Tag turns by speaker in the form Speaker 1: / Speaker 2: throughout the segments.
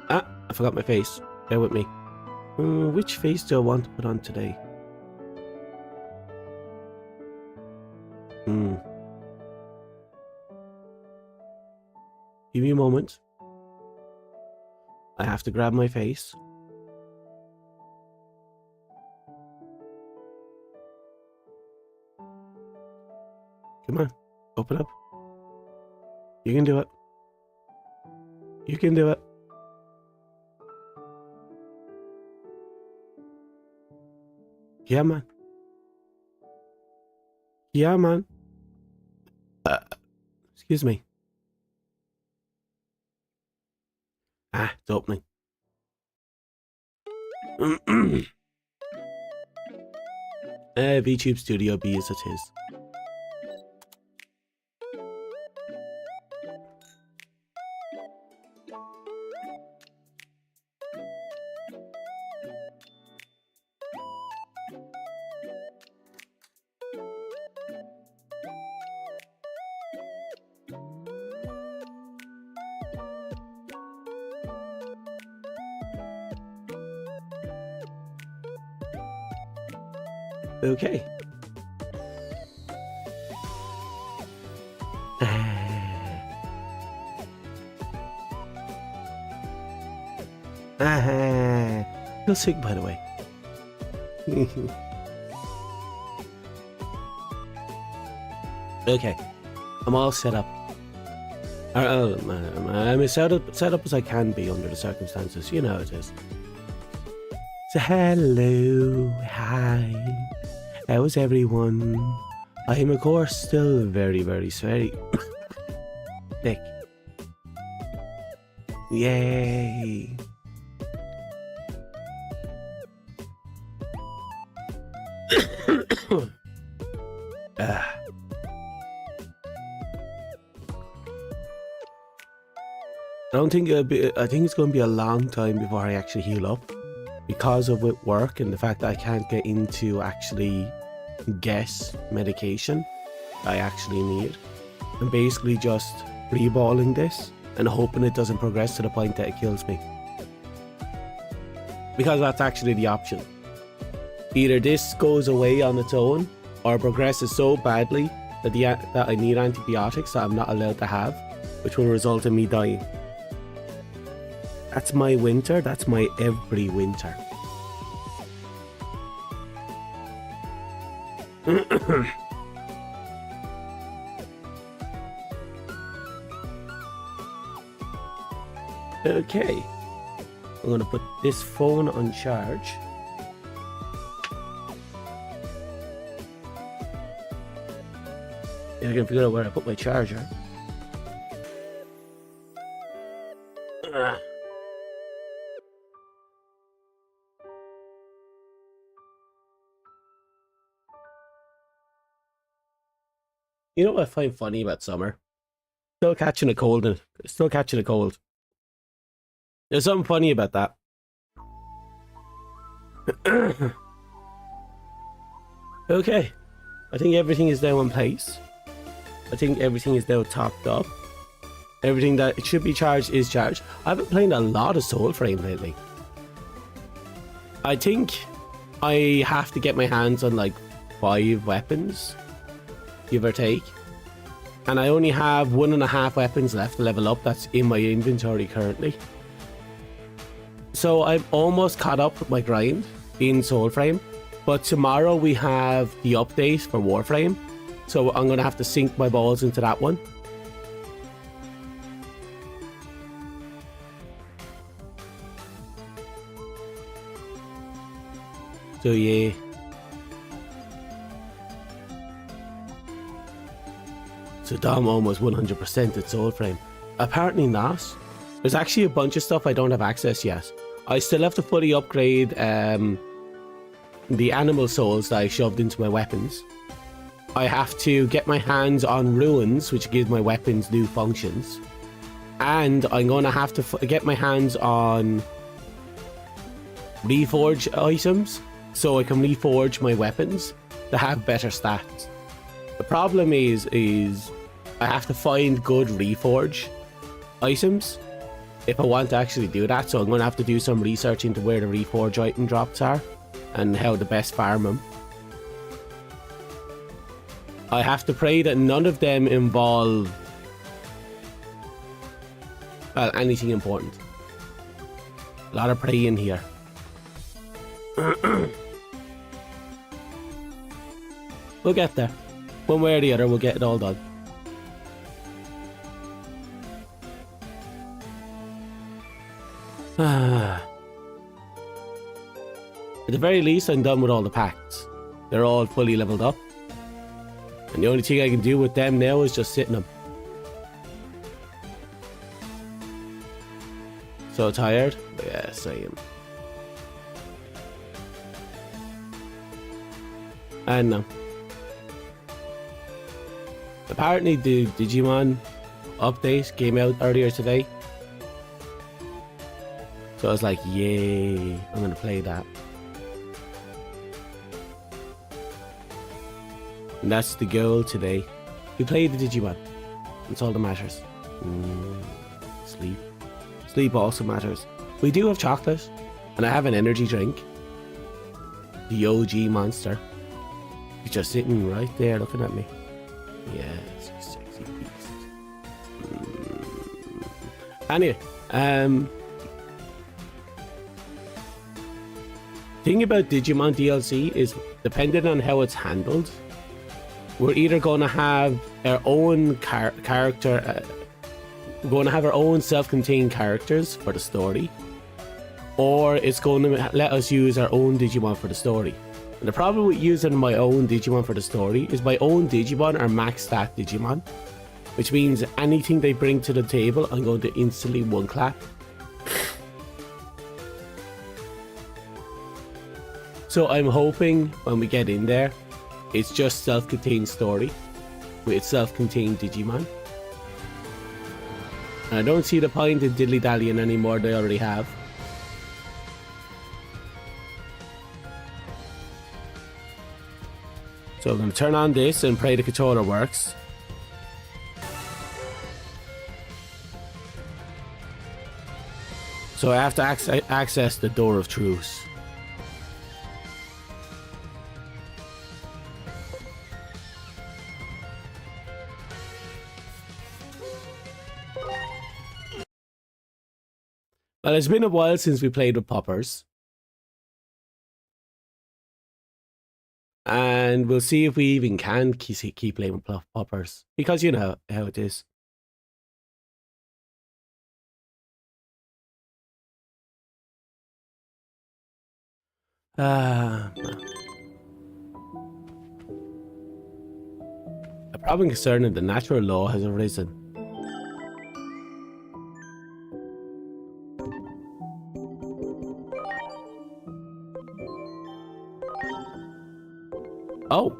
Speaker 1: Ah, I forgot my face. Bear with me. Which face do I want to put on today? Give me a moment. I have to grab my face. Come on, open up. You can do it. You can do it. Yeah, man. Yeah, man. Excuse me. Ah, it's opening. VTube Studio B as it is. Okay. Feel sick, by the way. Okay, I'm all set up. I'm as set up as I can be under the circumstances. You know how it is. So hello, hi. How's everyone? I am, of course, still very sick. Yay! I think it's going to be a long time before I actually heal up, because of with work and the fact that I can't get into actually guess medication I actually need. I'm basically just freeballing this and hoping it doesn't progress to the point that it kills me, because that's actually the option. Either this goes away on its own or progresses so badly that I need antibiotics that I'm not allowed to have, which will result in me dying. That's my winter. That's my every winter. Okay, I'm gonna put this phone on charge. I can figure out where I put my charger. You know what I find funny about summer? Still catching a cold. There's something funny about that. Okay, I think everything is now in place. I think everything is now topped up. Everything that it should be charged is charged. I've been playing a lot of Soulframe lately. I think I have to get my hands on like 5 weapons, give or take. And I only have 1.5 weapons left to level up that's in my inventory currently. So I'm almost caught up with my grind in Soulframe. But tomorrow we have the update for Warframe. So I'm going to have to sink my balls into that one. So yeah. So Dom almost 100% at Soulframe. Apparently not. There's actually a bunch of stuff I don't have access yet. I still have to fully upgrade the animal souls that I shoved into my weapons. I have to get my hands on ruins, which gives my weapons new functions. And I'm going to have to get my hands on reforge items so I can reforge my weapons to have better stats. The problem is I have to find good reforge items if I want to actually do that. So I'm going to have to do some research into where the reforge item drops are and how to best farm them. I have to pray that none of them involve anything important. A lot of praying here. We'll get there. One way or the other, we'll get it all done. At the very least, I'm done with all the packs. They're all fully leveled up. And the only thing I can do with them now is just sit in them. So tired? Yes, I am. And no. Apparently the Digimon update came out earlier today. So I was like, yay, I'm gonna play that. And that's the goal today. We play the Digimon. That's all that matters. Sleep. Sleep also matters. We do have chocolate. And I have an energy drink. The OG monster. He's just sitting right there looking at me. Yes, you sexy beast. Anyway, thing about Digimon DLC is, depending on how it's handled, we're either going to have our own character, we're going to have our own self-contained characters for the story, or it's going to let us use our own Digimon for the story. And the problem with using my own Digimon for the story is my own Digimon are max stat Digimon, which means anything they bring to the table, I'm going to instantly one clap. So I'm hoping when we get in there, it's just self-contained story with self-contained Digimon. And I don't see the point in dilly-dallying anymore, they already have. So I'm going to turn on this and pray the controller works. So I have to access the door of truth. Well, it's been a while since we played with poppers. And we'll see if we even can keep playing with poppers. Because you know how it is. A problem concerning the natural law has arisen. Oh.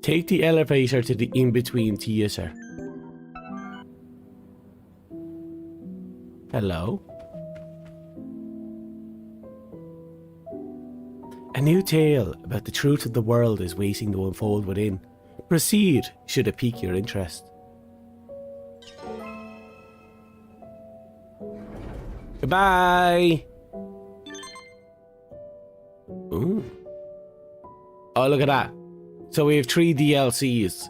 Speaker 1: Take the elevator to the in-between theater. Hello? A new tale about the truth of the world is waiting to unfold within. Proceed, should it pique your interest. Goodbye! Ooh. Oh, look at that. So we have 3 DLCs.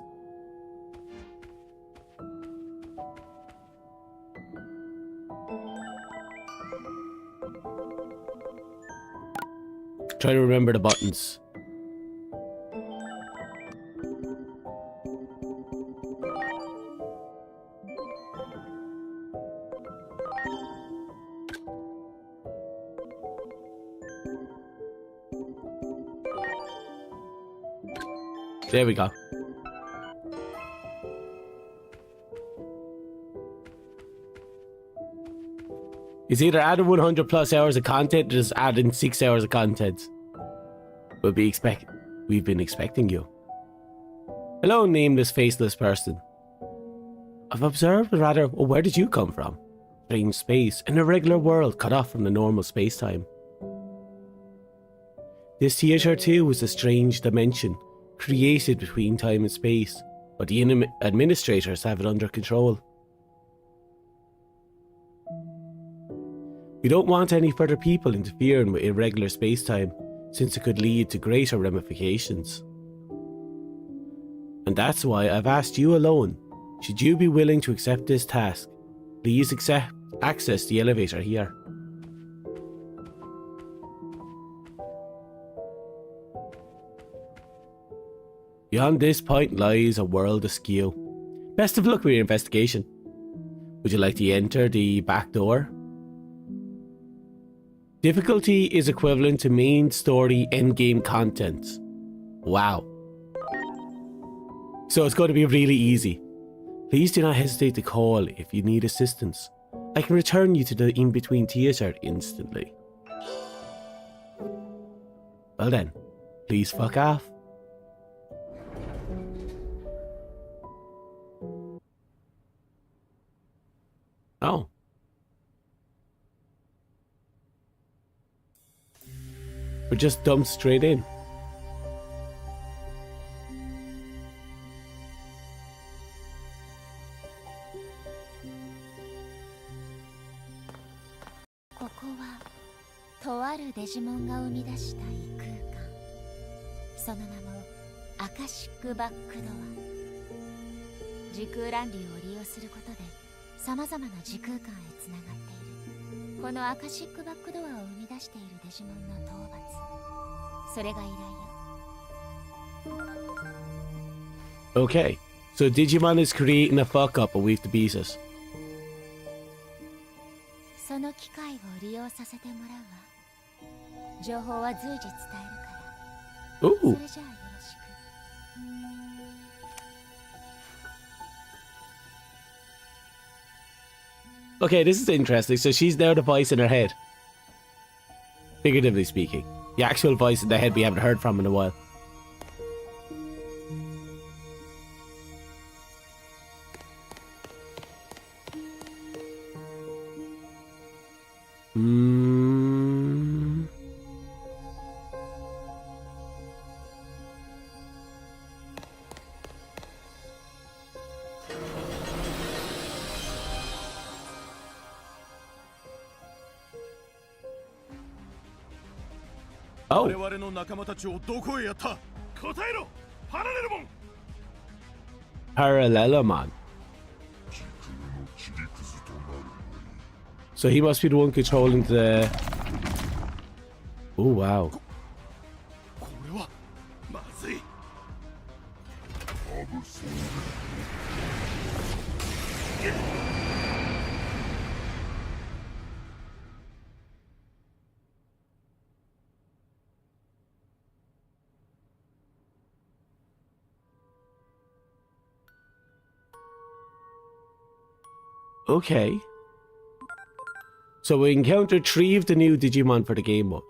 Speaker 1: Try to remember the buttons. There we go. It's either adding 100 plus hours of content or just adding 6 hours of content. We've been expecting you. Hello, nameless, faceless person. I've observed, where did you come from? Strange space, an irregular world cut off from the normal space-time. This theatre too was a strange dimension, created between time and space, but the administrators have it under control. We don't want any further people interfering with irregular space-time, since it could lead to greater ramifications. And that's why I've asked you alone, should you be willing to accept this task, please access the elevator here. Beyond this point lies a world askew. Best of luck with your investigation. Would you like to enter the back door? Difficulty is equivalent to main story endgame content. Wow. So it's going to be really easy. Please do not hesitate to call if you need assistance. I can return you to the in-between theatre instantly. Well then, please fuck off. Oh. We're just dumped straight in.
Speaker 2: Digimon が生み出した異空間。その名もアカシックバックドア。時空乱流を利用することで様々な時空間へつながっている。このアカシックバックドアを生み出しているデジモンの討伐。それが依頼よ。
Speaker 1: Okay, so Digimon is creating a fuck up and we have to beat it.
Speaker 2: その機会を利用させてもらうわ。情報は随時伝えるから。
Speaker 1: Ooh.
Speaker 2: それじゃあよろしく。
Speaker 1: Okay, this is interesting. So she's now the voice in her head. Figuratively speaking. The actual voice in the head we haven't heard from in a while. Oh. Parallelomon. So he must be the one controlling the... Oh, wow. Okay. So we encountered 3 of the new Digimon for the game mode.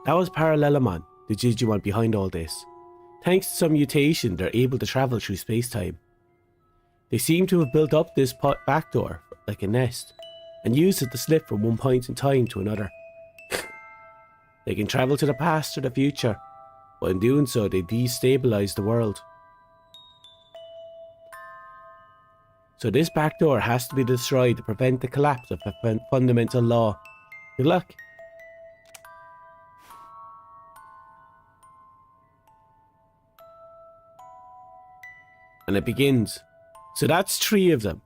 Speaker 1: That was Parallelomon, the Digimon behind all this. Thanks to some mutation, they're able to travel through space-time. They seem to have built up this back door like a nest, and used it to slip from one point in time to another. They can travel to the past or the future, but in doing so they destabilize the world. So this back door has to be destroyed to prevent the collapse of a fundamental law. Good luck. And it begins. So that's 3 of them.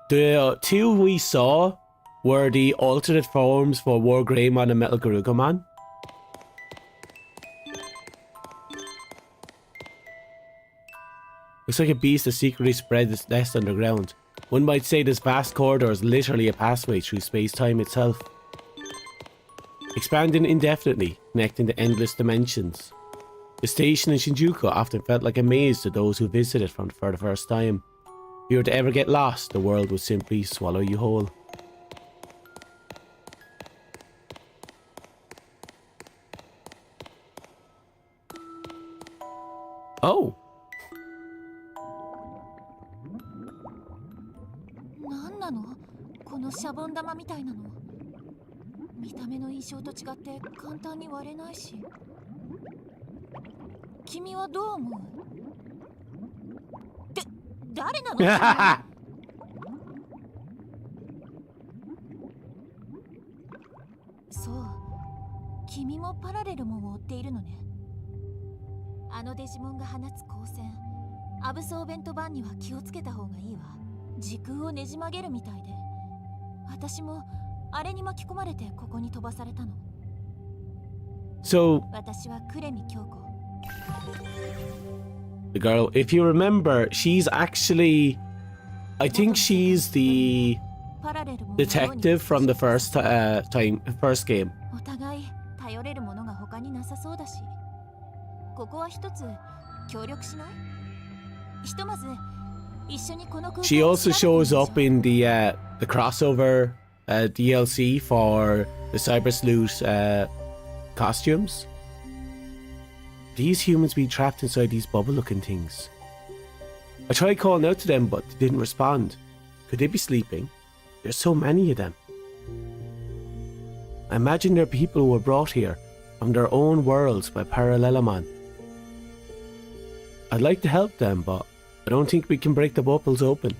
Speaker 1: The 2 we saw were the alternate forms for War Greymon and Metal Garugomon. Looks like a beast that secretly spread its nest underground. One might say this vast corridor is literally a passway through space-time itself. Expanding indefinitely, connecting to endless dimensions. The station in Shinjuku often felt like a maze to those who visited for the first time. If you were to ever get lost, the world would simply swallow you whole. Oh!
Speaker 2: 何なの？このシャボン玉みたいなの。見た目の印象と違って簡単に割れないし。君はどう思う？誰なの？そう、君もパラレルモンを追っているのね。あのデジモンが放つ光線、アブソーベント版には気をつけた方がいいわ。時空をねじ曲げるみたいで、私もあれに巻き込まれてここに飛ばされたの。
Speaker 1: So,
Speaker 2: 私はクレミ京子。
Speaker 1: the girl, if you remember, she's actually, I think she's the
Speaker 2: パラレルモン
Speaker 1: detective from the first game.
Speaker 2: お互い頼れるものが他になさそうだし、ここは一つ協力しない？ひとまず一緒にこの空間を
Speaker 1: She also
Speaker 2: 調べてみましょ
Speaker 1: shows
Speaker 2: う。
Speaker 1: up in the crossover DLC for the Cyber Sleuth costumes. These humans be trapped inside these bubble-looking things. I tried calling out to them, but they didn't respond. Could they be sleeping? There's so many of them. I imagine they're people who were brought here from their own worlds by Parallelomon. I'd like to help them, but I don't think we can break the bubbles open.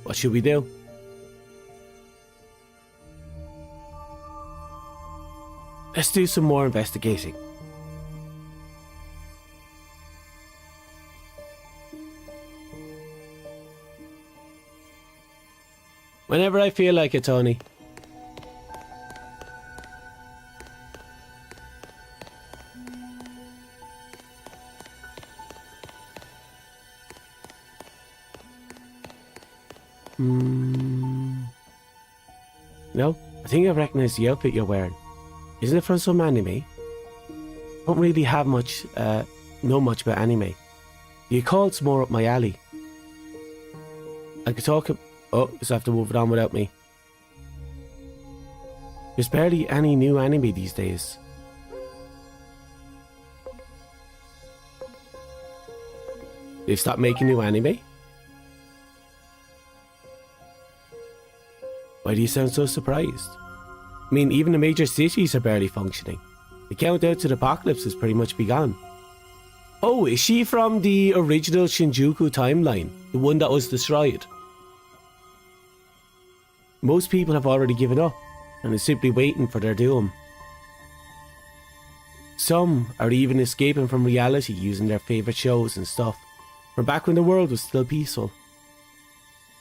Speaker 1: What should we do? Let's do some more investigating. Whenever I feel like it, Tony. No, I think I recognize the outfit you're wearing. Isn't it from some anime? Don't really have much, know much about anime. The occult's more up my alley. I could talk. Oh, just have to move it on without me. There's barely any new anime these days. They've stopped making new anime? Why do you sound so surprised? I mean, even the major cities are barely functioning. The countdown to the apocalypse has pretty much begun. Oh, is she from the original Shinjuku timeline? The one that was destroyed? Most people have already given up and are simply waiting for their doom. Some are even escaping from reality using their favourite shows and stuff from back when the world was still peaceful.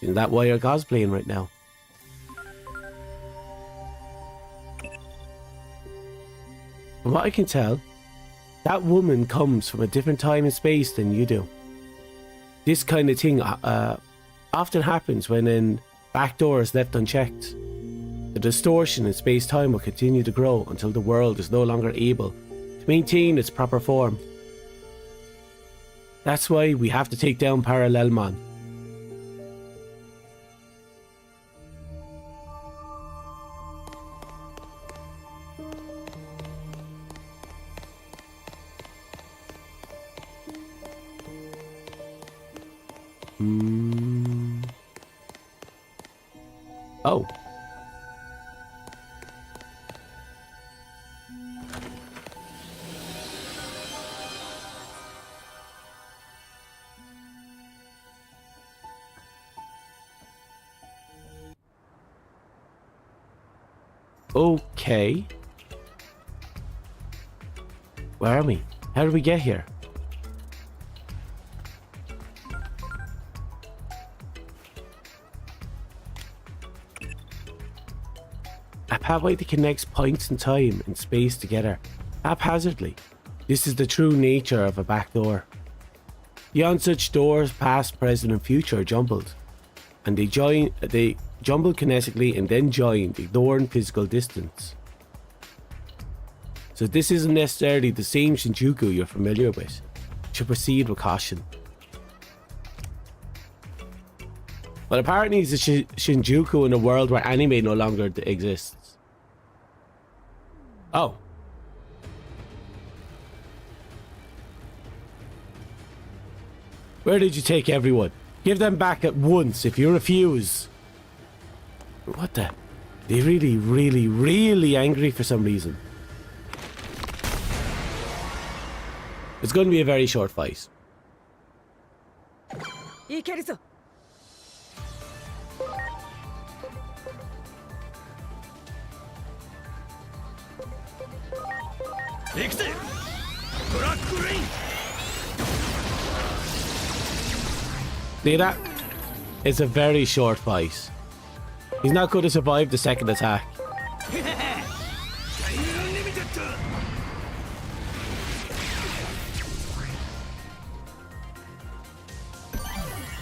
Speaker 1: Isn't that why you're cosplaying right now? From what I can tell, that woman comes from a different time and space than you do. This kind of thing often happens when a back door is left unchecked. The distortion in space-time will continue to grow until the world is no longer able to maintain its proper form. That's why we have to take down Parallelomon. Oh. Okay. Where are we? How did we get here? A pathway that connects points in time and space together, haphazardly. This is the true nature of a back door. Beyond such doors, past, present and future are jumbled. And they jumble kinetically and then join, ignoring physical distance. So this isn't necessarily the same Shinjuku you're familiar with. You should proceed with caution. But apparently it's a Shinjuku in a world where anime no longer exists. Oh. Where did you take everyone? Give them back at once if you refuse. What the? They're really, really, really angry for some reason. It's going to be a very short fight.
Speaker 3: いけるぞ。
Speaker 4: 行くぜ。ブラックレイン。
Speaker 1: See that? It's a very short fight. He's not going to survive the second attack.
Speaker 4: タイムアンリミテッド。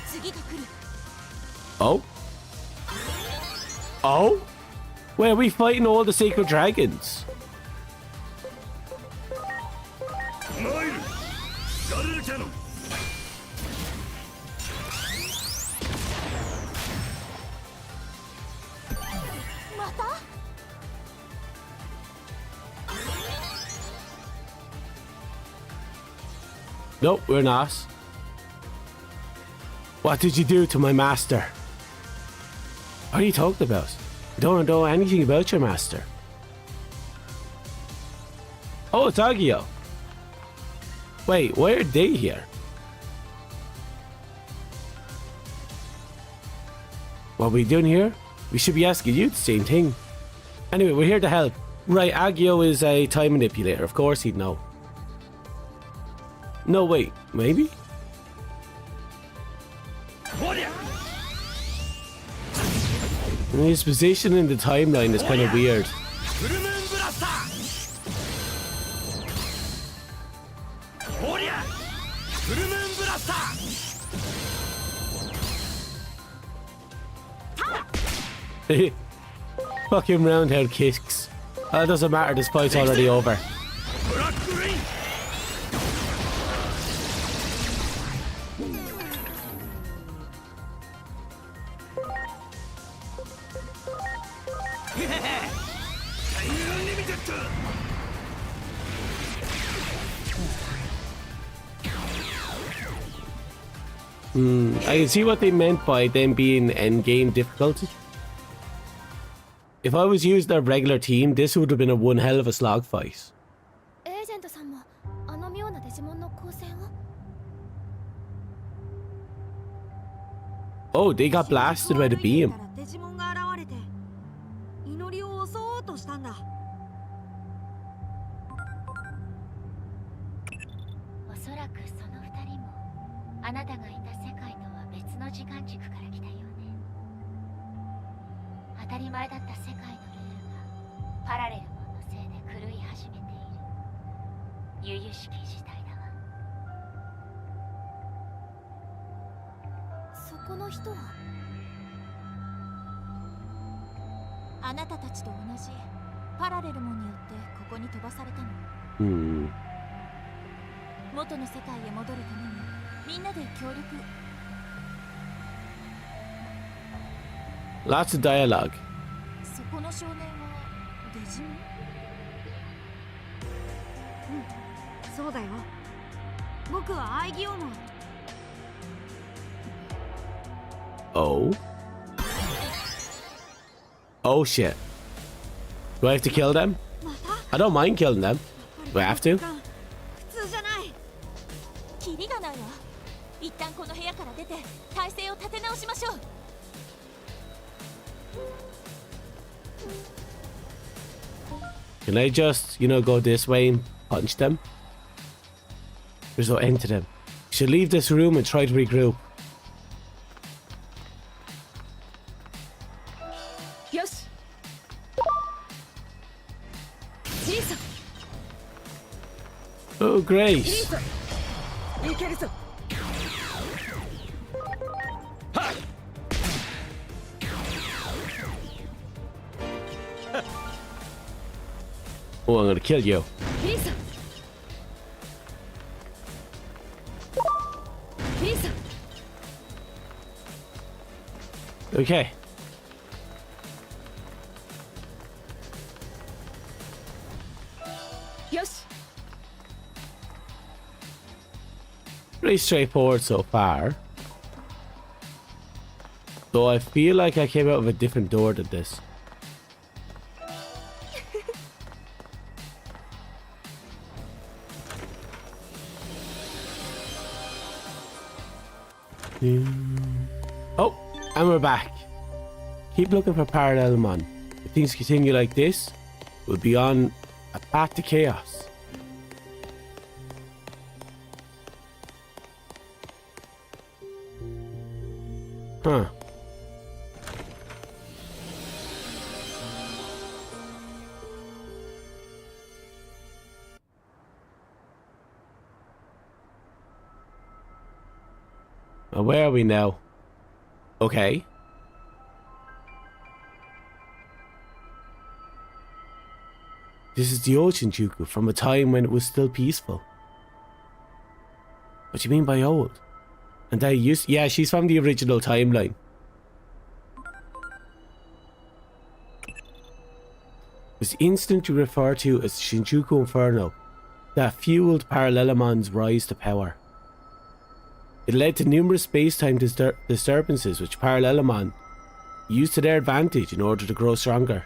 Speaker 2: 次が来る。
Speaker 1: Oh? Oh? Wait, are we fighting all the sacred dragons?
Speaker 4: マイル。ガレルキャノン。
Speaker 2: また？
Speaker 1: Nope, we're not. What did you do to my master? What are you talking about? I don't know anything about your master. Oh, it's Agio. Wait, why are they here? What are we doing here? We should be asking you the same thing. Anyway, we're here to help. Right, Agio is a time manipulator. Of course he'd know. No, wait, maybe?
Speaker 4: おりゃ。
Speaker 1: His position in the timeline is kind of weird.
Speaker 4: フルムーンブラスター。おりゃ。フルムーンブラスター。
Speaker 1: Fucking roundhouse kicks. That doesn't matter, this fight's already over.
Speaker 4: ブラックレイン。 タイムアンリミテッド。
Speaker 1: I can see what they meant by them being endgame difficulty. If I was using their regular team, this would have been a one hell of a slog fight.
Speaker 2: エージェントさんもあの妙なデジモンの光線を。
Speaker 1: Oh, they got blasted by the beam.
Speaker 3: デジモンが現れて祈りを襲おうとしたんだ。
Speaker 2: おそらくその二人もあなたがいた世界とは別の時間軸から来たようね。当たり前だった世界のルールがパラレルモンのせいで狂い始めている。由々しき事態だわ。そこの人はあなたたちと同じパラレルモンによってここに飛ばされたの。元の世界へ戻るためにみんなで協力。
Speaker 1: Lots of dialogue.
Speaker 2: そこの少年はデジモン？
Speaker 3: そうだよ。僕はアイギオモン。
Speaker 1: Oh? Oh shit. Do I have to kill them?
Speaker 3: また？
Speaker 1: I don't mind killing them. Do I have to?
Speaker 3: 普通じゃない。
Speaker 2: キリがないわ。一旦この部屋から出て体勢を立て直しましょう。
Speaker 1: Can I just, you know, go this way and punch them? There's no end to them. Should leave this room and try to regroup.
Speaker 3: よし。リーソ、
Speaker 1: Oh,
Speaker 3: リー
Speaker 1: great.
Speaker 3: ソ、いけるぞ。
Speaker 1: Oh, I'm gonna kill you.
Speaker 3: リーソ、リーソ。
Speaker 1: Okay. Pretty straightforward so far. Though I feel like I came out of a different door than this. Oh, and we're back. Keep looking for Parallelmon. If things continue like this, we'll be on a path to chaos. Huh. Well, where are we now? Okay. This is the old Shinjuku from a time when it was still peaceful. What do you mean by old? And they used... Yeah, she's from the original timeline. It was the instant you refer to as Shinjuku Inferno that fueled Parallelmon's rise to power. It led to numerous space-time disturbances which Parallelmon used to their advantage in order to grow stronger.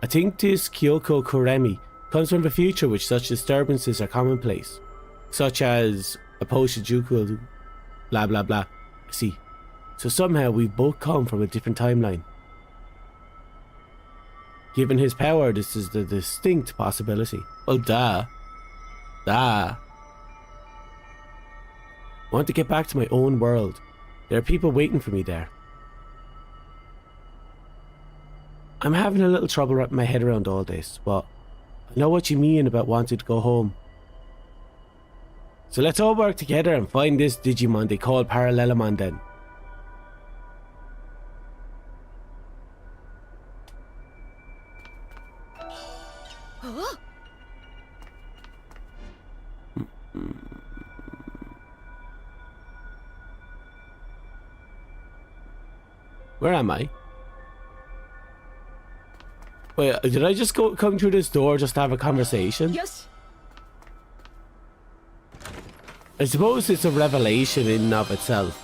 Speaker 1: I think this Kyoko Kuremi comes from the future which such disturbances are commonplace, such as a post-Shinjuku blah blah blah. See, so somehow we both come from a different timeline. Given his power, this is the distinct possibility. Well, duh. I want to get back to my own world. There are people waiting for me there. I'm having a little trouble wrapping my head around all this, but I know what you mean about wanting to go home. So let's all work together and find this Digimon they call Parallelmon then. Where am I? Wait, did I just come through this door just to have a conversation?
Speaker 3: Yes.
Speaker 1: I suppose it's a revelation in and of itself.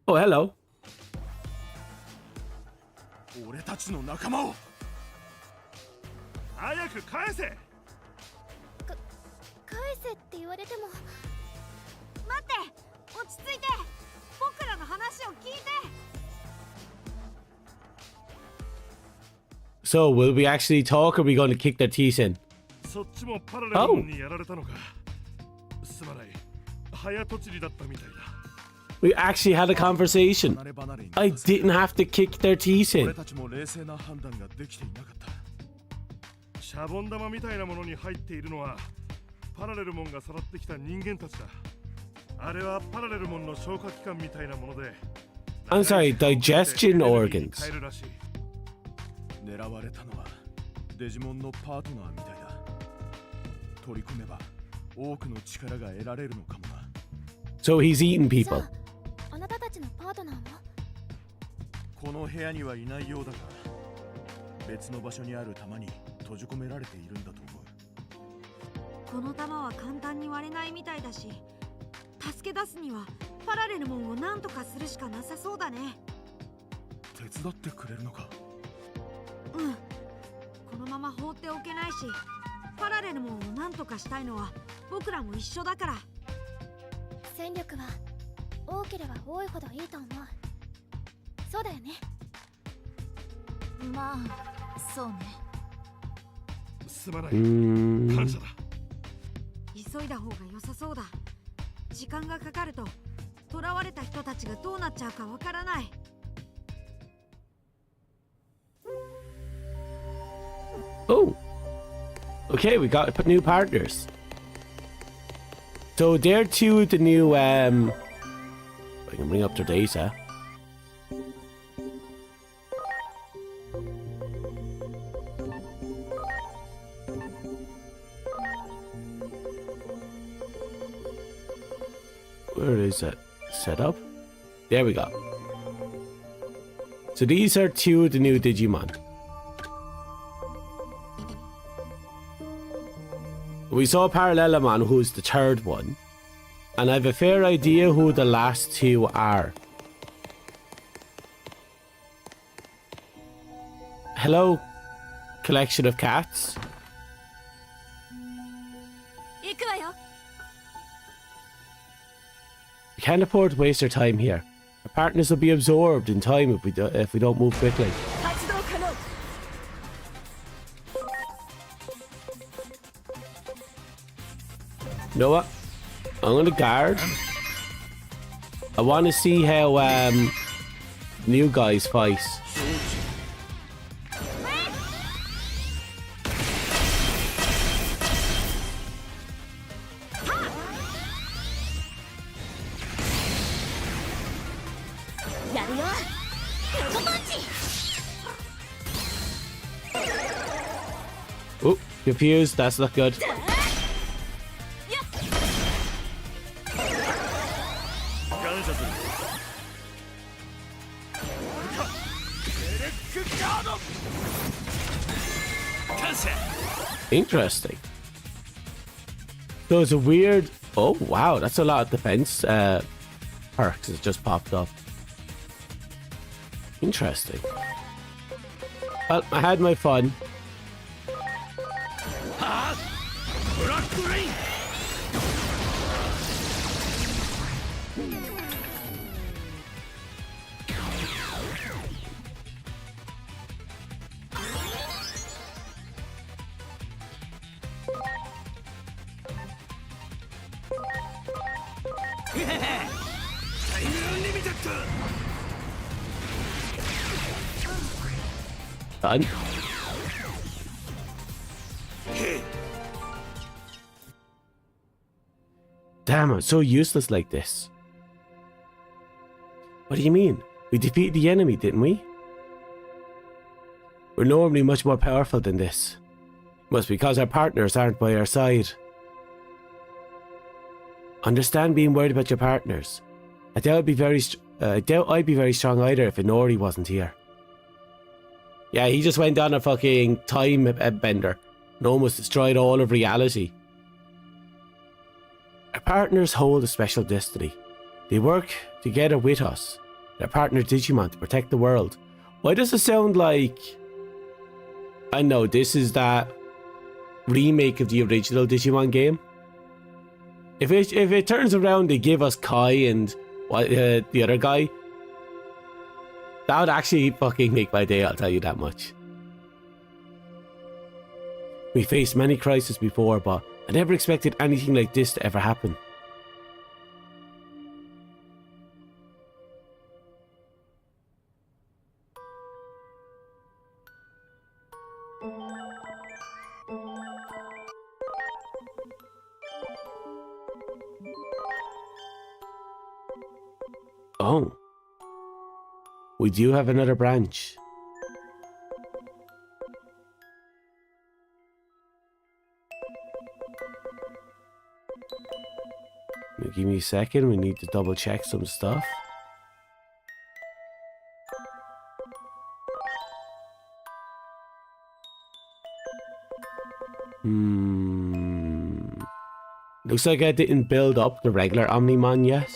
Speaker 1: Oh, hello.
Speaker 4: 俺たちの仲間を早く返せ。
Speaker 2: 返せって言われても。
Speaker 3: 待って、落ち着いて。僕らの話を聞いて。
Speaker 1: So, will we actually talk or are we going to kick their teeth in?
Speaker 4: そっちもパラレルモンにやられたのか。すまない。早とちりだったみたいだ。
Speaker 1: We actually had a conversation. I didn't have to kick their teeth in.
Speaker 4: シャボン玉みたいなものに入っているのはパラレルモンがさらってきた人間たちだ。あれはパラレルモンの消化器官みたいなもので。
Speaker 1: I'm sorry, digestion organs.
Speaker 5: 狙われたのはデジモンのパートナーみたいだ。取り込めば多くの力が得られるのかもな。
Speaker 1: So he's eating people.
Speaker 2: あなたたちのパートナーは？
Speaker 5: この部屋にはいないようだが、別の場所にある玉に閉じ込められているんだと思う。
Speaker 3: この玉は簡単に割れないみたいだし、助け出すにはパラレルモンを何とかするしかなさそうだね。
Speaker 5: 手伝ってくれるのか？
Speaker 3: うん。このまま放っておけないし、パラレルモンを何とかしたいのは僕らも一緒だから。
Speaker 2: 戦力は多ければ多いほどいいと思う。そうだよね。
Speaker 3: まあ、そうね。
Speaker 4: すまない。感謝だ。
Speaker 3: 急いだ方が良さそうだ。時間がかかると囚われた人たちがどうなっちゃうかわからない。
Speaker 1: Oh, okay, we got new partners. So they're two of the new, I can bring up their data. Where is it? Set up? There we go. So these are two of the new Digimon. We saw Parallelmon, who's the third one, and I have a fair idea who the last two are. Hello, collection of cats. can't afford to waste our time here. Our partners will be absorbed in time if we don't move quickly.
Speaker 3: 発動可能。
Speaker 1: You know what? I'm gonna guard. I want to see how new guys fight. Oh, confused. That's not good. Interesting. So it's a weird... Oh, wow. That's a lot of defense perks that just popped up. Interesting. Well, I had my fun. Done. Damn, I'm so useless like this. What do you mean? We defeated the enemy, didn't we? We're normally much more powerful than this. Must be because our partners aren't by our side. Understand being worried about your partners. I doubt I'd be very strong either if Inori wasn't here. Yeah, he just went on a fucking time bender and almost destroyed all of reality. Our partners hold a special destiny. They work together with us, their partner Digimon, to protect the world. Why does it sound like... I know, this is that remake of the original Digimon game. If it turns around, they give us Kai and the other guy, that would actually fucking make my day, I'll tell you that much. We faced many crises before, but I never expected anything like this to ever happen. Oh. We do have another branch. Give me a second, we need to double check some stuff. Looks like I didn't build up the regular Omnimon yet.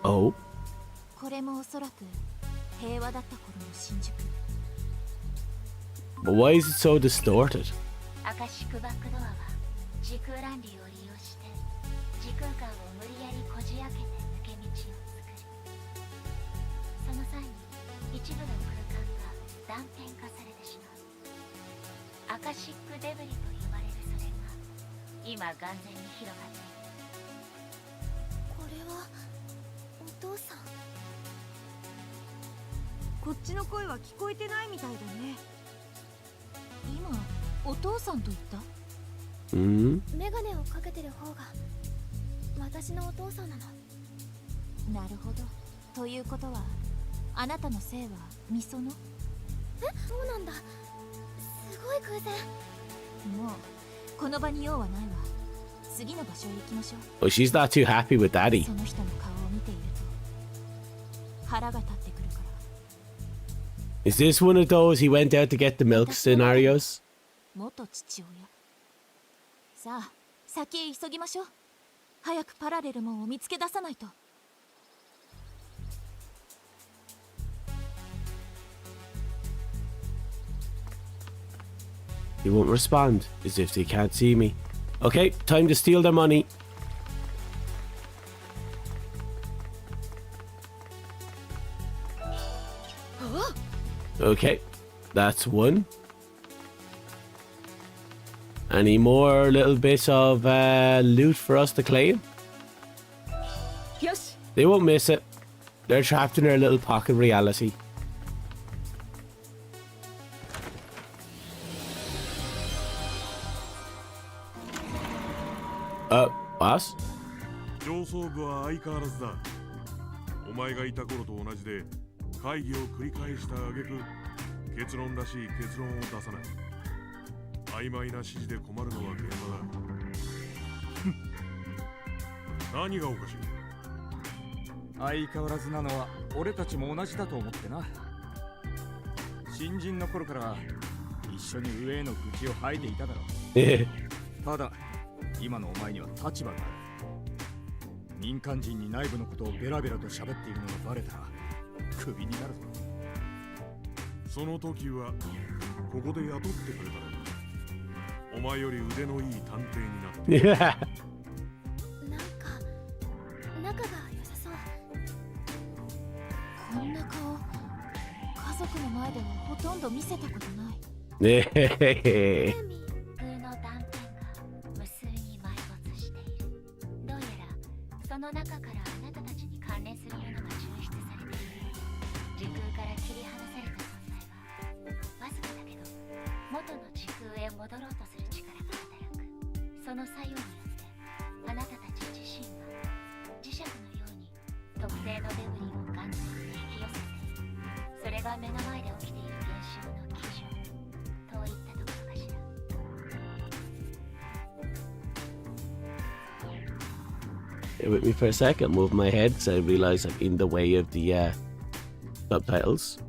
Speaker 1: Oh.
Speaker 2: これもおそらく平和だった頃の新宿。
Speaker 1: But why is it so distorted?
Speaker 2: アカシックバックドアは時空乱流を利用して時空間を無理やりこじ開けて抜け道を作る。その際に一部の空間が断片化されてしまう。アカシックデブリと呼ばれるそれが今完全に広がっている。これはお父さん。
Speaker 3: こっちの声は聞こえてないみたいだね。
Speaker 2: 今お父さんと言った？
Speaker 6: メガネをかけてる方が私のお父さんなの。
Speaker 2: なるほど。ということはあなたの姓はミソノ？
Speaker 6: そうなんだ。すごい偶然。
Speaker 2: もうこの場に用はないわ。次の場所へ行きましょう。
Speaker 1: Oh, she's not too happy with Daddy.
Speaker 2: その人の顔を見ていると腹が立ってくるから。
Speaker 1: Is this one of those he went out to get the milk scenarios?
Speaker 2: 元父親。さあ、先へ急ぎましょう。早くパラレルモンを見つけ出さないと。
Speaker 1: He won't respond, as if they can't see me. Okay, time to steal their money. Okay, that's one. Any more little bits of loot for us to claim?
Speaker 3: Yes.
Speaker 1: They won't miss it. They're trapped in their little pocket reality. What?
Speaker 4: 上層部は相変わらずだ。お前がいた頃と同じで会議を繰り返した挙句、結論らしい結論を出さない。曖昧な指示で困るのは現場だ。何がおかしい？
Speaker 7: 相変わらずなのは俺たちも同じだと思ってな。新人の頃から一緒に上への愚痴を吐いていただろう。ただ今のお前には立場がある。民間人に内部のことをベラベラと喋っているのがバレたらクビになるぞ。
Speaker 4: その時はここで雇ってくれたらお前より腕のいい探偵になって。
Speaker 6: なんか仲が良さそう。
Speaker 2: こんな顔、家族の前ではほとんど見せたことない。
Speaker 1: ね
Speaker 2: 空の断片が無数に埋没している。どうやらその中からあなたたちに関連するものが抽出されている。時空から切り離された存在はわずかだけど元の時空へ戻ろうとする力が働く。その作用によってあなたたち自身が磁石のように特定のデブリを完全に引き寄せている。それが目の前で起きている現象の基準といったところかしら。
Speaker 1: Stay with me for a sec. I'll move my head so I realize I'm in the way of the subtitles.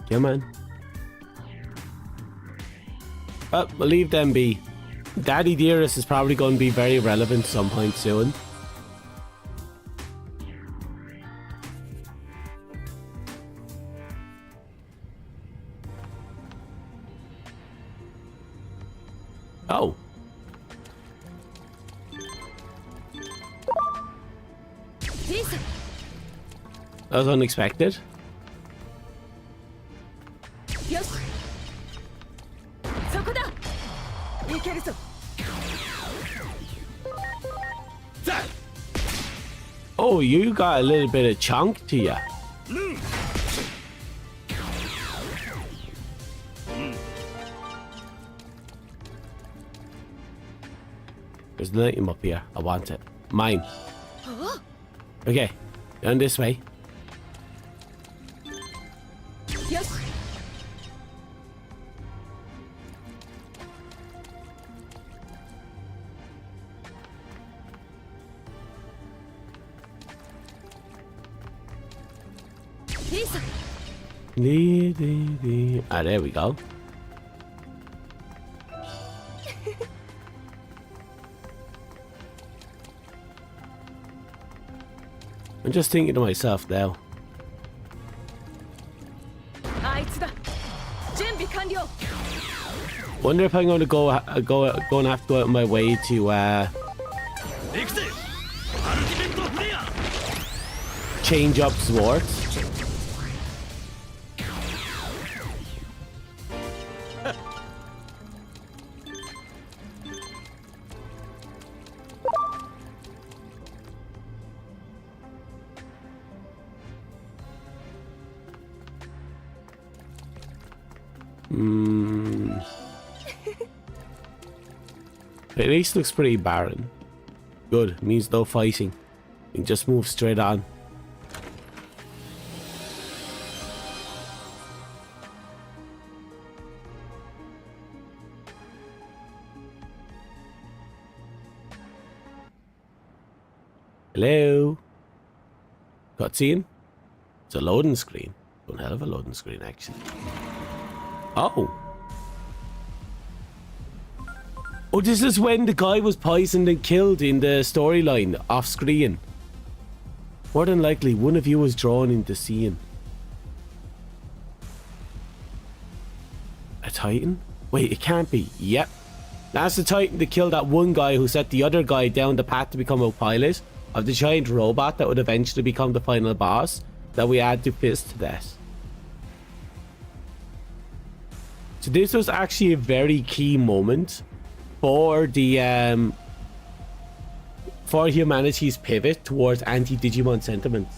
Speaker 1: Come on. Oh, we'll leave them be. Daddy Dearest is probably going to be very relevant some point soon. Oh. That was unexpected. Oh, you got a little bit of chunk to ya. There's an item up here. I want it. Mine. Okay, down this way.
Speaker 3: Yes.
Speaker 1: Ah, there we go. I'm just thinking to myself now. Wonder if I'm going to go and have to go out of my way to change up swords. At least looks pretty barren. Good, means no fighting. You can just move straight on. Hello? Cutscene? It's a loading screen. One hell of a loading screen, actually. Oh. Oh, this is when the guy was poisoned and killed in the storyline off screen. More than likely, one of you was drawn into scene. A Titan? Wait, it can't be. Yep. That's the Titan that killed that one guy who set the other guy down the path to become a pilot of the giant robot that would eventually become the final boss that we had to fist to death. So this was actually a very key moment for the for humanity's pivot towards anti-Digimon sentiments.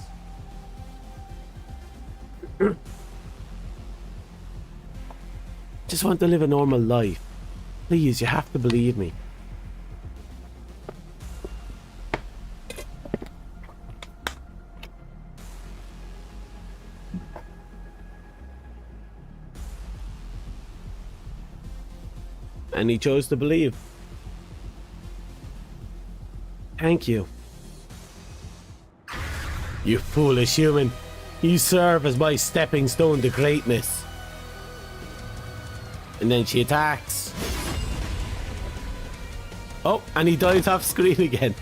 Speaker 1: Just want to live a normal life. Please, you have to believe me. And he chose to believe. Thank you. You foolish human. You serve as my stepping stone to greatness. And then she attacks. Oh, and he dies off screen again.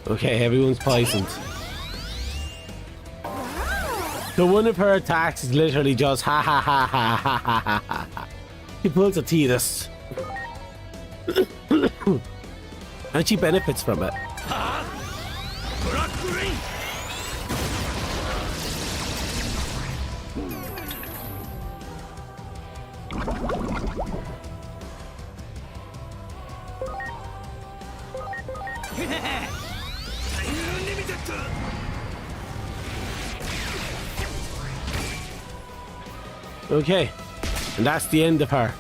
Speaker 1: Okay, everyone's poisoned. So one of her attacks is literally just ha ha ha ha ha ha ha ha. She pulls a Titus. And she benefits from it. Okay, and that's the end of her.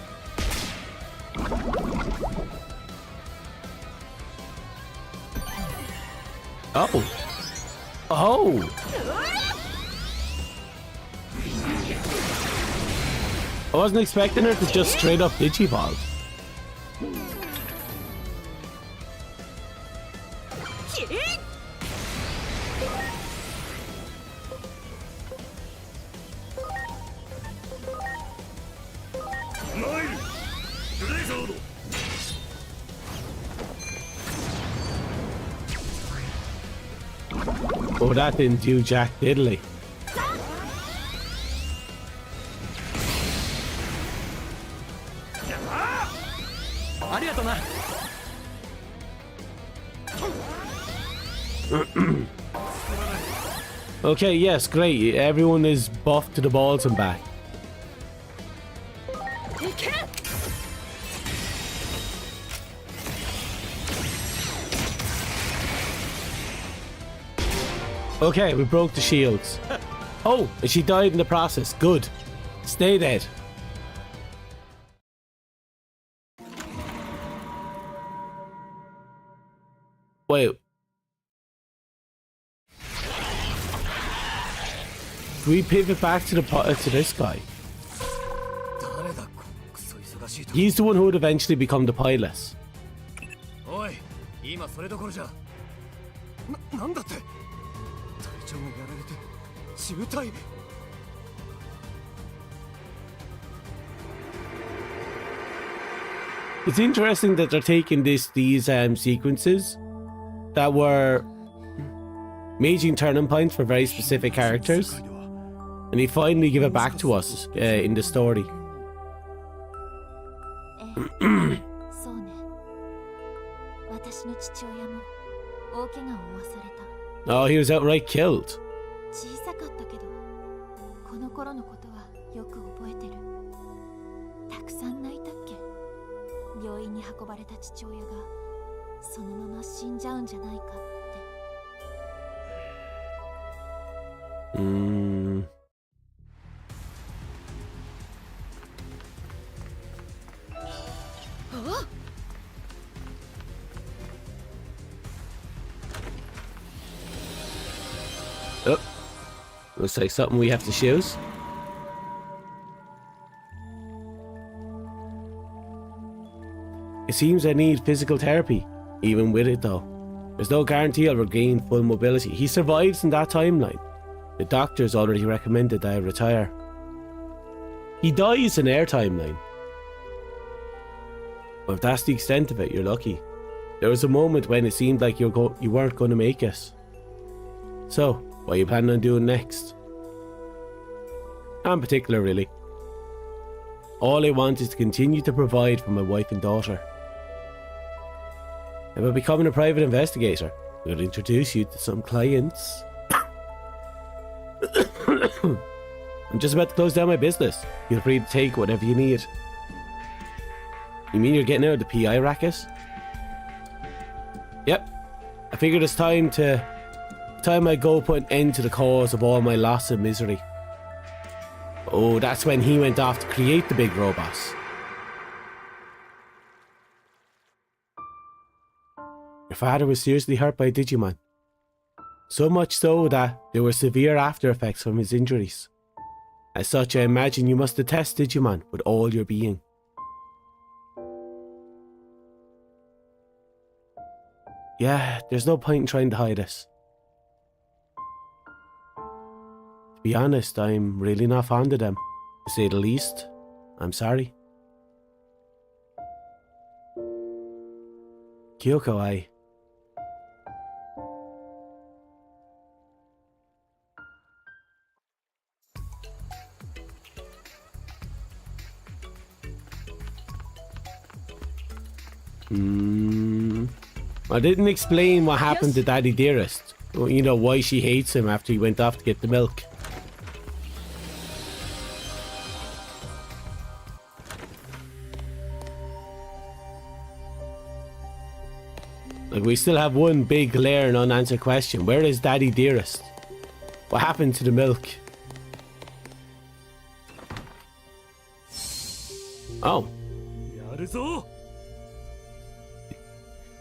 Speaker 1: Oh. Oh. I wasn't expecting her to just straight up Digivolve. Oh, that didn't do jack diddly. Okay, yes, great. Everyone is buffed to the balls and back. Okay, we broke the shields. Oh, and she died in the process. Good. Stay dead. Wait. Do we pivot back to this guy? He's the one who would eventually become the pilot. It's interesting that they're taking these sequences that were major turning points for very specific characters, and they finally give it back to us in the story. Oh, he was outright killed. Looks like something we have to choose. It seems I need physical therapy, even with it though. There's no guarantee I'll regain full mobility. He survives in that timeline. The doctor's already recommended that I retire. He dies in our timeline. Well, if that's the extent of it, you're lucky. There was a moment when it seemed like you weren't going to make it. So, what are you planning on doing next? Not in particular, really. All I want is to continue to provide for my wife and daughter. About becoming a private investigator, I'm going to introduce you to some clients. I'm just about to close down my business. Feel free to take whatever you need. You mean you're getting out of the PI racket? Yep. I figured it's time I go put an end to the cause of all my loss and misery. Oh, that's when he went off to create the big robots. Your father was seriously hurt by Digimon. So much so that there were severe after effects from his injuries. As such, I imagine you must detest Digimon with all your being. Yeah, there's no point in trying to hide this. To be honest, I'm really not fond of them. To say the least, I'm sorry. Kyoko, I didn't explain what happened to Daddy Dearest. You know, why she hates him after he went off to get the milk. Like, we still have one big glaring unanswered question. Where is Daddy Dearest? What happened to the milk? Oh.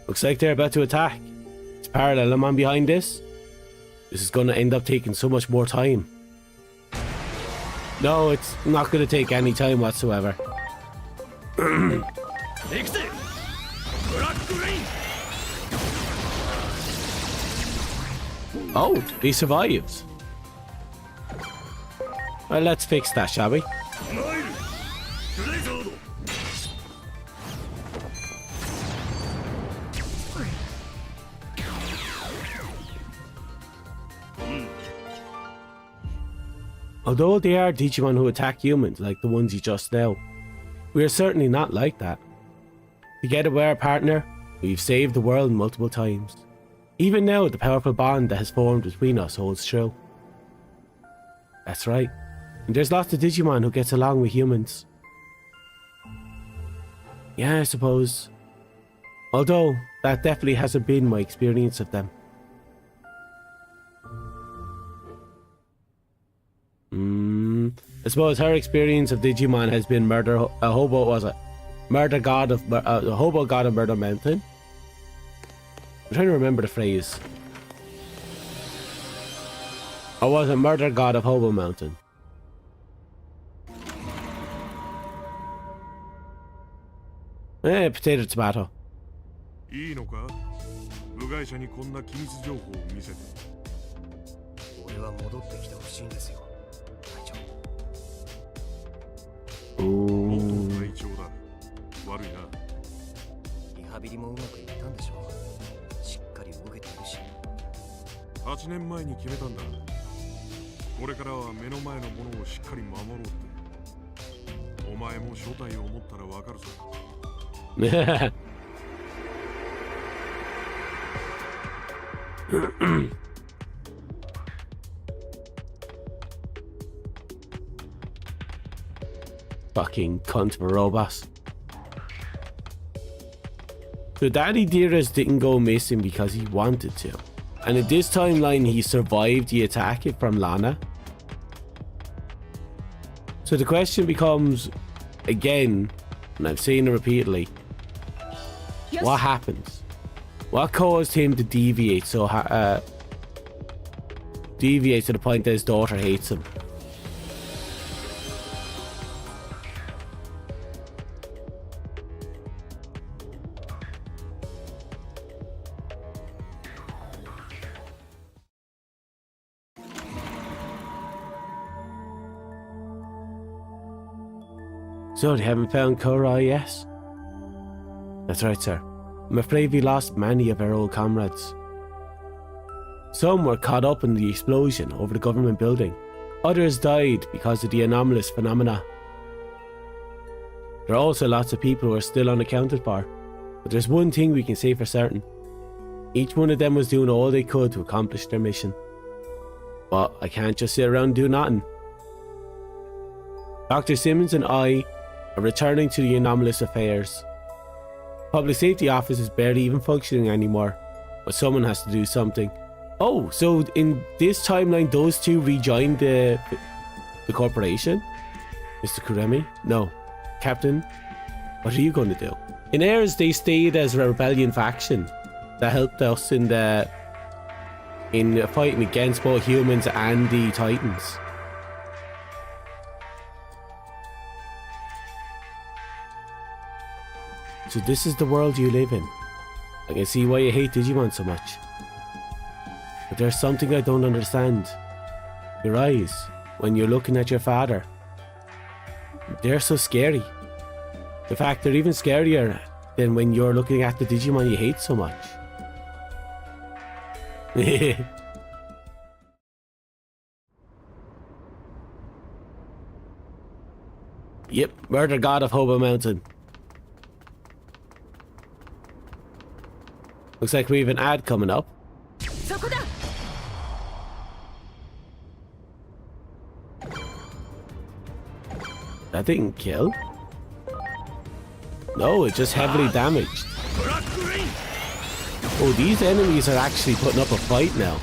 Speaker 1: Looks like they're about to attack. Is Parallelomon behind this? This is going to end up taking so much more time. No, it's not going to take any time whatsoever. Oh, he survives. Well, let's fix that, shall we? Although they are Digimon who attack humans like the ones you just know, we are certainly not like that. Together we're a partner, we've saved the world multiple times. Even now, the powerful bond that has formed between us holds true. That's right. And there's lots of Digimon who gets along with humans. Yeah, I suppose. Although, that definitely hasn't been my experience of them. I suppose her experience of Digimon has been Hobo God of Murder Mountain. I'm trying to remember the phrase. Or was it Murder God of Hobo Mountain? Potato tomato.
Speaker 4: いいのか？部外者にこんな機密情報を見せて。
Speaker 8: 俺は戻ってきてほしいんですよ。
Speaker 4: 元隊長だ。悪いな。
Speaker 8: リハビリもうまくいったんでしょう。しっかり動けているし。
Speaker 4: 8年前に決めたんだ。これからは目の前のものをしっかり守ろうって。お前も正体を持ったらわかるぞ。
Speaker 1: Fucking cunt of a robot. So Daddy Dearest didn't go missing because he wanted to. And in this timeline he survived the attack from Lana. So the question becomes, again, and I've seen it repeatedly, what happens? What caused him to deviate so deviates to the point that his daughter hates him. So, they haven't found Korai yet? That's right, sir. I'm afraid we lost many of our old comrades. Some were caught up in the explosion over the government building. Others died because of the anomalous phenomena. There are also lots of people who are still unaccounted for. But there's one thing we can say for certain. Each one of them was doing all they could to accomplish their mission. But I can't just sit around and do nothing. Dr. Simmons and I are returning to the anomalous affairs. Public safety office is barely even functioning anymore, but someone has to do something. Oh, so in this timeline, those two rejoined the corporation? Mr. Kuremi? No. Captain, what are you going to do? In Airs, they stayed as a rebellion faction that helped us in fighting against both humans and the Titans. So this is the world you live in. I can see why you hate Digimon so much. But there's something I don't understand. Your eyes, when you're looking at your father. They're so scary. In fact, they're even scarier than when you're looking at the Digimon you hate so much. Yep, Murder God of Hobo Mountain. Looks like we have an ad coming up. That didn't kill. No, it just heavily damaged. Oh, these enemies are actually putting up a fight now.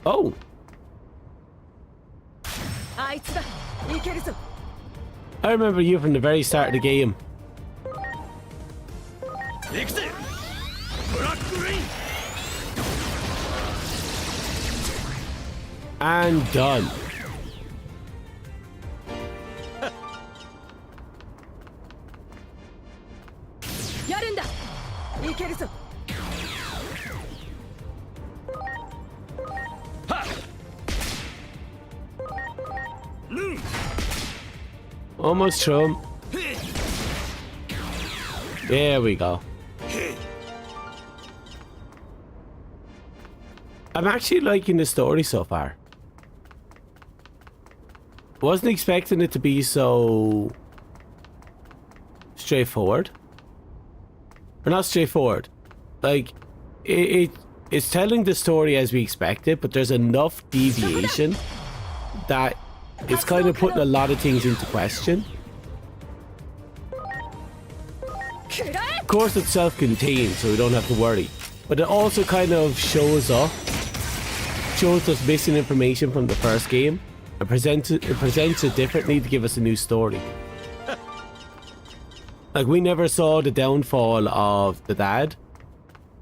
Speaker 1: Oh. I remember you from the very start of the game. And done. Almost through him. There we go. I'm actually liking the story so far. Wasn't expecting it to be so straightforward. Or not straightforward. Like, it's telling the story as we expected, but there's enough deviation that it's kind of putting a lot of things into question. Of course, it's self-contained, so we don't have to worry. But it also kind of shows us missing information from the first game and presents it differently to give us a new story. Like, we never saw the downfall of the dad,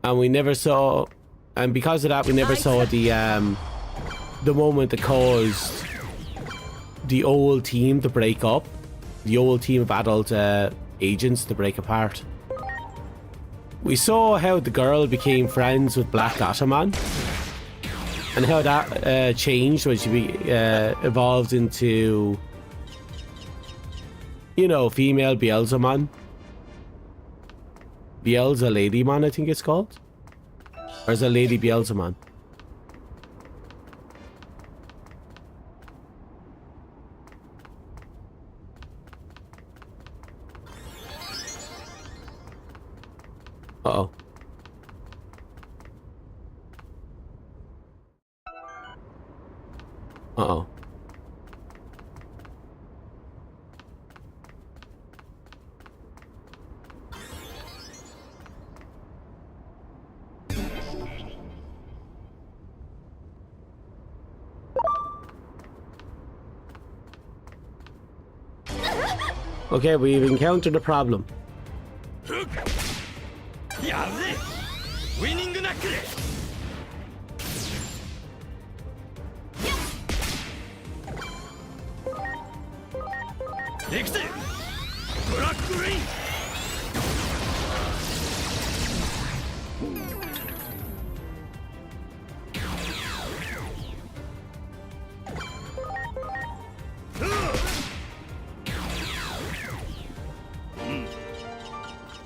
Speaker 1: and because of that, we never saw the moment that caused the old team to break up, the old team of adult agents to break apart. We saw how the girl became friends with Black Ottoman, and how that changed when she evolved into, you know, female Beelzemon. Beelza Ladymon, I think it's called. Or is it Lady Beelzemon? Uh-oh. Uh-oh. Okay, we've encountered a problem.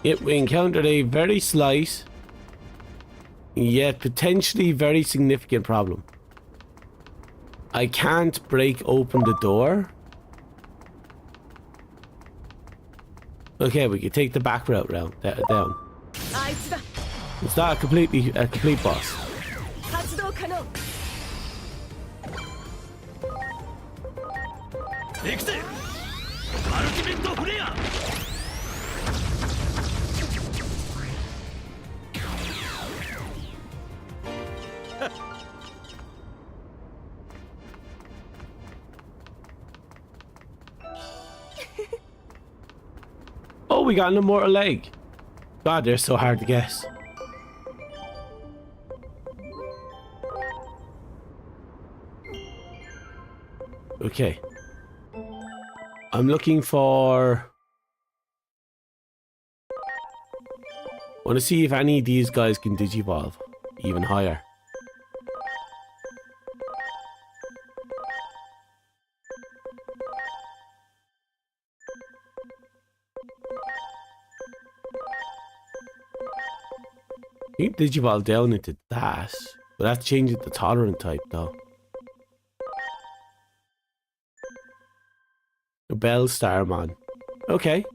Speaker 1: Yep, we encountered a very slight, yet potentially very significant problem. I can't break open the door. Okay, we can take the back route down. It's not a complete boss. Oh, we got an immortal leg. God, they're so hard to guess. Okay. I'm looking for... I want to see if any of these guys can digivolve even higher. You can digivolve down into that, but that changes the tolerant type though. A Bell Starman. Okay.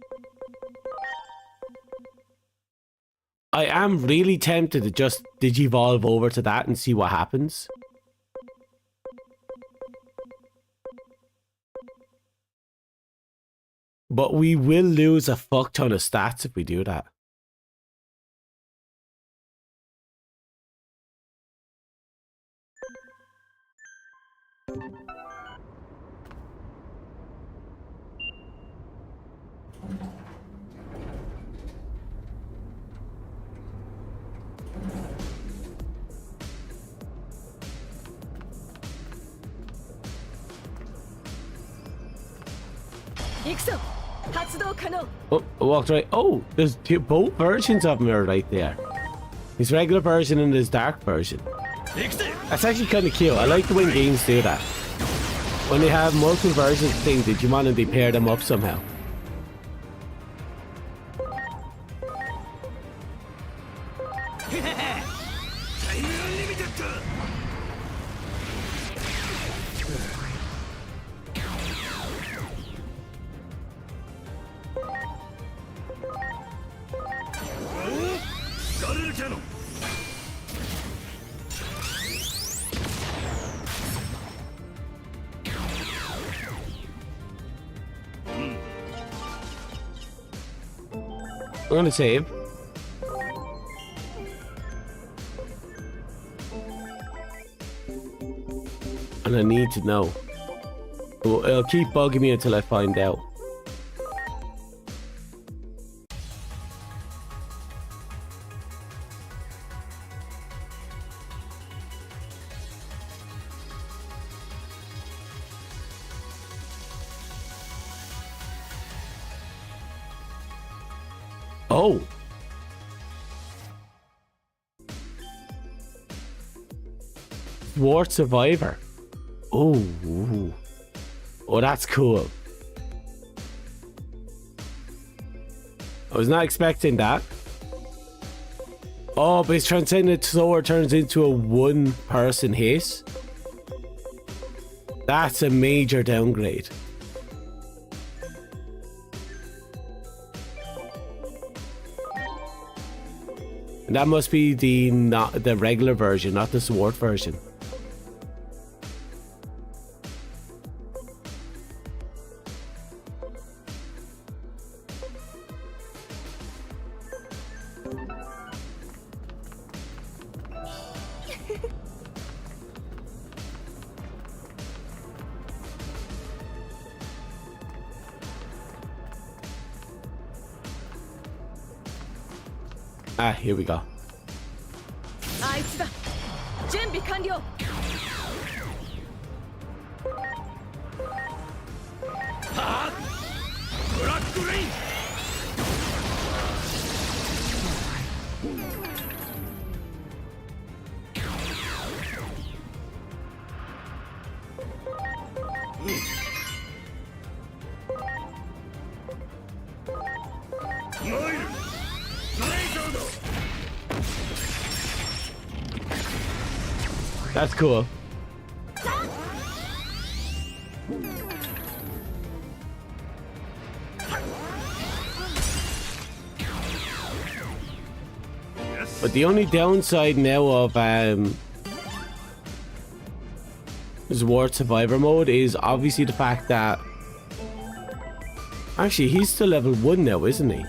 Speaker 1: I am really tempted to just digivolve over to that and see what happens. But we will lose a fuck ton of stats if we do that. Oh, I walked right. Oh, there's both versions of him are right there. His regular version and his dark version. That's actually kind of cute. I like when games do that. When they have multiple versions of things Digimon and they pair them up somehow. I'm gonna save. And I need to know. It'll keep bugging me until I find out. Oh. Thwart Survivor. Oh. Oh, that's cool. I was not expecting that. Oh, but his Transcendent Sword turns into a one-person hit. That's a major downgrade. And that must be the regular version, not the sword version. Ah, here we go.
Speaker 3: あいつだ。準備完了。
Speaker 7: ブラックレイン。
Speaker 1: That's cool. But the only downside now of Zwart Survivor mode is obviously the fact that actually he's still level 1 now, isn't he?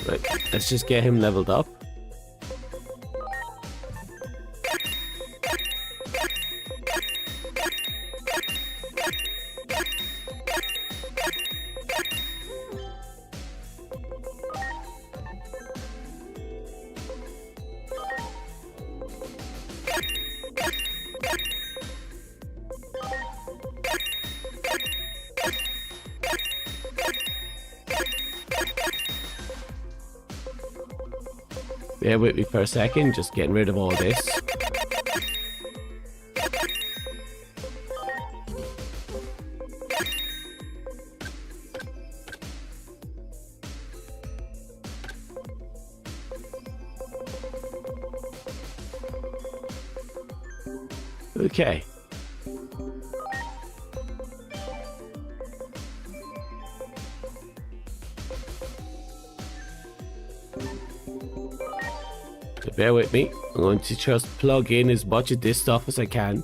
Speaker 1: Right, let's just get him leveled up. Bear with me for a second, just getting rid of all this. Okay. Bear with me. I'm going to just plug in as much of this stuff as I can.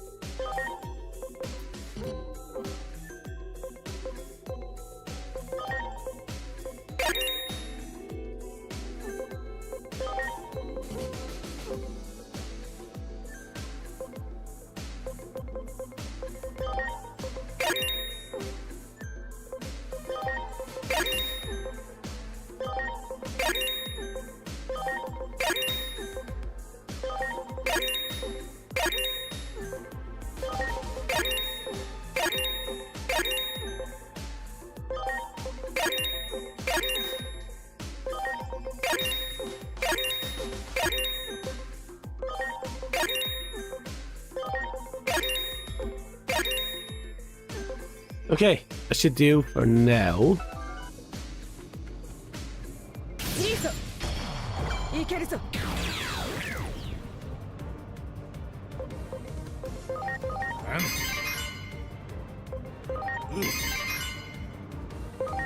Speaker 1: Okay, that should do for now.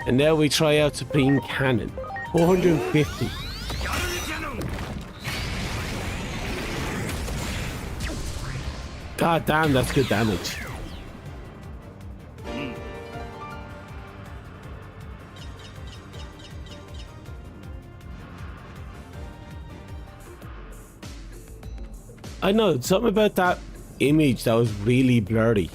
Speaker 1: And now we try out Supreme Cannon. 450. God damn, that's good damage. I know, something about that image that was really blurry.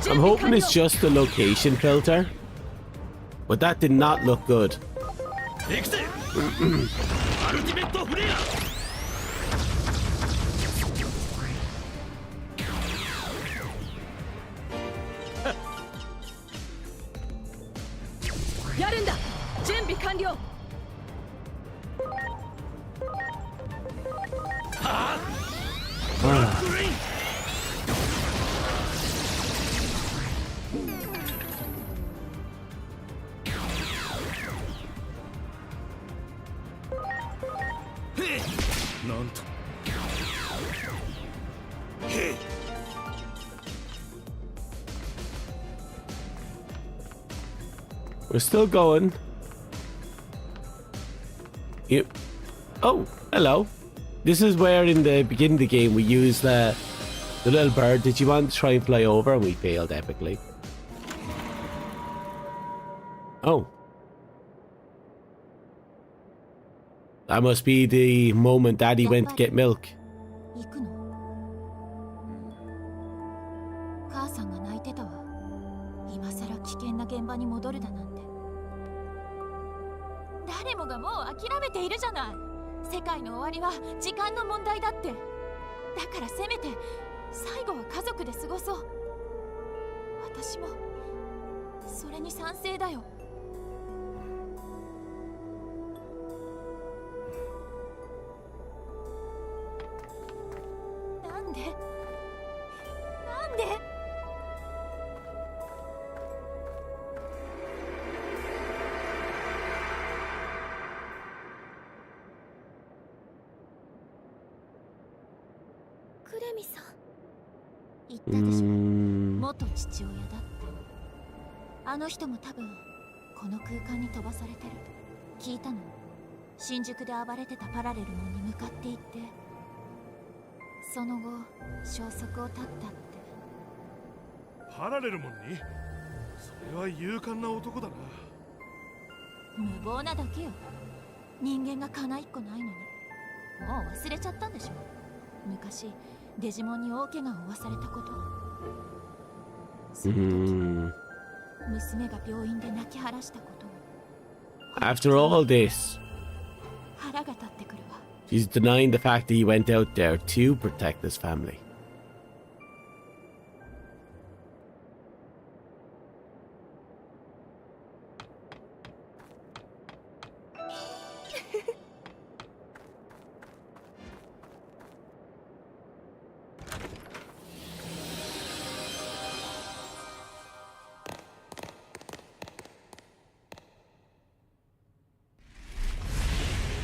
Speaker 1: I'm hoping it's just the location filter, but that did not look good. We're still going. Yep. Oh, hello. This is where in the beginning of the game we used the little bird Digimon to try and fly over, and we failed epically. Oh. That must be the moment Daddy went to get milk.
Speaker 2: 行くの？母さんが泣いてたわ。今さら危険な現場に戻るだなんて。誰もがもう諦めているじゃない。世界の終わりは時間の問題だって。だからせめて最後は家族で過ごそう。私もそれに賛成だよ。なんで
Speaker 6: クレミさん。
Speaker 2: 言ったでしょ。元父親だって。あの人も多分この空間に飛ばされてる。聞いたの？新宿で暴れてたパラレルモンに向かって行って、その後消息を絶ったって。
Speaker 4: パラレルモンに？それは勇敢な男だな。
Speaker 2: 無謀なだけよ。人間が金一個ないのに。もう忘れちゃったんでしょ。昔デジモンに大怪我を負わされたこと。その時娘が病院で泣き晴らしたことを。
Speaker 1: After all this,
Speaker 2: 腹が立ってくるわ。
Speaker 1: she's denying the fact that he went out there to protect his family.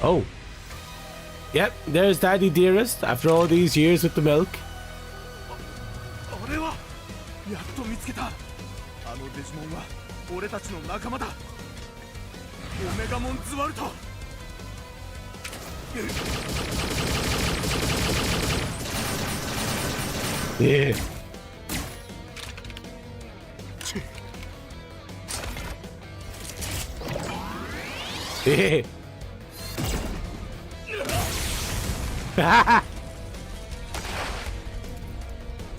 Speaker 1: Oh. Yep, there's Daddy Dearest after all these years with the milk.
Speaker 5: 俺はやっと見つけた。あのデジモンは俺たちの仲間だ。オメガモンズワルト。
Speaker 1: Yeah. Yeah.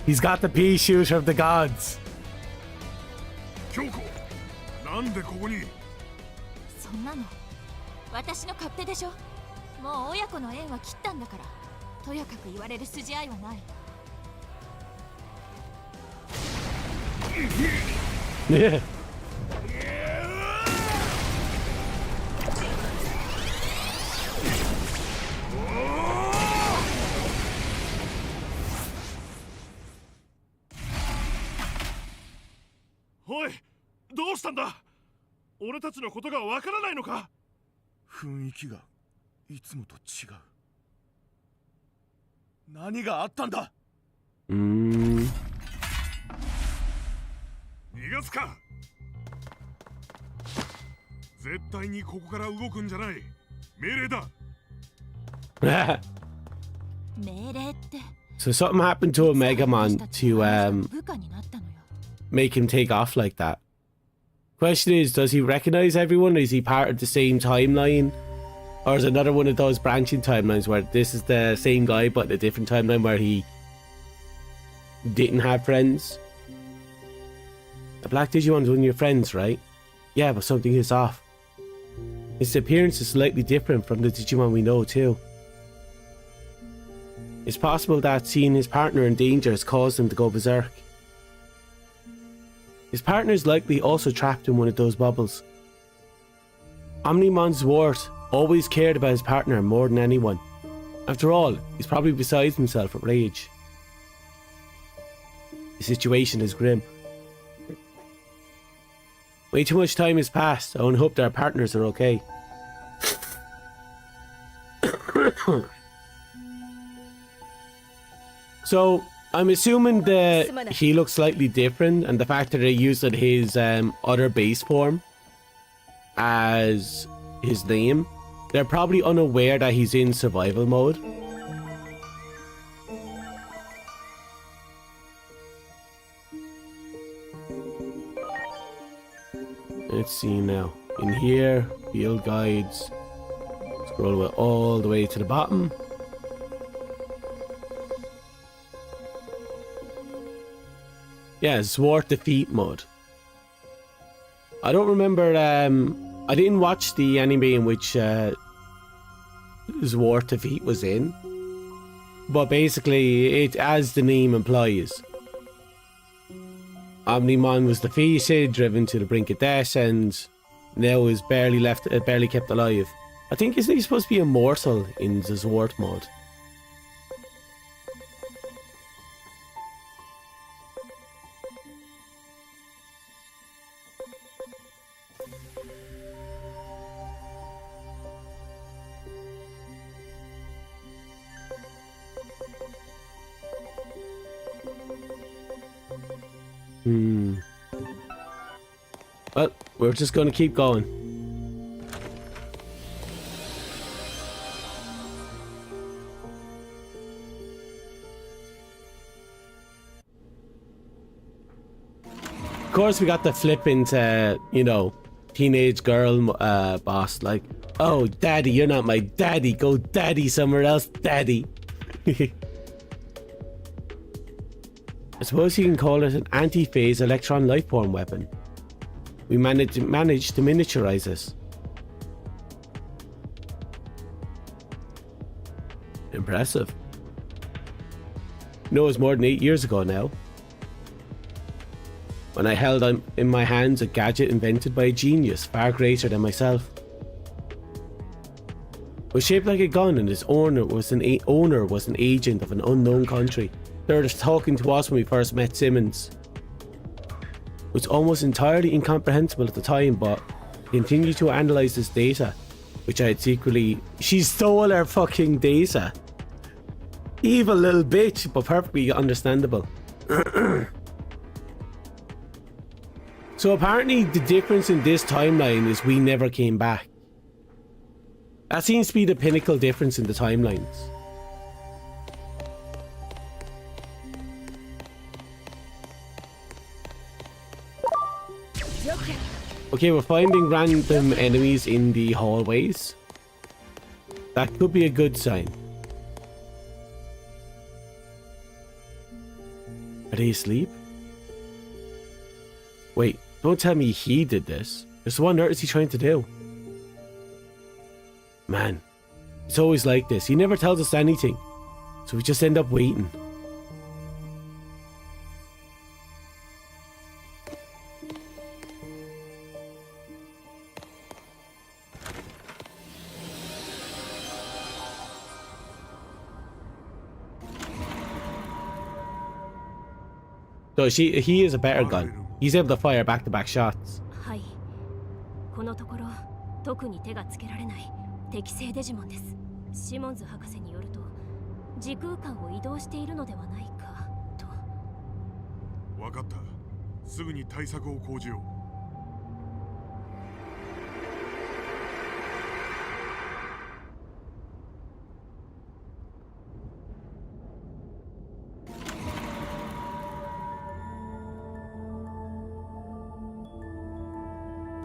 Speaker 1: He's got the pea shooter of the gods.
Speaker 4: 京子、なんでここに？
Speaker 2: そんなの私の勝手でしょ。もう親子の縁は切ったんだから、とやかく言われる筋合いはない。
Speaker 1: Yeah.
Speaker 4: おい、どうしたんだ？俺たちのことがわからないのか？
Speaker 5: 雰囲気がいつもと違う。何があったんだ？
Speaker 4: 逃がすか？絶対にここから動くんじゃない。命令だ。
Speaker 2: 命令って。
Speaker 1: So something happened to Omegamon to
Speaker 2: 部下になったのよ。
Speaker 1: make him take off like that. Question is, does he recognize everyone? Is he part of the same timeline? Or is it another one of those branching timelines where this is the same guy but a different timeline where he didn't have friends? The Black Digimon is one of your friends, right? Yeah, but something is off. His appearance is slightly different from the Digimon we know too. It's possible that seeing his partner in danger has caused him to go berserk. His partner is likely also trapped in one of those bubbles. Omnimon's Wart always cared about his partner more than anyone. After all, he's probably beside himself with rage. The situation is grim. Way too much time has passed. I only hope their partners are okay. So, I'm assuming that he looks slightly different, and the fact that they used his other base form as his name, they're probably unaware that he's in survival mode. Let's see now. In here, field guides. Scroll all the way to the bottom. Yeah, Zwart defeat mode. I don't remember, I didn't watch the anime in which Zwart defeat was in. But basically, it, as the name implies, Omnimon was defeated, driven to the brink of death, and now is barely kept alive. I think isn't he supposed to be immortal in the Zwart mode? Well, we're just going to keep going. Of course, we got the flippant, you know, teenage girl boss. Like, oh, daddy, you're not my daddy. Go daddy somewhere else, daddy. I suppose you can call it an anti-phase electron lifeform weapon. We managed to miniaturize this. Impressive. No, it was more than 8 years ago now, when I held in my hands a gadget invented by a genius far greater than myself. It was shaped like a gun, and its owner was an agent of an unknown country. They were talking to us when we first met Simmons. It was almost entirely incomprehensible at the time, but I continued to analyze this data, which I had secretly... She stole our fucking data. Evil little bitch, but perfectly understandable. So apparently the difference in this timeline is we never came back. That seems to be the pinnacle difference in the timelines. Okay, we're finding random enemies in the hallways. That could be a good sign. Are they asleep? Wait, don't tell me he did this. Just what on earth is he trying to do? Man, it's always like this. He never tells us anything, so we just end up waiting. So he is a better gun. He's able to fire back-to-back shots.
Speaker 6: はい。このところ特に手がつけられない適正デジモンです。シモンズ博士によると時空間を移動しているのではないかと。
Speaker 4: 分かった。すぐに対策を講じよう。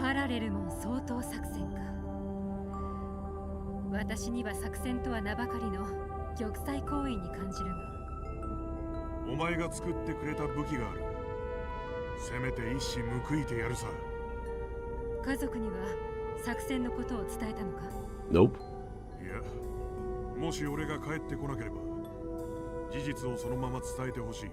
Speaker 9: パラレルも相当作戦か。私には作戦とは名ばかりの玉砕行為に感じるが。
Speaker 4: お前が作ってくれた武器がある。せめて一矢報いてやるさ。
Speaker 9: 家族には作戦のことを伝えたのか？
Speaker 1: Nope.
Speaker 4: いや、もし俺が帰ってこなければ、事実をそのまま伝えてほしい。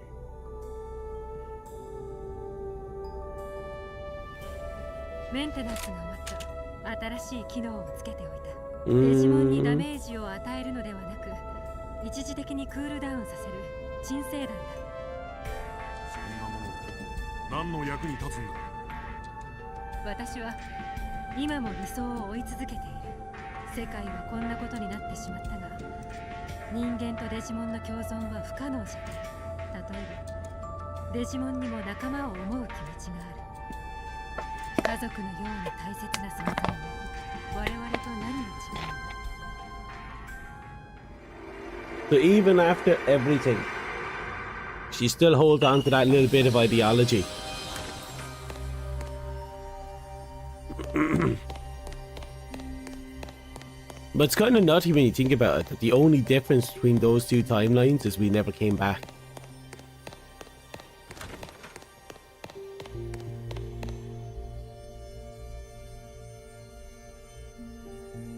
Speaker 9: メンテナンスが終わった。新しい機能をつけておいた。デジモンにダメージを与えるのではなく、一時的にクールダウンさせる鎮静弾だ。
Speaker 4: そんなもの、何の役に立つんだ。
Speaker 9: 私は今も理想を追い続けている。世界はこんなことになってしまったが、人間とデジモンの共存は不可能じゃない。例えば、デジモンにも仲間を思う気持ちがある。家族のように大切な存在も我々と何が違う。
Speaker 1: So even after everything, she still holds on to that little bit of ideology. But it's kind of nutty when you think about it, that the only difference between those two timelines is we never came back.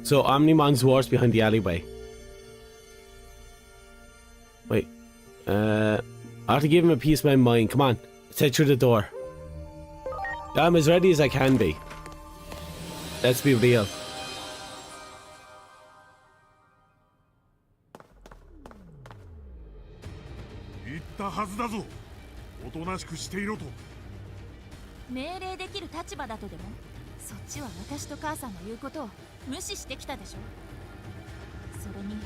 Speaker 1: So Omnimon's war's behind the alleyway. Wait. I have to give him a piece of my mind. Come on. Let's head through the door. I'm as ready as I can be. Let's be real.
Speaker 2: 命令できる立場だとでも、そっちは私と母さんの言うことを無視してきたでしょ。それに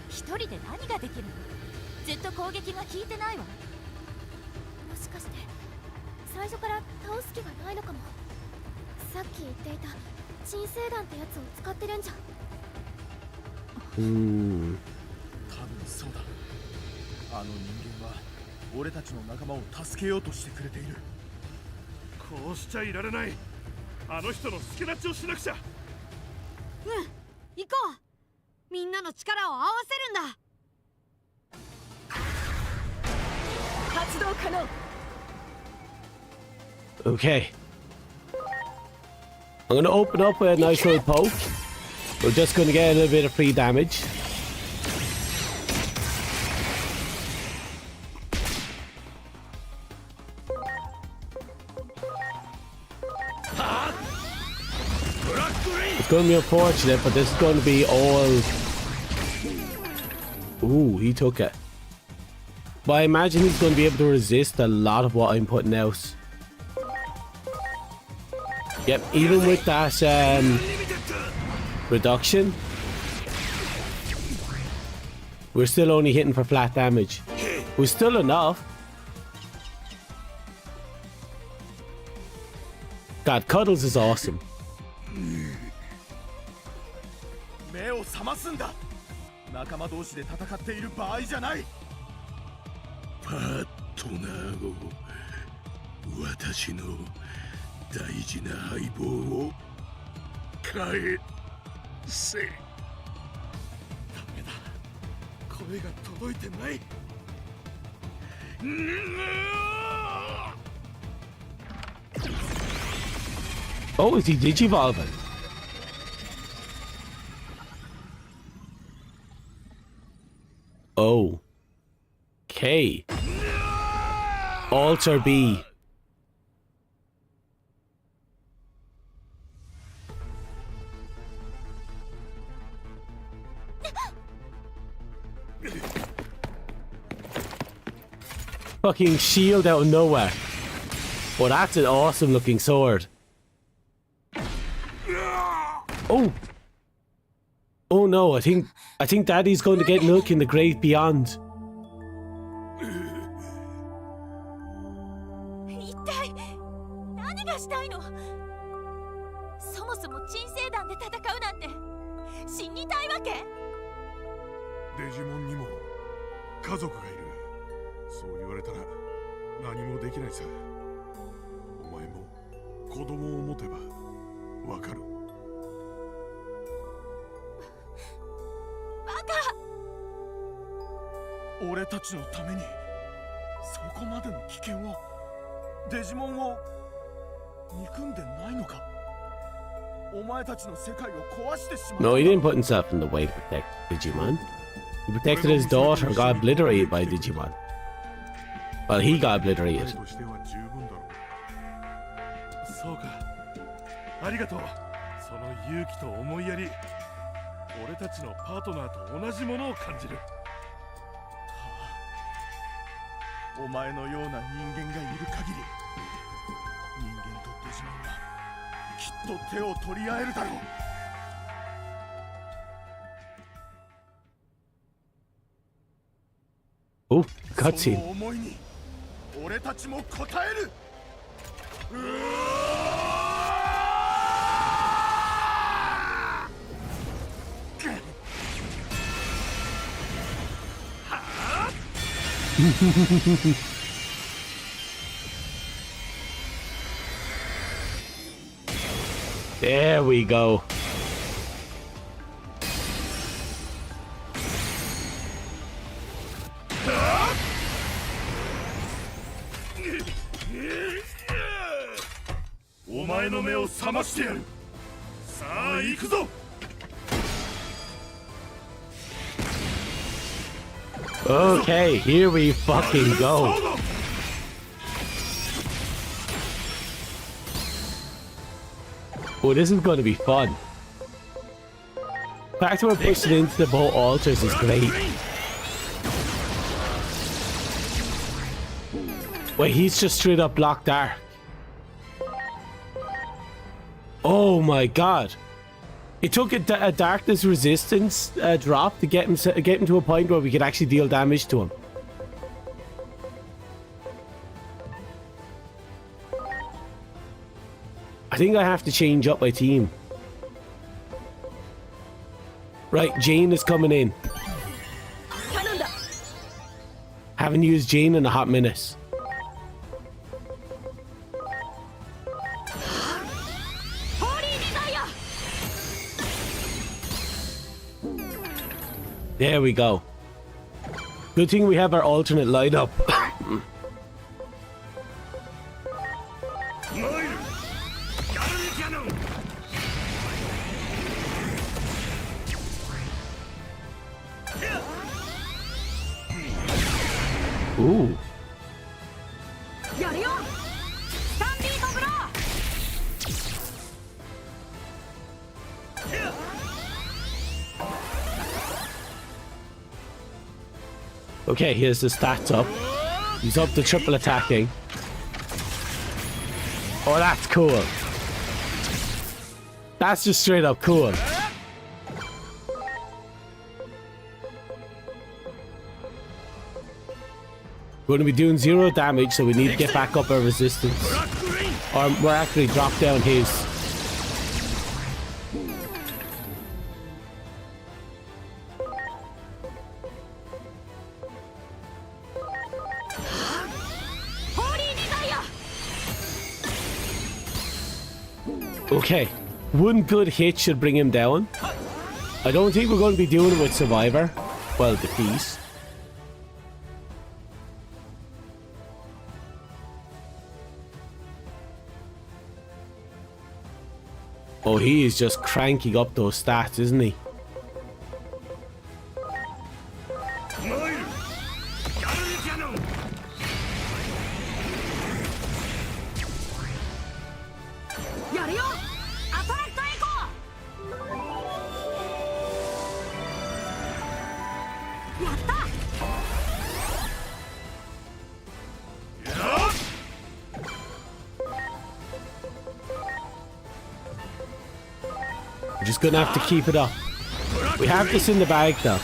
Speaker 2: 一人で何ができるの？ずっと攻撃が効いてないわ。もしかして最初から倒す気がないのかも。さっき言っていた鎮静弾ってやつを使ってるんじゃ。
Speaker 5: 多分そうだ。あの人間は俺たちの仲間を助けようとしてくれている。
Speaker 4: こうしちゃいられない。あの人の助立ちをしなくちゃ。
Speaker 3: 行こう。みんなの力を合わせるんだ。発動可能。
Speaker 1: Okay. I'm going to open up with a nice little poke. We're just going to get a little bit of free damage. It's going to be unfortunate, but this is going to be all... Ooh, he took it. But I imagine he's going to be able to resist a lot of what I'm putting out. Yep, even with that reduction, we're still only hitting for flat damage. We're still enough. God, Cuddles is awesome.
Speaker 5: 目を覚ますんだ。仲間同士で戦っている場合じゃない。
Speaker 10: パートナーを私の大事な相棒を返せ。ダメだ。声が届いてない。
Speaker 1: Oh, is he digivolving? Oh. K. Alt or B. Fucking shield out of nowhere. Well, that's an awesome looking sword. Oh. Oh no, I think Daddy's going to get milk in the great beyond.
Speaker 2: 一体何がしたいの？そもそも鎮静弾で戦うなんて死にたいわけ？
Speaker 4: デジモンにも家族がいる。そう言われたら何もできないさ。お前も子供を持てばわかる。
Speaker 2: バカ！
Speaker 5: 俺たちのためにそこまでの危険を、デジモンを憎んでないのか。お前たちの世界を壊してしまう。
Speaker 1: No, he didn't put himself in the way to protect Digimon. He protected his daughter and got obliterated by Digimon. Well, he got obliterated.
Speaker 4: そうか。ありがとう。その勇気と思いやり、俺たちのパートナーと同じものを感じる。
Speaker 5: お前のような人間がいる限り、人間とデジモンはきっと手を取り合えるだろう。
Speaker 1: Oh, cutscene.
Speaker 5: その思いに俺たちも応える。
Speaker 1: There we go.
Speaker 5: 前の目を覚ましてやる。さあ行くぞ。
Speaker 1: Okay, here we fucking go. Oh, this is going to be fun. The fact that we're pushing into the boat altars is great. Wait, he's just straight up blocked dark. Oh my god. It took a darkness resistance drop to get him to a point where we could actually deal damage to him. I think I have to change up my team. Right, Jane is coming in. Haven't used Jane in a hot minute. There we go. Good thing we have our alternate lineup. Ooh. Okay, here's the stats up. He's up to triple attacking. Oh, that's cool. That's just straight up cool. We're going to be doing 0 damage, so we need to get back up our resistance. Or we're actually drop down his. Okay, one good hit should bring him down. I don't think we're going to be doing it with Survivor. Well, Defeat. Oh, he is just cranking up those stats, isn't he? We're just gonna have to keep it up. We have this in the bag though.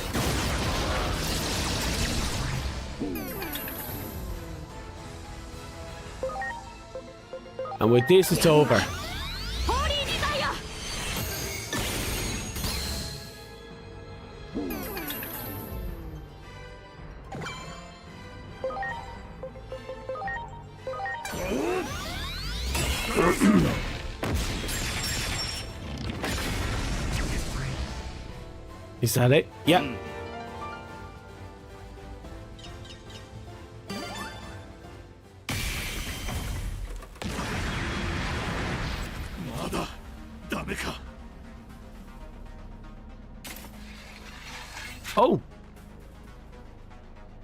Speaker 1: And with this, it's over. Is that it? Yep. Oh!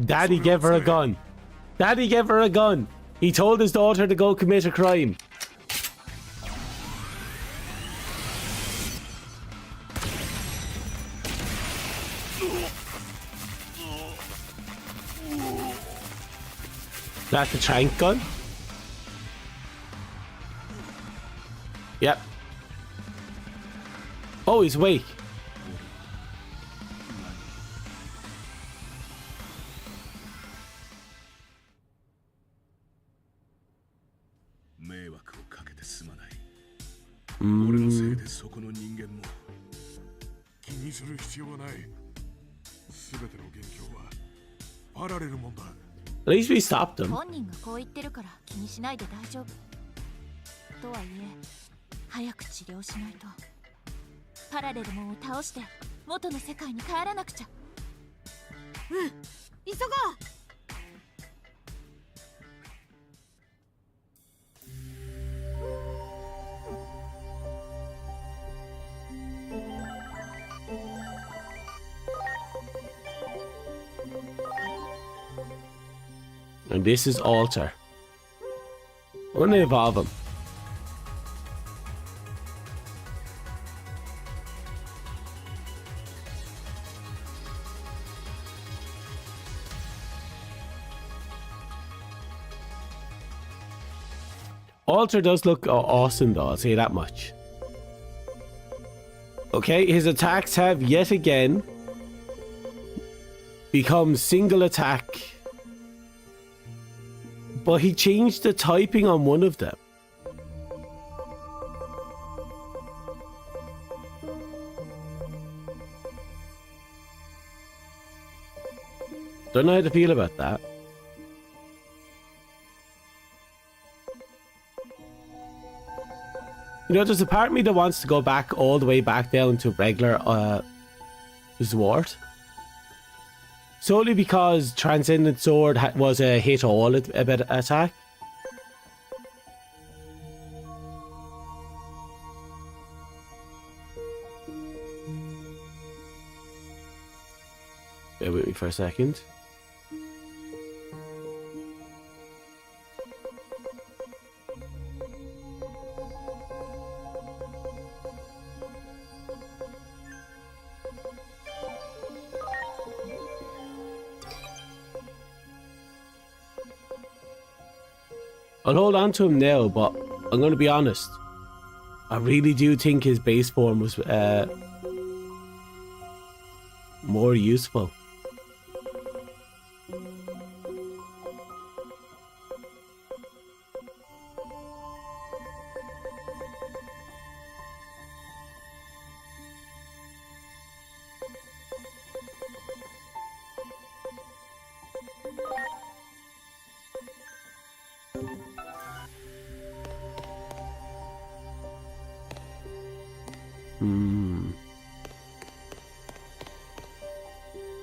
Speaker 1: Daddy gave her a gun. Daddy gave her a gun. He told his daughter to go commit a crime. That's the trank gun? Yep. Oh, he's awake. At least we stopped him.
Speaker 2: 本人がこう言ってるから気にしないで大丈夫。とはいえ、早く治療しないと。パラレルモンを倒して元の世界に帰らなくちゃ。
Speaker 3: うん、急ごう。
Speaker 1: And this is Alter. I'm gonna evolve him. Alter does look awesome though, I'll say that much. Okay, his attacks have yet again become single attack. But he changed the typing on one of them. Don't know how to feel about that. You know, there's a part of me that wants to go back all the way back down to regular Sword. Solely because Transcendent Sword was a hit all attack. Bear with me for a second. I'll hold on to him now, but I'm going to be honest. I really do think his base form was more useful.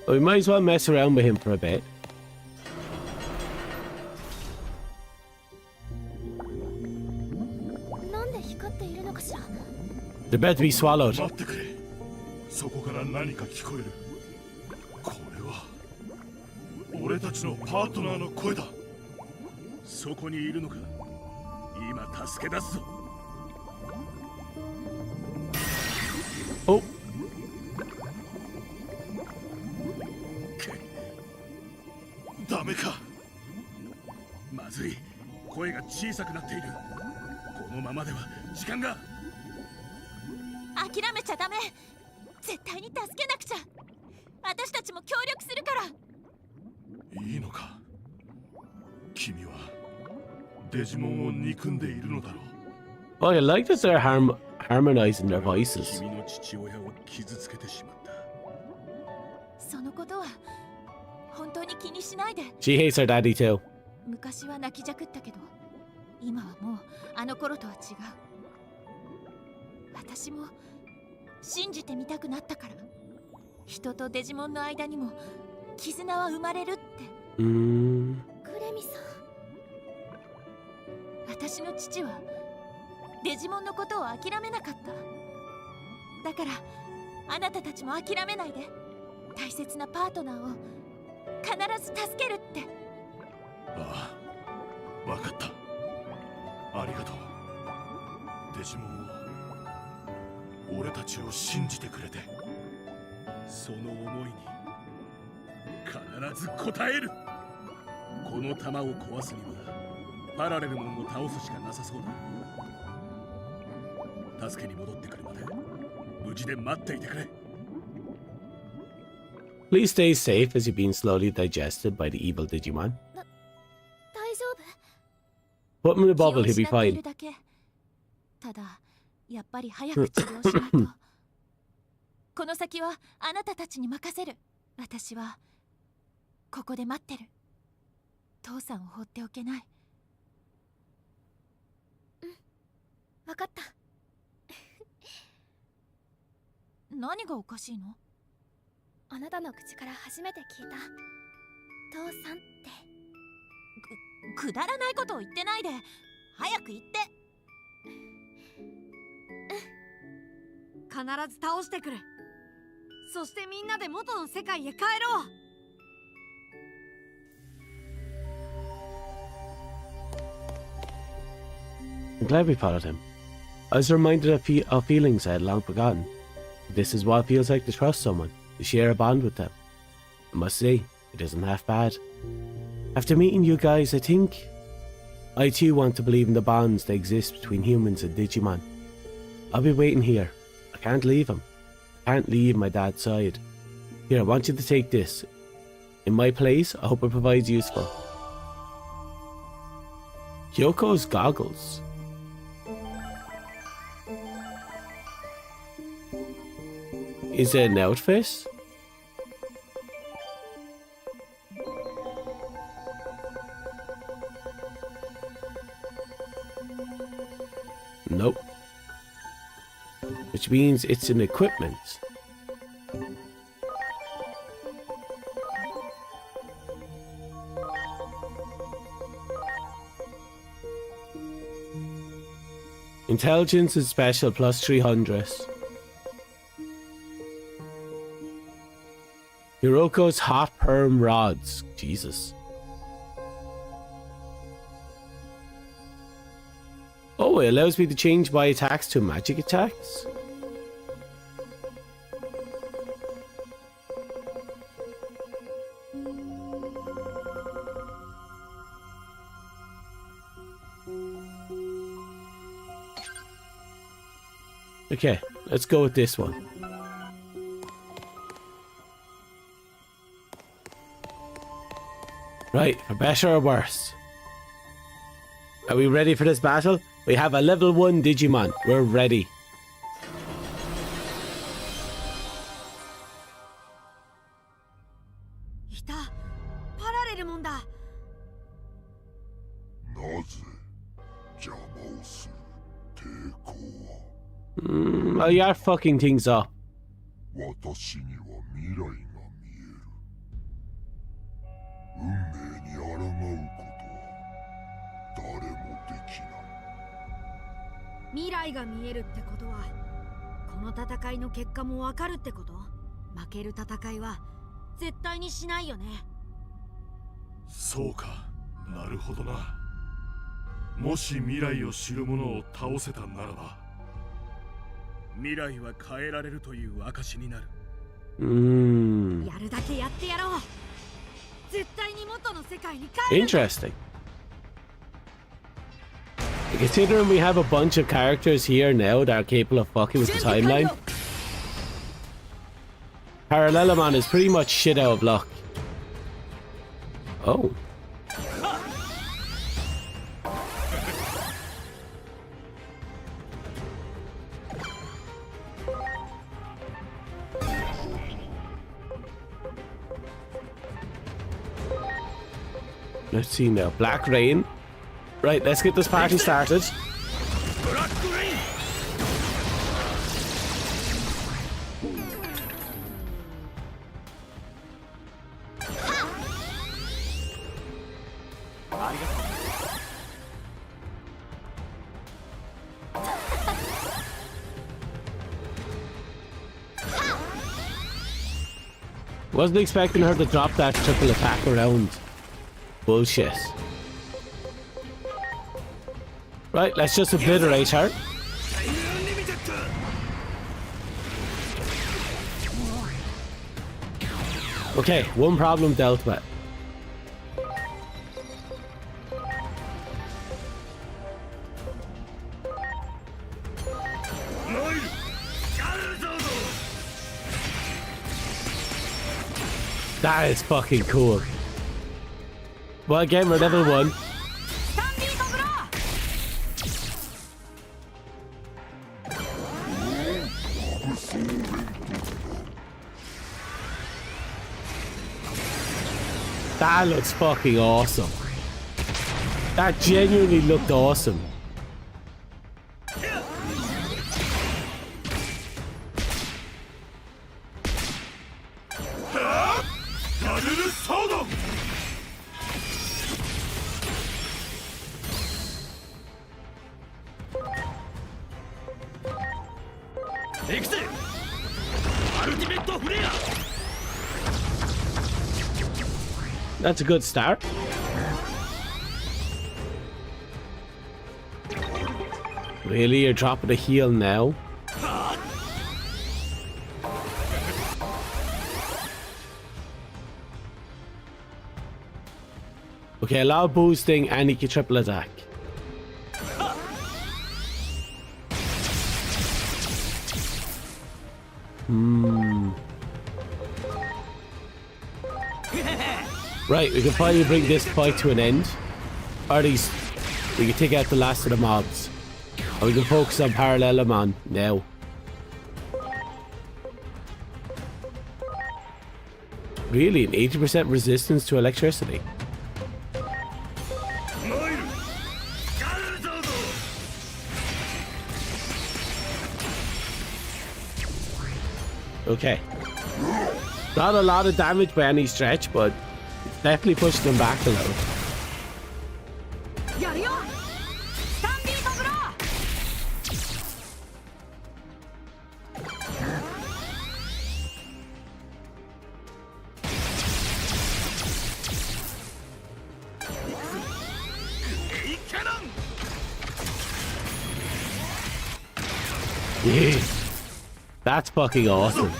Speaker 1: We might as well mess around with him for a bit. They're about to be swallowed.
Speaker 10: そこから何か聞こえる。これは俺たちのパートナーの声だ。そこにいるのか。今助け出すぞ。
Speaker 1: お。
Speaker 10: ダメか。まずい。声が小さくなっている。このままでは時間が。
Speaker 2: 諦めちゃダメ。絶対に助けなくちゃ。私たちも協力するから。
Speaker 10: いいのか。君はデジモンを憎んでいるのだろう。
Speaker 1: Oh, I like that they're harmonizing their voices.
Speaker 10: 君の父親を傷つけてしまった。
Speaker 2: そのことは本当に気にしないで。
Speaker 1: She hates her daddy too.
Speaker 2: 昔は泣きじゃくったけど、今はもうあの頃とは違う。私も信じてみたくなったから。人とデジモンの間にも絆は生まれるって。クレミさん、私の父はデジモンのことを諦めなかった。だからあなたたちも諦めないで。大切なパートナーを必ず助けるって。
Speaker 10: ああ、わかった。ありがとう。デジモンを、俺たちを信じてくれて。その思いに必ず応える。この玉を壊すにはパラレルモンを倒すしかなさそうだ。助けに戻ってくるまで無事で待っていてくれ。
Speaker 1: Please stay safe as you're being slowly digested by the evil Digimon.
Speaker 2: 大丈夫。
Speaker 1: Put him in a bubble, he'll be fine.
Speaker 2: ただやっぱり早く治療しないと。この先はあなたたちに任せる。私はここで待ってる。父さんを放っておけない。うん、分かった。何がおかしいの？
Speaker 11: あなたの口から初めて聞いた。父さんって。
Speaker 2: くだらないことを言ってないで。早く言って。
Speaker 3: 必ず倒してくる。そしてみんなで元の世界へ帰ろう。
Speaker 1: I'm glad we followed him. I was reminded of feelings I had long forgotten. This is what it feels like to trust someone, to share a bond with them. I must say, it isn't half bad. After meeting you guys, I think I too want to believe in the bonds that exist between humans and Digimon. I'll be waiting here. I can't leave him. I can't leave my dad's side. Here, I want you to take this. In my place, I hope it provides useful. Kyoko's goggles. Is it an outfit? Nope. Which means it's an equipment. Intelligence is special plus 300. Hiroko's hot perm rods. Jesus. Oh, it allows me to change my attacks to magic attacks. Okay, let's go with this one. Right, for better or worse. Are we ready for this battle? We have a level 1 Digimon. We're ready. Oh, you are fucking things up.
Speaker 10: そうか、なるほどな。もし未来を知る者を倒せたならば、未来は変えられるという証になる。
Speaker 3: やるだけやってやろう。絶対に元の世界に帰る。
Speaker 1: Interesting. Considering we have a bunch of characters here now that are capable of fucking with the timeline, Parallelomon is pretty much shit out of luck. Oh. Let's see now. Black Rain. Right, let's get this party started. Wasn't expecting her to drop that triple attack around. Bullshit. Right, let's just obliterate her. Okay, one problem dealt with. That is fucking cool. Well, again, we're level 1. That looks fucking awesome. That genuinely looked awesome. That's a good start. Really? You're dropping a heel now? Okay, allow boosting and he can triple attack. Right, we can finally bring this fight to an end. Or at least we can take out the last of the mobs. And we can focus on Parallelomon now. Really? An 80% resistance to electricity? Okay. Not a lot of damage by any stretch, but it's definitely pushing them back a little. Yeah. That's fucking awesome.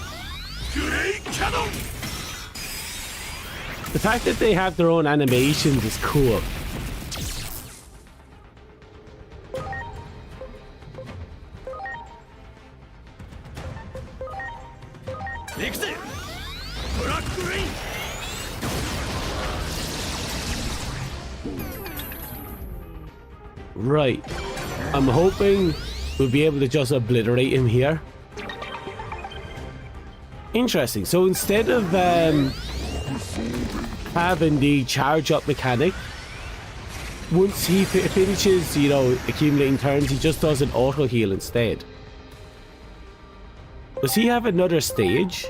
Speaker 1: The fact that they have their own animations is cool. Right. I'm hoping we'll be able to just obliterate him here. Interesting. So instead of having the charge up mechanic, once he finishes, you know, accumulating turns, he just does an auto heal instead. Does he have another stage?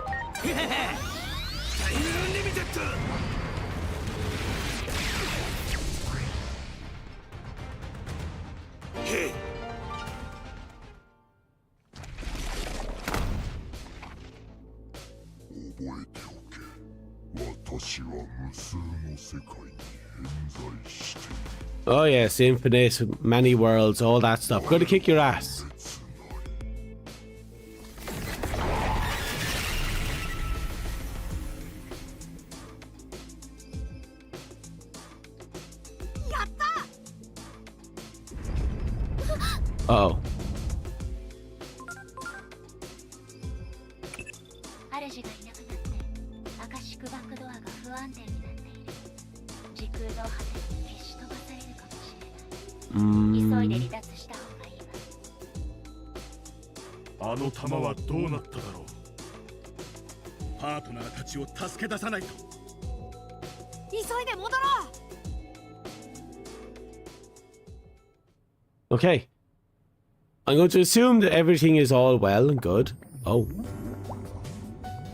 Speaker 1: Oh yes, infinite, many worlds, all that stuff. Gonna kick your ass. Uh-oh.
Speaker 2: 主がいなくなってアカシックバックドアが不安定になっている。時空の果てに消し飛ばされるかもしれない。急いで離脱した方がいいわ。
Speaker 10: あの弾はどうなっただろう。パートナーたちを助け出さないと。
Speaker 3: 急いで戻ろ
Speaker 1: う。Okay. I'm going to assume that everything is all well and good. Oh.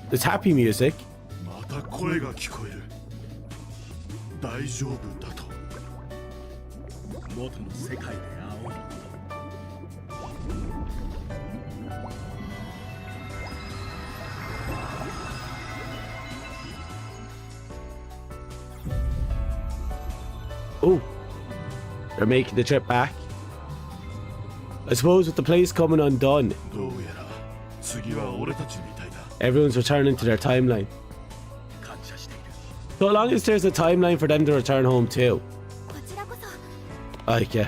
Speaker 1: There's happy music.
Speaker 10: また声が聞こえる。大丈夫だと。元の世界で会おう。
Speaker 1: Oh. They're making the trip back. I suppose with the place coming undone, everyone's returning to their timeline. So long as there's a timeline for them to return home too. Like, yeah.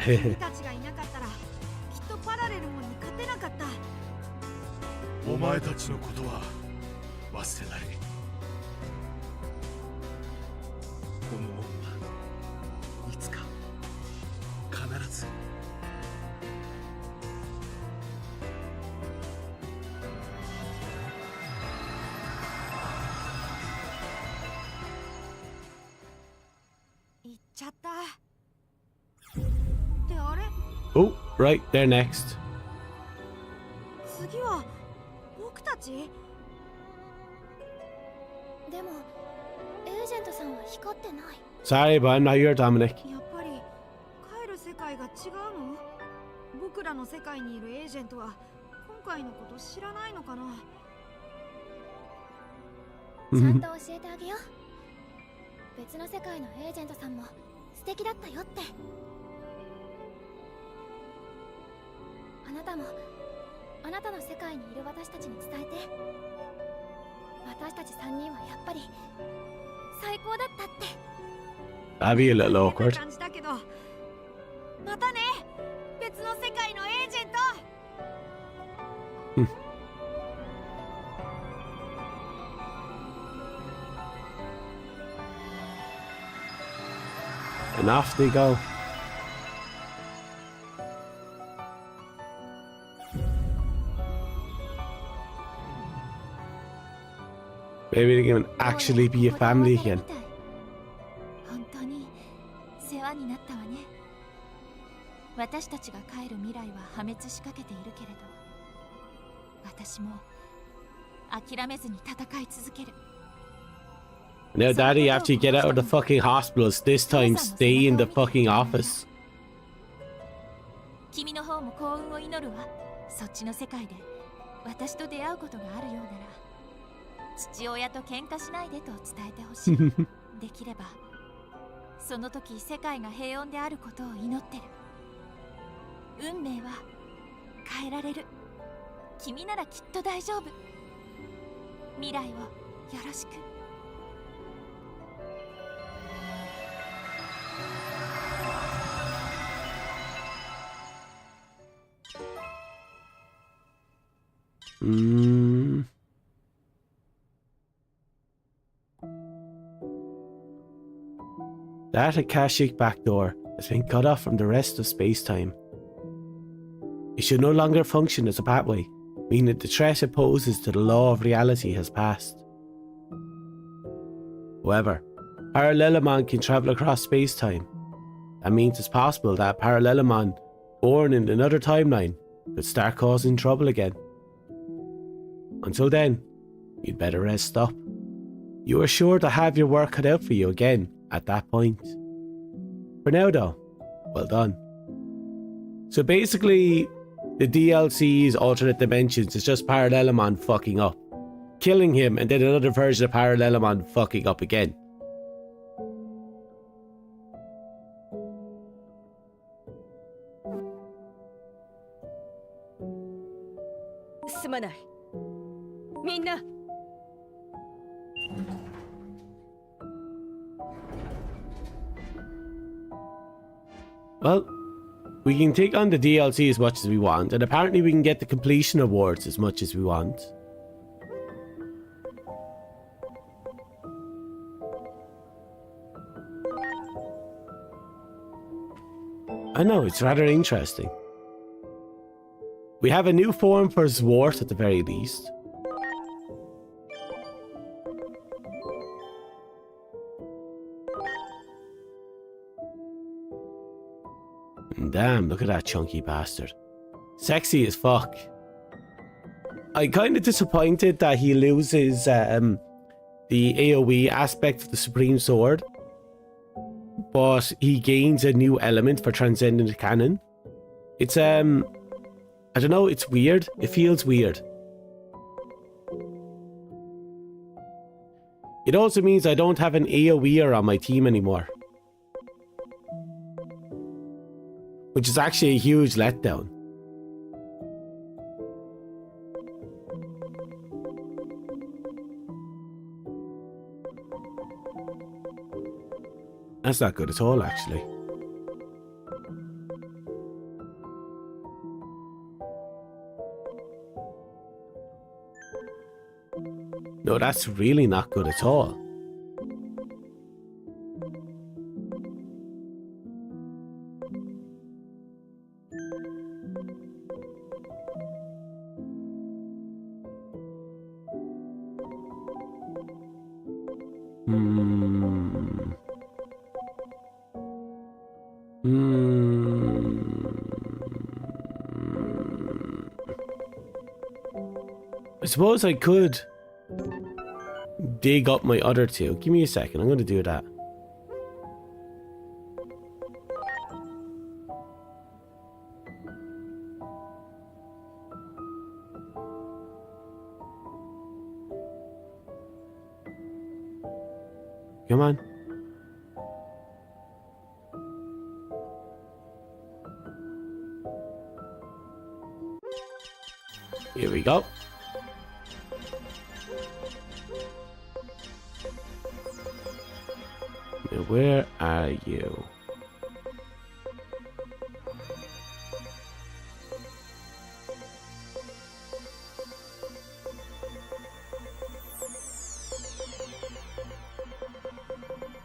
Speaker 10: お前たちのことは忘れない。この恩はいつか必ず。
Speaker 3: 行っちゃった。ってあれ？
Speaker 1: Oh, right, they're next.
Speaker 3: 次は僕たち？
Speaker 11: でもエージェントさんは光ってない。
Speaker 1: Sorry, but I'm not your Dominic.
Speaker 3: やっぱり帰る世界が違うの？僕らの世界にいるエージェントは今回のこと知らないのかな？
Speaker 11: ちゃんと教えてあげよう。別の世界のエージェントさんも素敵だったよって。あなたもあなたの世界にいる私たちに伝えて。私たち3人はやっぱり最高だったって。
Speaker 1: That'd be a little awkward.
Speaker 3: 感じだけど、またね、別の世界のエージェント。
Speaker 1: And off they go. Maybe they can actually be a family again.
Speaker 2: 本当に世話になったわね。私たちが帰る未来は破滅しかけているけれど、私も諦めずに戦い続ける。
Speaker 1: Now, Daddy, after you get out of the fucking hospitals, this time stay in the fucking office.
Speaker 2: 君の方も幸運を祈るわ。そっちの世界で私と出会うことがあるようなら、父親と喧嘩しないでと伝えてほしい。できればその時世界が平穏であることを祈ってる。運命は変えられる。君ならきっと大丈夫。未来をよろしく。
Speaker 1: That Akashic backdoor has been cut off from the rest of space-time. It should no longer function as a pathway, meaning that the threat it poses to the law of reality has passed. However, Parallelomon can travel across space-time. That means it's possible that Parallelomon, born in another timeline, could start causing trouble again. Until then, you'd better rest up. You are sure to have your work cut out for you again at that point. For now though, well done. So basically, the DLC's alternate dimensions is just Parallelomon fucking up, killing him, and then another version of Parallelomon fucking up again. Well, we can take on the DLC as much as we want, and apparently we can get the completion awards as much as we want. I know, it's rather interesting. We have a new form for Zwart at the very least. Damn, look at that chunky bastard. Sexy as fuck. I'm kind of disappointed that he loses the AoE aspect of the Supreme Sword, but he gains a new element for Transcendent Cannon. It's, I don't know, it's weird. It feels weird. It also means I don't have an AoEer on my team anymore, which is actually a huge letdown. That's not good at all, actually. No, that's really not good at all. I suppose I could dig up my other two. Give me a second, I'm going to do that. Come on. Here we go. Now, where are you?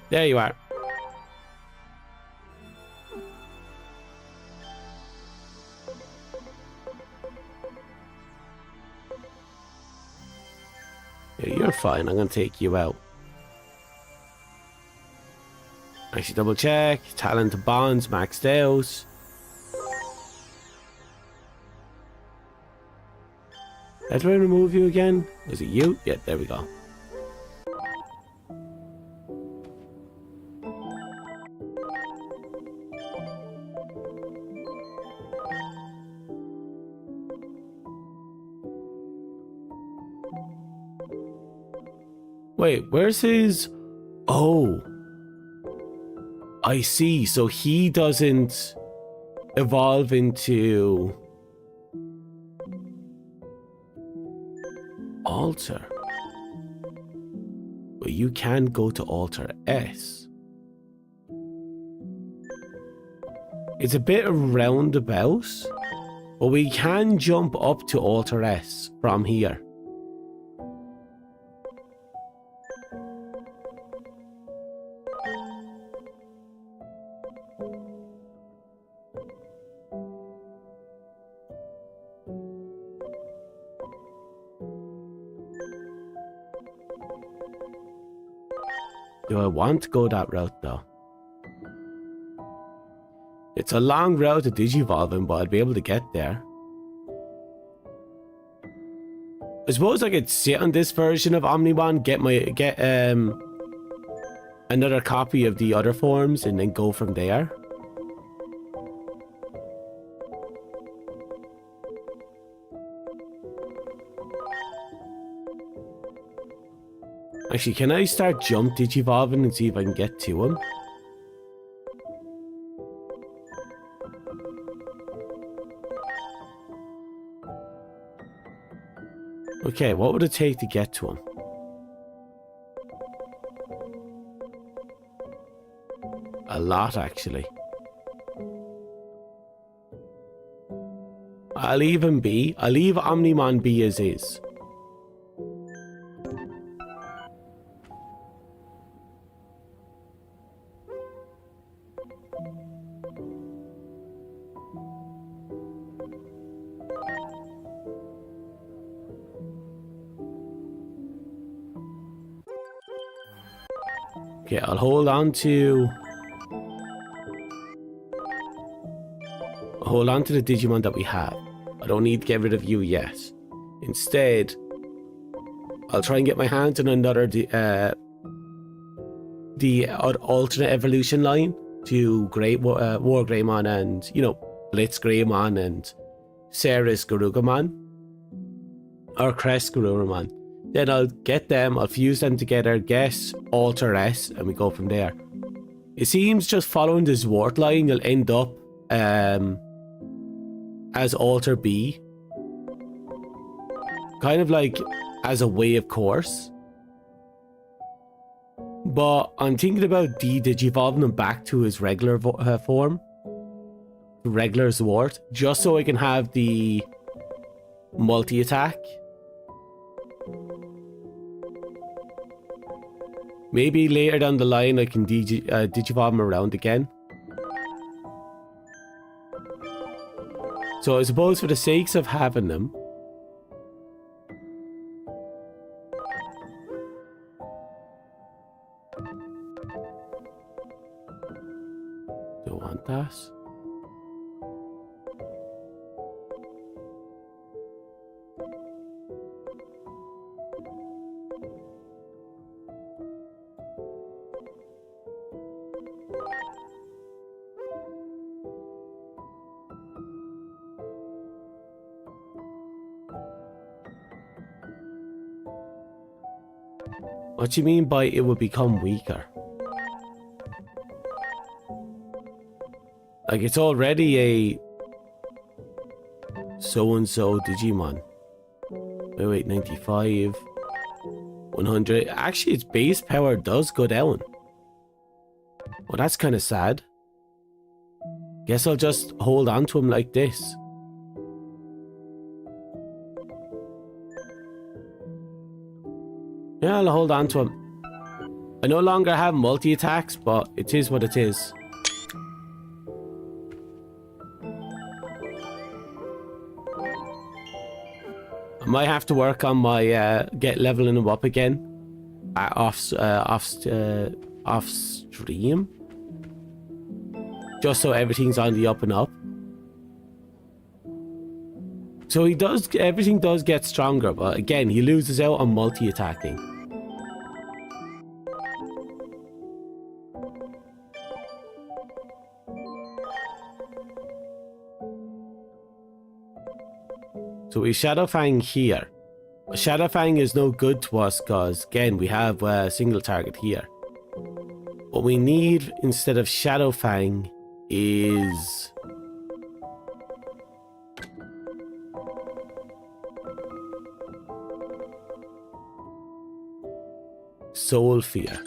Speaker 1: There you are. Yeah, you're fine. I'm gonna take you out. Actually, double check. Talent bonds maxed out. How do I remove you again? Was it you? Yeah, there we go. Wait, where's his... Oh. I see. So he doesn't evolve into... Alter. But you can go to Alter S. It's a bit roundabout, but we can jump up to Alter S from here. Do I want to go that route though? It's a long route to digivolving, but I'll be able to get there. I suppose I could sit on this version of Omnimon, get another copy of the other forms, and then go from there. Actually, can I start jump digivolving and see if I can get to him? Okay, what would it take to get to him? A lot, actually. I'll leave him be. I'll leave Omnimon be as is. Okay, I'll hold on to the Digimon that we have. I don't need to get rid of you yet. Instead, I'll try and get my hands on another the alternate evolution line to War Greymon and, you know, Blitz Greymon and Ceres Garurumon or Crest Garurumon. Then I'll get them, I'll fuse them together, guess Alter S, and we go from there. It seems just following the Zwart line, you'll end up as Alter B. Kind of like as a way of course. But I'm thinking about de-digivolving him back to his regular form. Regular Zwart, just so I can have the multi-attack. Maybe later down the line I can digivolve him around again. So I suppose for the sakes of having them, do I want that? What do you mean by it will become weaker? Like, it's already a so-and-so Digimon. Wait, 95. 100. Actually, its base power does go down. Well, that's kind of sad. Guess I'll just hold on to him like this. Yeah, I'll hold on to him. I no longer have multi-attacks, but it is what it is. I might have to work on my get leveling him up again off stream, just so everything's on the up and up. So everything does get stronger, but again, he loses out on multi-attacking. So we Shadowfang here. Shadowfang is no good to us because, again, we have a single target here. What we need instead of Shadowfang is... Soul Fear.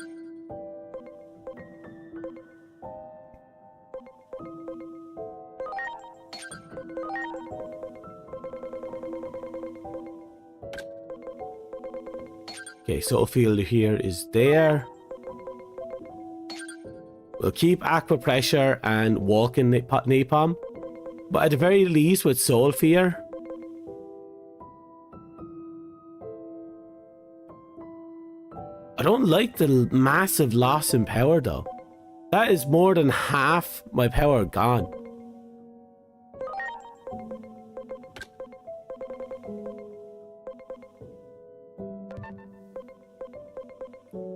Speaker 1: Okay, Soul Field here is there. We'll keep Aqua Pressure and Walking Napalm. But at the very least with Soul Fear, I don't like the massive loss in power though. That is more than half my power gone.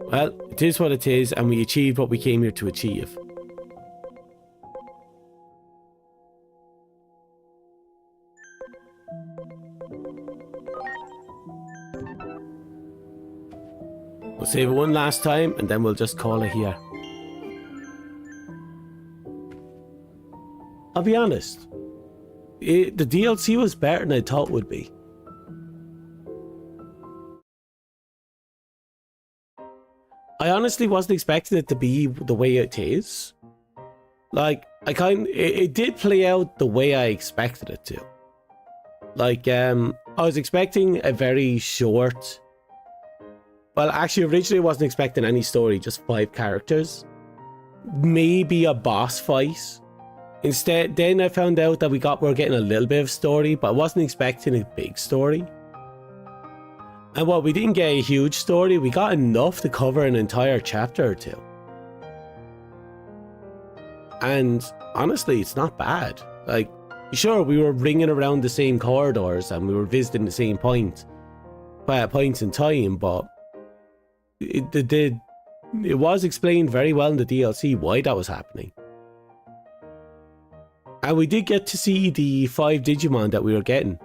Speaker 1: Well, it is what it is, and we achieved what we came here to achieve. We'll save it one last time, and then we'll just call it here. I'll be honest. The DLC was better than I thought it would be. I honestly wasn't expecting it to be the way it is. Like, it did play out the way I expected it to. Like, I was expecting a very short... Well, actually, originally I wasn't expecting any story, just 5 characters. Maybe a boss fight. Instead, then I found out that we're getting a little bit of story, but I wasn't expecting a big story. And while we didn't get a huge story, we got enough to cover an entire chapter or two. And honestly, it's not bad. Like, sure, we were ringing around the same corridors and we were visiting the same points in time, but it was explained very well in the DLC why that was happening. And we did get to see the 5 Digimon that we were getting.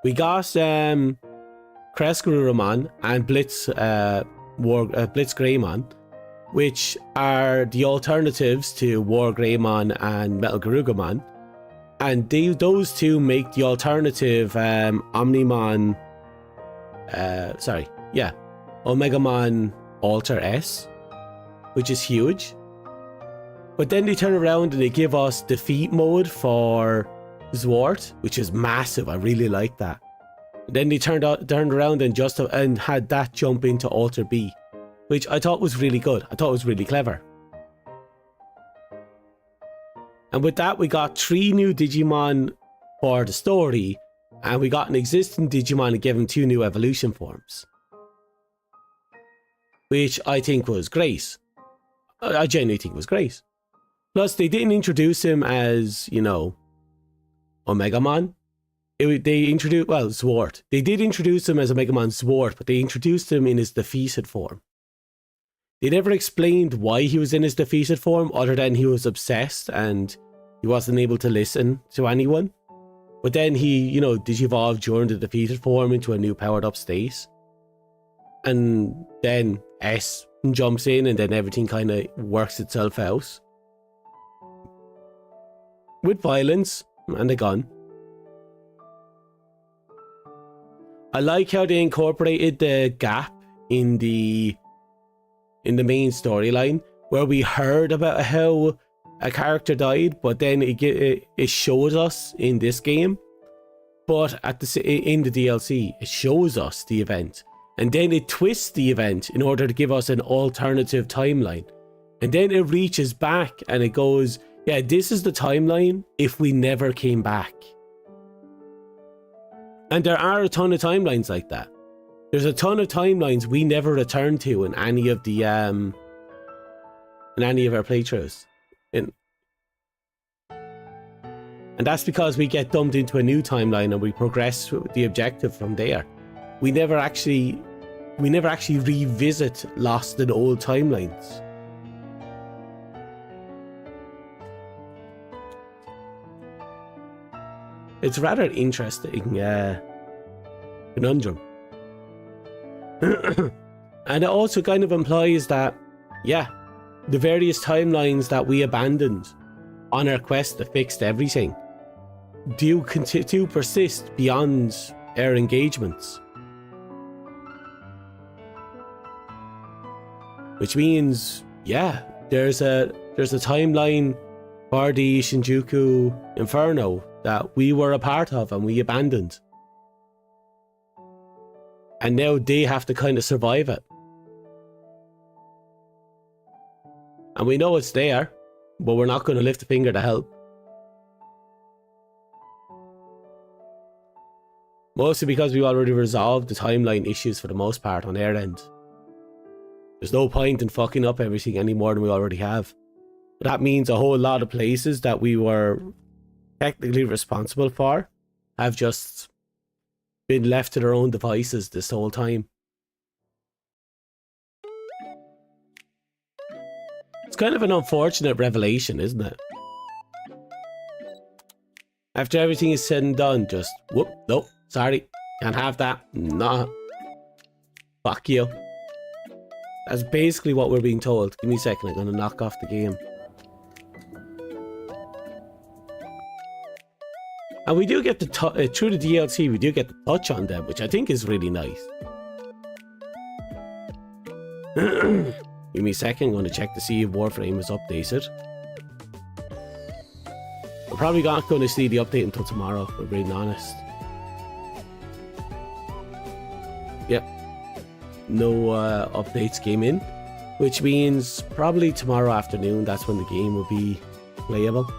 Speaker 1: We got Kresgarurumon and Blitz Greymon, which are the alternatives to War Greymon and Metal Garugumon. And those two make the alternative Omnimon... Omegamon Alter S, which is huge. But then they turn around and they give us defeat mode for Zwart, which is massive. I really like that. Then they turned around and had that jump into Alter B, which I thought was really good. I thought it was really clever. And with that, we got 3 new Digimon for the story, and we got an existing Digimon and gave him 2 new evolution forms, which I think was great. I genuinely think was great. Plus, they didn't introduce him as, Omegamon. They introduced, Zwart. They did introduce him as Omegamon Zwart, but they introduced him in his defeated form. They never explained why he was in his defeated form, other than he was obsessed and he wasn't able to listen to anyone. But then he, digivolved during the defeated form into a new powered up state. And then S jumps in and then everything kind of works itself out. With violence and a gun. I like how they incorporated the gap in the main storyline where we heard about how a character died, but then it shows us in this game. But in the DLC, it shows us the event, and then it twists the event in order to give us an alternative timeline. And then it reaches back and it goes, yeah, this is the timeline if we never came back. And there are a ton of timelines like that. There's a ton of timelines we never returned to in any of the in any of our playthroughs. And that's because we get dumped into a new timeline and we progress with the objective from there. We never actually revisit lost and old timelines. It's a rather interesting conundrum. And it also kind of implies that, yeah, the various timelines that we abandoned on our quest to fix everything do persist beyond our engagements. Which means, yeah, there's a timeline for the Shinjuku Inferno that we were a part of and we abandoned. And now they have to kind of survive it. And we know it's there, but we're not going to lift a finger to help. Mostly because we already resolved the timeline issues for the most part on our end. There's no point in fucking up everything any more than we already have. But that means a whole lot of places that we were technically responsible for have just been left to their own devices this whole time. It's kind of an unfortunate revelation, isn't it? After everything is said and done, just whoop, nope, sorry, can't have that. Nah, fuck you. That's basically what we're being told. Give me a second, I'm gonna knock off the game. And we do get to through the DLC, we do get to touch on them, which I think is really nice. Give me a second, I'm going to check to see if Warframe is updated. We're probably not going to see the update until tomorrow, if we're being honest. Yep. No updates came in, which means probably tomorrow afternoon, that's when the game will be playable.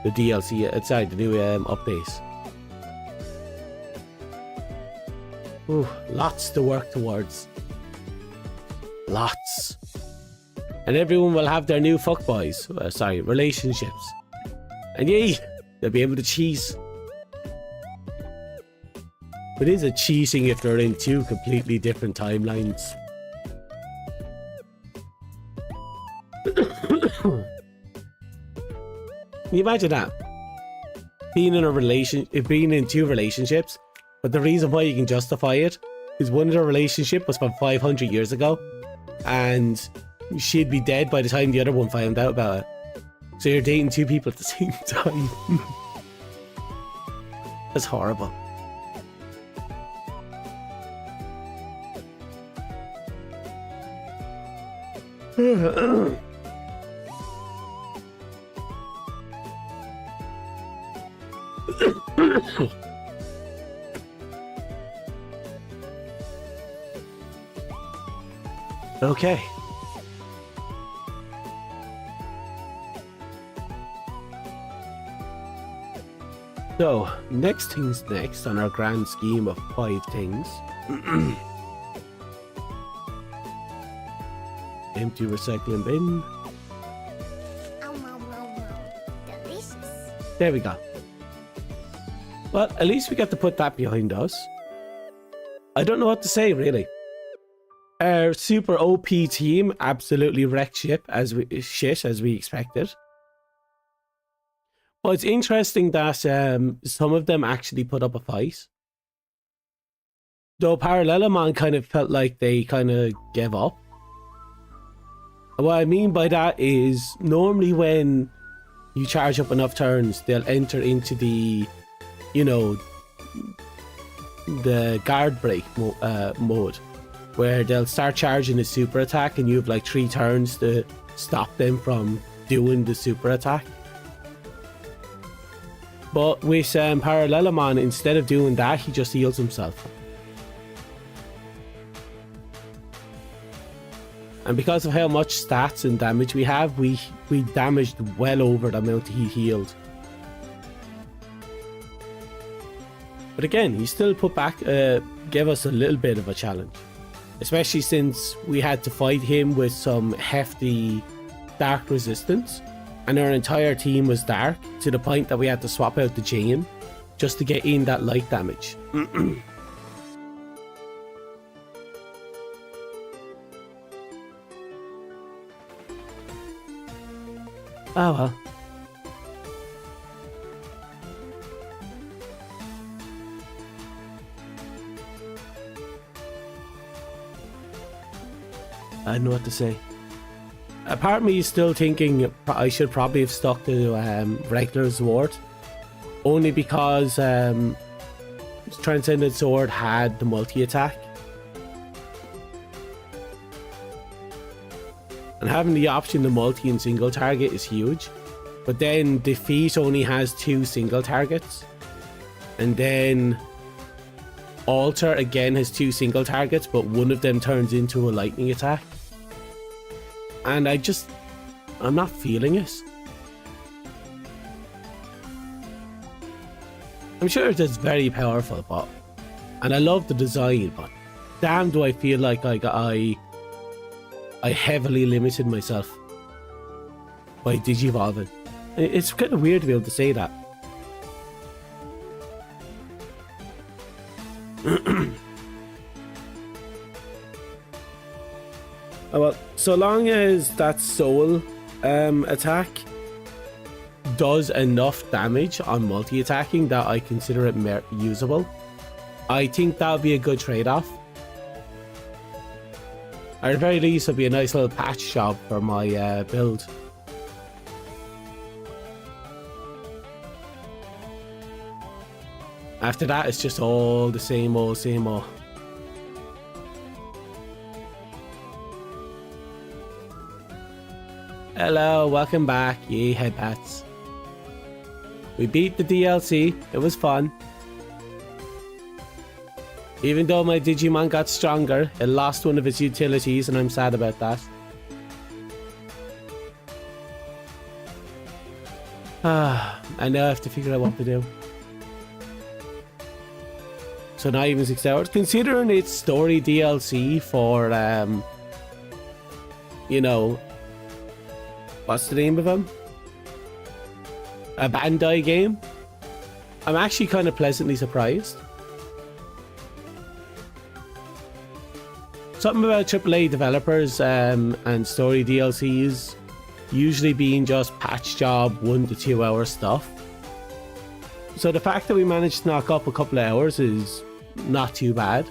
Speaker 1: The DLC, sorry, the new updates. Ooh, lots to work towards. Lots. And everyone will have their new fuckboys. Relationships. And yay, they'll be able to cheese. But is it cheating if they're in two completely different timelines? Can you imagine that? Being in two relationships, but the reason why you can justify it is one of the relationship was from 500 years ago, and she'd be dead by the time the other one found out about it. So you're dating two people at the same time. That's horrible. Okay. So, next things next on our grand scheme of 5 things. Empty recycling bin.
Speaker 11: Delicious.
Speaker 1: There we go. Well, at least we get to put that behind us. I don't know what to say, really. Our super OP team absolutely wrecked shit as we expected. But it's interesting that some of them actually put up a fight. Though Parallelomon kind of felt like they kind of gave up. And what I mean by that is normally when you charge up enough turns, they'll enter into the, you know, the guard break mode, where they'll start charging a super attack and you have like 3 turns to stop them from doing the super attack. But with Parallelomon, instead of doing that, he just heals himself. And because of how much stats and damage we have, we damaged well over the amount he healed. But again, he still gave us a little bit of a challenge. Especially since we had to fight him with some hefty dark resistance. And our entire team was dark, to the point that we had to swap out the Jane just to get in that light damage. Oh well. I don't know what to say. A part of me is still thinking I should probably have stuck to regular sword, only because Transcendent Sword had the multi-attack. And having the option to multi and single target is huge. But then Defeat only has 2 single targets. And then Alter again has 2 single targets, but one of them turns into a lightning attack. And I'm not feeling it. I'm sure it is very powerful, and I love the design, but damn do I feel like I heavily limited myself by digivolving. It's kind of weird to be able to say that. Oh well, so long as that soul attack does enough damage on multi-attacking that I consider it usable, I think that would be a good trade-off. At the very least, it'll be a nice little patch job for my build. After that, it's just all the same old, same old. Hello, welcome back, ye headpats. We beat the DLC, it was fun. Even though my Digimon got stronger, it lost one of its utilities and I'm sad about that. I now have to figure out what to do. So not even 6 hours. Considering it's story DLC for, you know, what's the name of him? A Bandai game. I'm actually kind of pleasantly surprised. Something about AAA developers and story DLCs usually being just patch job 1 to 2 hour stuff. So the fact that we managed to knock up a couple of hours is not too bad.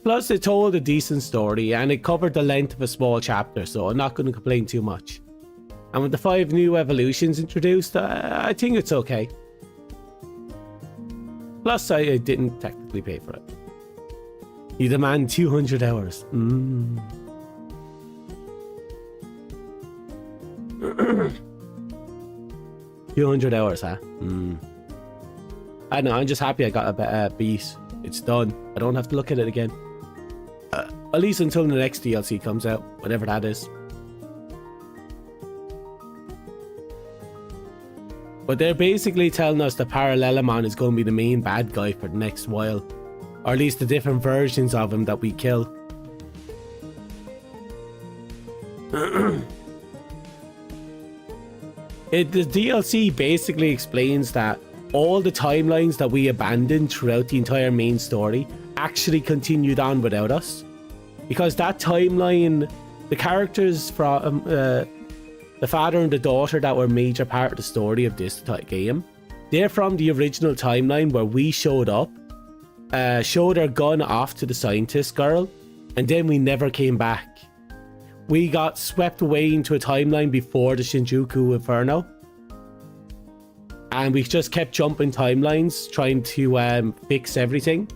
Speaker 1: Plus it told a decent story and it covered the length of a small chapter, so I'm not going to complain too much. And with the 5 new evolutions introduced, I think it's okay. Plus, I didn't technically pay for it. You demand 200 hours. 200 hours, huh? I know, I'm just happy I got a beat. It's done. I don't have to look at it again. At least until the next DLC comes out, whenever that is. But they're basically telling us that Parallelomon is going to be the main bad guy for the next while. Or at least the different versions of him that we kill. The DLC basically explains that all the timelines that we abandoned throughout the entire main story actually continued on without us. Because that timeline, the characters from the father and the daughter that were a major part of the story of this game, they're from the original timeline where we showed up, showed our gun off to the scientist girl, and then we never came back. We got swept away into a timeline before the Shinjuku Inferno. and we just kept jumping timelines trying to fix everything.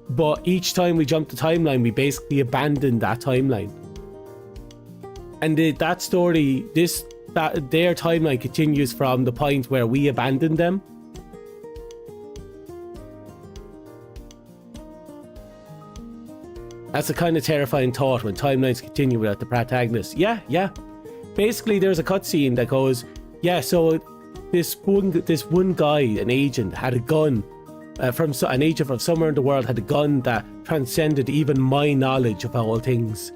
Speaker 1: But each time we jumped the timeline, we basically abandoned that timeline. And that story, their timeline continues from the point where we abandoned them. That's a kind of terrifying thought when timelines continue without the protagonist. Yeah. Basically, there's a cutscene that goes, yeah, so this one guy, an agent, had a gun an agent from somewhere in the world had a gun that transcended even my knowledge of all things.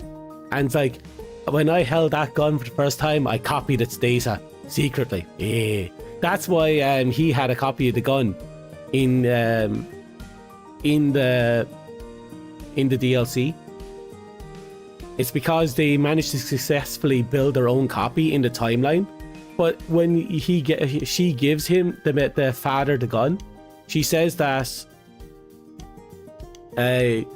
Speaker 1: And it's like, when I held that gun for the first time, I copied its data secretly. Yeah. That's why he had a copy of the gun in the DLC. It's because they managed to successfully build their own copy in the timeline. But when she gives him the father the gun, she says that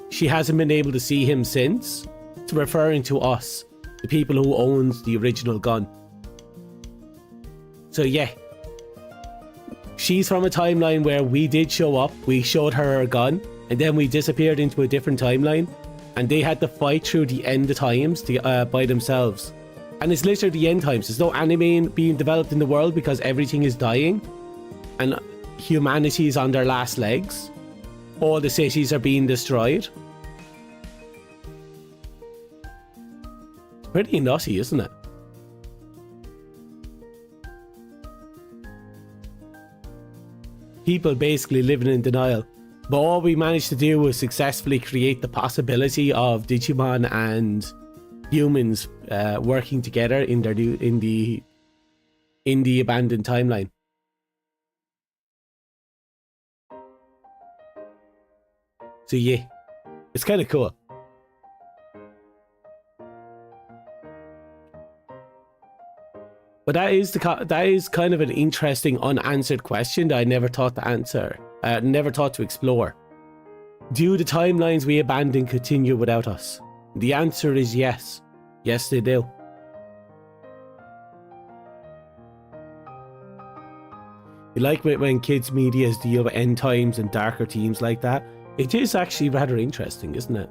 Speaker 1: she hasn't been able to see him since, referring to us, the people who owned the original gun. So yeah, she's from a timeline where we did show up, we showed her gun, and then we disappeared into a different timeline, and they had to fight through the end times by themselves. And it's literally the end times. There's no anime being developed in the world because everything is dying and humanity is on their last legs. All the cities are being destroyed. It's pretty nutty, isn't it? People basically living in denial. But all we managed to do was successfully create the possibility of Digimon and humans working together in the abandoned timeline. So yeah, it's kind of cool. But that is kind of an interesting unanswered question that I never thought to answer. Never thought to explore. Do the timelines we abandon continue without us? The answer is yes. Yes, they do. You like when kids' medias deal with end times and darker themes like that? It is actually rather interesting, isn't it?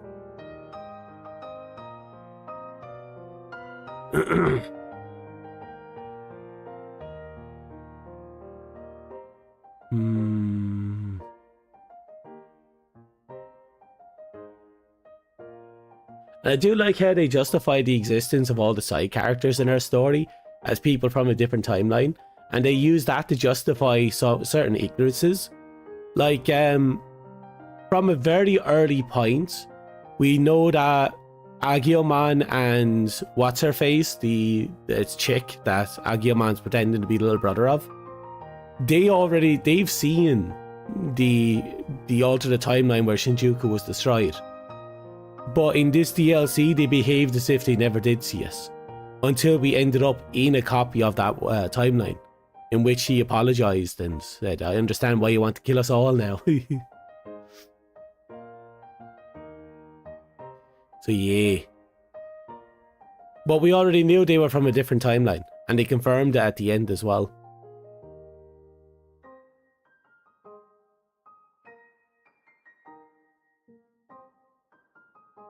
Speaker 1: I do like how they justify the existence of all the side characters in our story as people from a different timeline, and they use that to justify certain ignorances. Like, from a very early point, we know that Agumon and what's-her-face, the chick that Agumon's pretending to be the little brother of, they've seen the alternate timeline where Shinjuku was destroyed. But in this DLC, they behaved as if they never did see us, until we ended up in a copy of that timeline, in which he apologized and said, I understand why you want to kill us all now. So yeah. But we already knew they were from a different timeline, and they confirmed it at the end as well.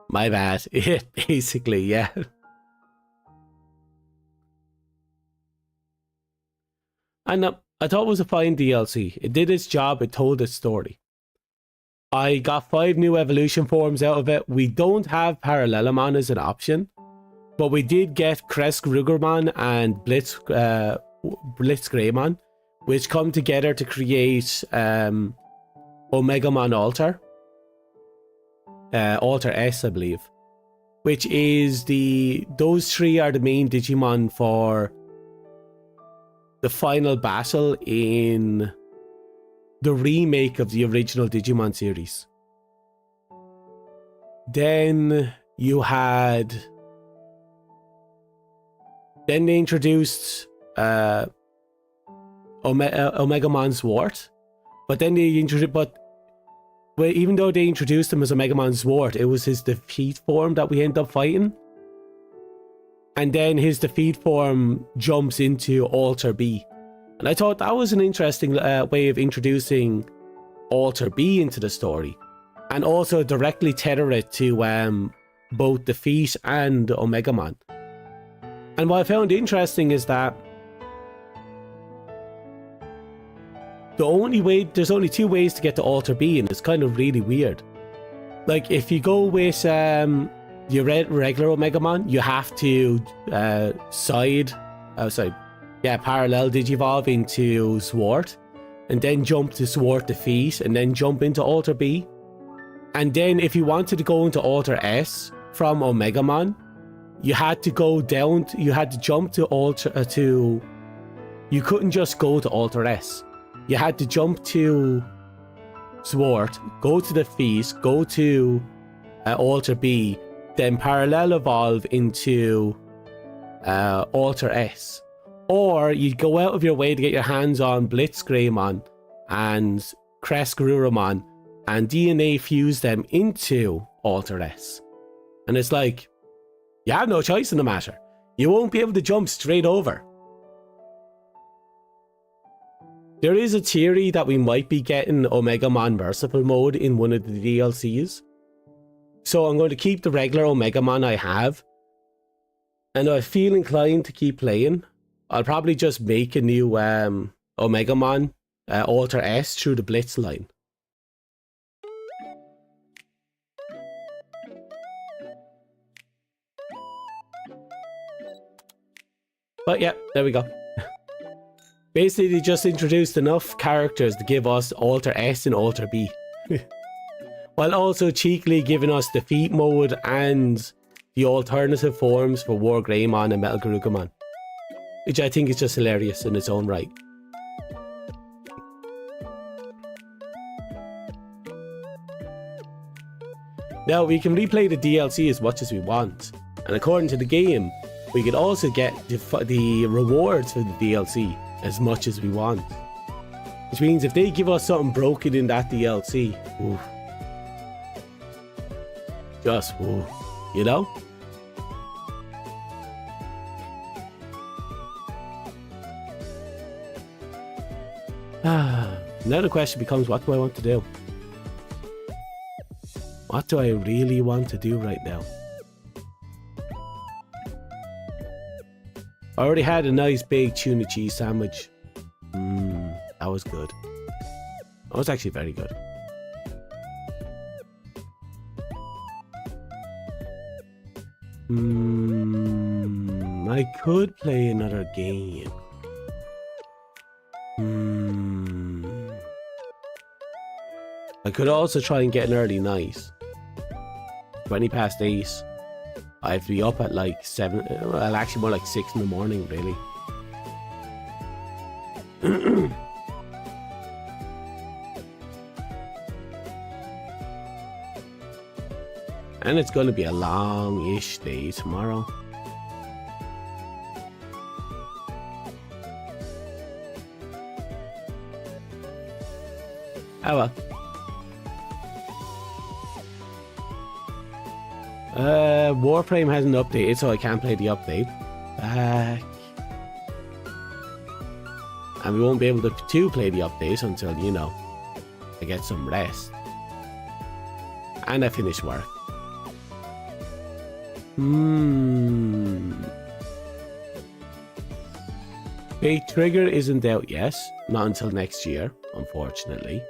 Speaker 1: My bad. Basically, yeah. And I thought it was a fine DLC. It did its job, it told its story. I got 5 new evolution forms out of it. We don't have Parallelomon as an option, but we did get Crest Grugermon and Blitzgreymon, which come together to create Omegamon Alter. Alter S, I believe, which is those 3 are the main Digimon for the final battle in the remake of the original Digimon series. Then they introduced Omegamon Swart, but then they introduced, well, even though they introduced him as Omegamon Swart, it was his defeat form that we end up fighting. And then his defeat form jumps into Alter B. And I thought that was an interesting way of introducing Alter B into the story, and also directly tether it to both Defeat and Omegamon. And what I found interesting is that there's only two ways to get to Alter B, and it's kind of really weird. Like, if you go with your regular Omegamon, you have to parallel Digivolve into Swart, and then jump to Swart Defeat, and then jump into Alter B. And then if you wanted to go into Alter S from Omegamon, you had to go down, you had to jump to you couldn't just go to Alter S. You had to jump to Swart, go to Defeat, go to Alter B, then parallel evolve into Alter S. Or you'd go out of your way to get your hands on Blitzgreymon and Crestgarurumon and DNA fuse them into Alter S. And it's like, you have no choice in the matter. You won't be able to jump straight over. There is a theory that we might be getting Omegamon Merciful mode in one of the DLCs. So I'm going to keep the regular Omegamon I have. And I feel inclined to keep playing. I'll probably just make a new Omegamon Alter S through the Blitz line. But yeah, there we go. Basically, they just introduced enough characters to give us Alter S and Alter B. While also cheekily giving us Defeat mode and the alternative forms for War Greymon and Metal Garurumon. Which I think is just hilarious in its own right. Now, we can replay the DLC as much as we want. And according to the game, we could also get the rewards for the DLC as much as we want. Which means if they give us something broken in that DLC, oof, just oof, you know? Now the question becomes, what do I want to do? What do I really want to do right now? I already had a nice big tuna cheese sandwich. That was good. That was actually very good. I could play another game. I could also try and get an early night. 20 past 8. I have to be up at like 7, well actually more like 6 in the morning really. And it's going to be a long-ish day tomorrow. Oh well. Warframe hasn't updated, so I can't play the update. Back. And we won't be able to play the update until, you know, I get some rest. And I finish work. Big Trigger isn't out yet. Not until next year, unfortunately.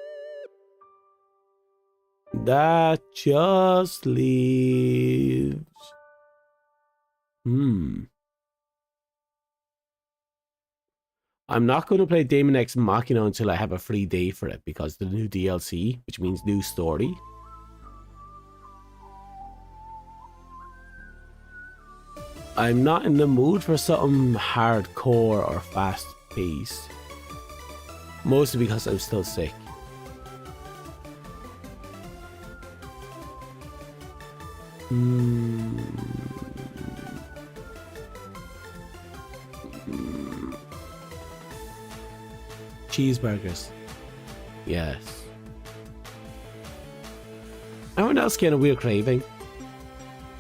Speaker 1: That just leaves... I'm not going to play Daemon X Machina until I have a free day for it, because the new DLC, which means new story. I'm not in the mood for something hardcore or fast-paced. Mostly because I'm still sick. Cheeseburgers. Yes. Everyone else getting a weird craving.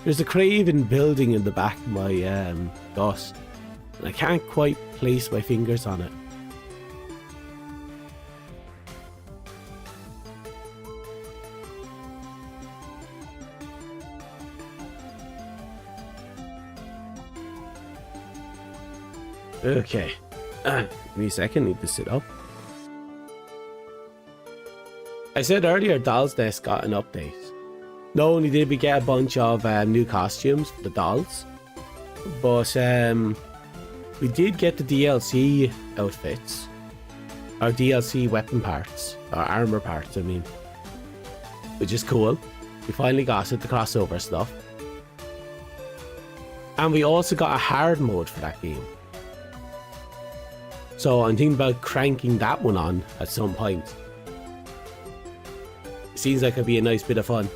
Speaker 1: There's a craving building in the back of my gut. And I can't quite place my fingers on it. Okay. Give me a second, need to sit up. I said earlier Doll's Nest got an update. Not only did we get a bunch of new costumes for the dolls, but we did get the DLC outfits. Or DLC weapon parts. Or armor parts, I mean. Which is cool. We finally got it, the crossover stuff. And we also got a hard mode for that game. So I'm thinking about cranking that one on at some point. Seems like it'd be a nice bit of fun.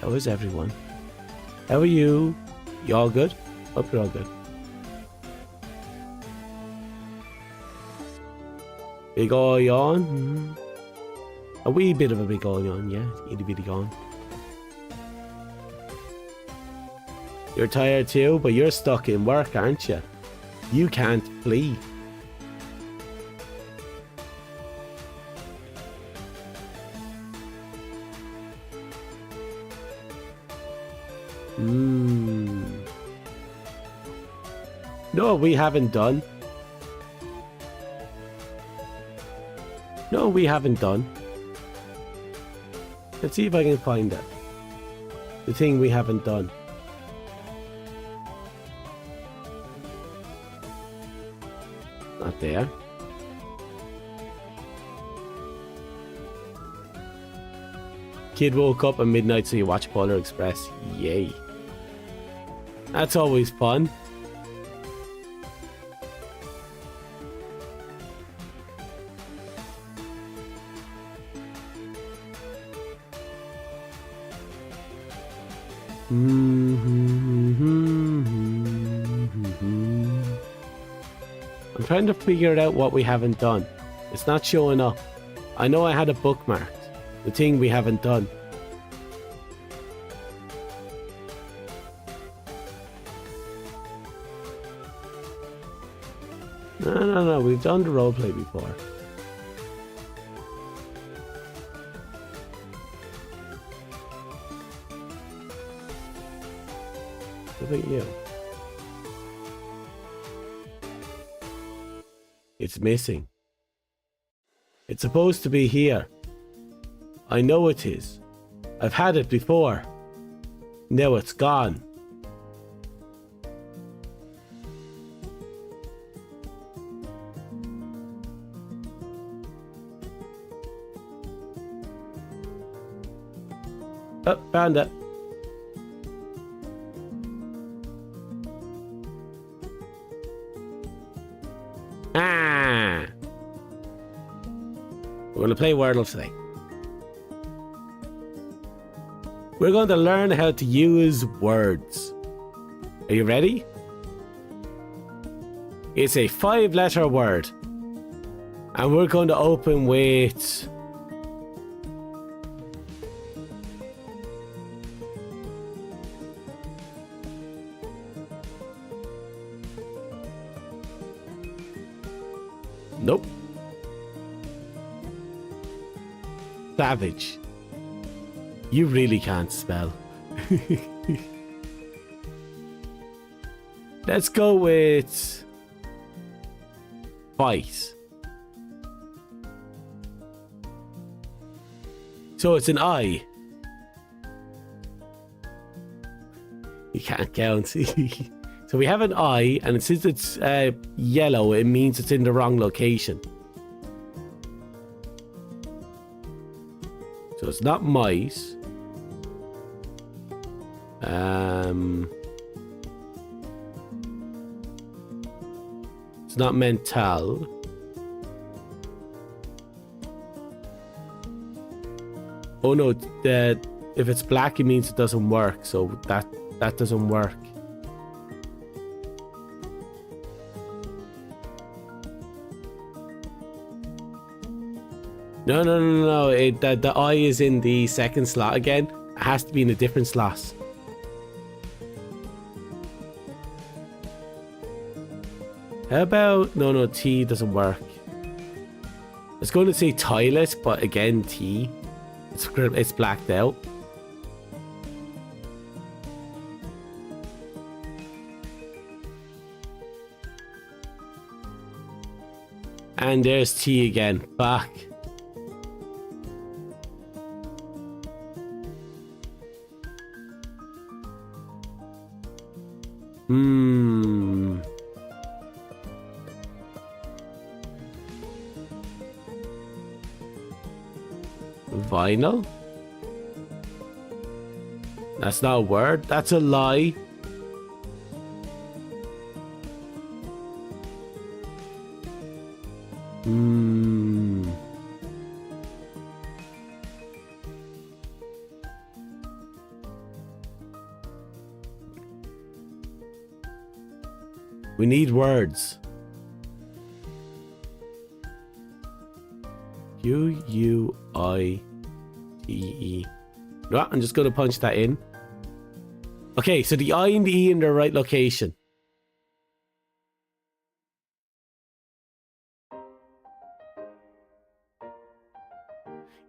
Speaker 1: How is everyone? How are you? You all good? Hope you're all good. Big ol' yawn? A wee bit of a big ol' yawn, yeah. Itty bitty yawn. You're tired too, but you're stuck in work, aren't you? You can't flee. No, we haven't done. No, we haven't done. Let's see if I can find it. The thing we haven't done. Not there. Kid woke up at midnight so you watch Polar Express. Yay. That's always fun. I'm trying to figure out what we haven't done. It's not showing up. I know I had a bookmarked. The thing we haven't done. No. We've done the roleplay before. What about you? It's missing. It's supposed to be here. I know it is. I've had it before. Now it's gone. Oh, found it. Ah! We're going to play Wordle today. We're going to learn how to use words. Are you ready? It's a 5-letter word. And we're going to open with... Nope. Savage. You really can't spell. Let's go with... Fight. So it's an I. You can't count. So we have an I, and since it's yellow, it means it's in the wrong location. So it's not mice. It's not mental. Oh no, if it's black, it means it doesn't work. So that doesn't work. No. The I is in the second slot again. It has to be in a different slot. How about... No, T doesn't work. I was going to say toilet, but again, T. It's blacked out. And there's T again. Back. Vinyl? That's not a word. That's a lie. We need words. U-U-I-T-E. No, I'm just going to punch that in. Okay, so the I and the E in the right location.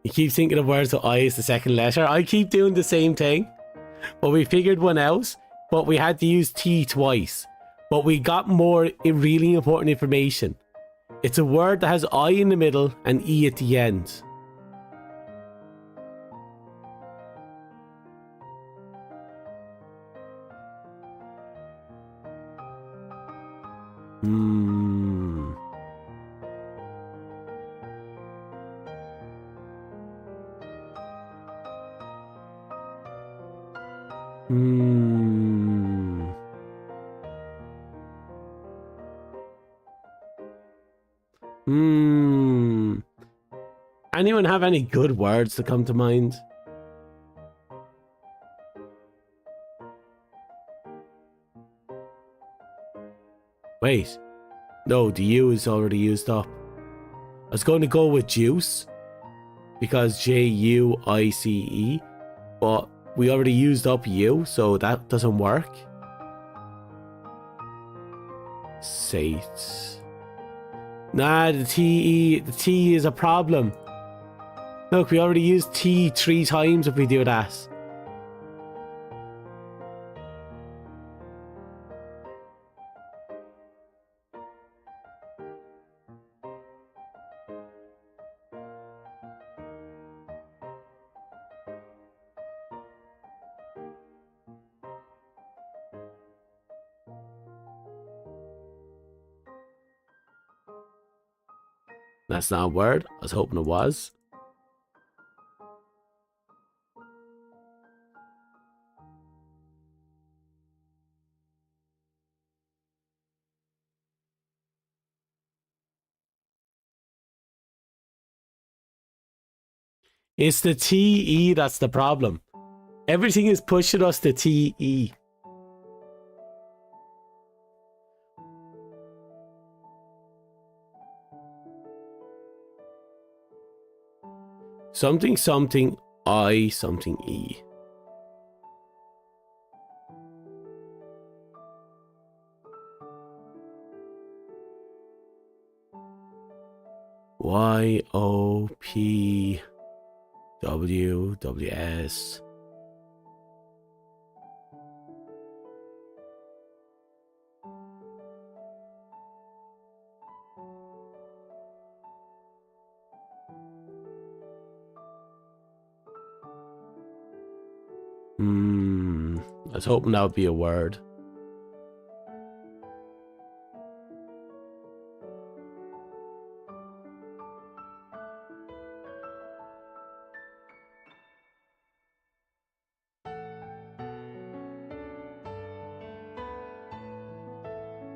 Speaker 1: You keep thinking of words with I as the second letter. I keep doing the same thing. But we figured one out. But we had to use T twice. But we got more really important information. It's a word that has I in the middle and E at the end. Anyone have any good words to come to mind? Wait. No, the U is already used up. I was going to go with juice. Because J-U-I-C-E. But we already used up U, so that doesn't work. Sate. Nah, the T is a problem. Look, we already used T 3 times if we do that. That's not a word. I was hoping it was. It's the TE that's the problem. Everything is pushing us to TE. Something something I something E. Y-O-P-W-W-S. I was hoping that would be a word.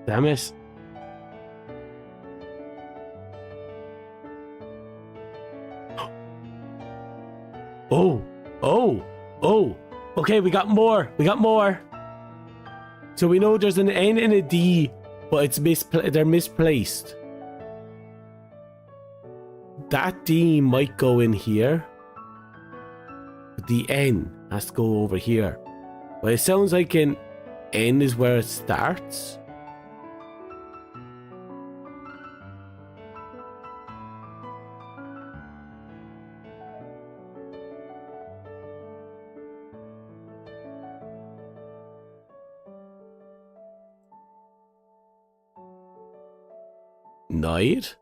Speaker 1: Damn it. Oh. Okay, we got more. So we know there's an N and a D, but it's they're misplaced. That D might go in here. But the N has to go over here. But it sounds like an N is where it starts. Night?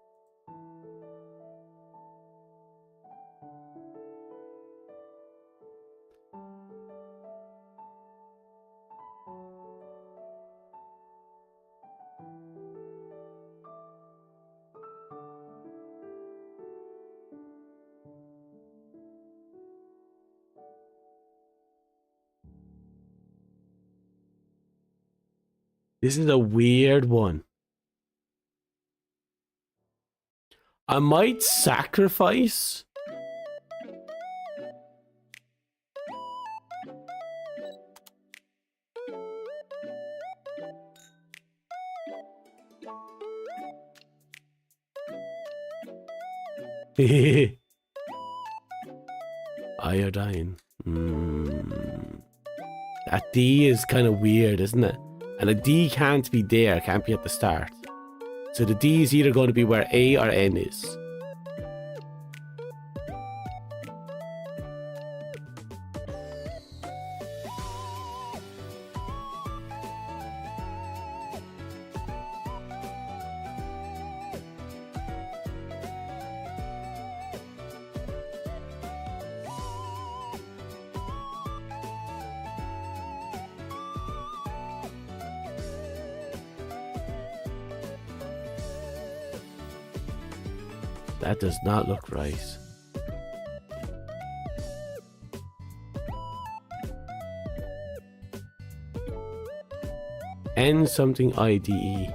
Speaker 1: This is a weird one. I might sacrifice. Iodine. That D is kind of weird, isn't it? And a D can't be there, can't be at the start. So the D is either going to be where A or N is. That does not look right. N something IDE.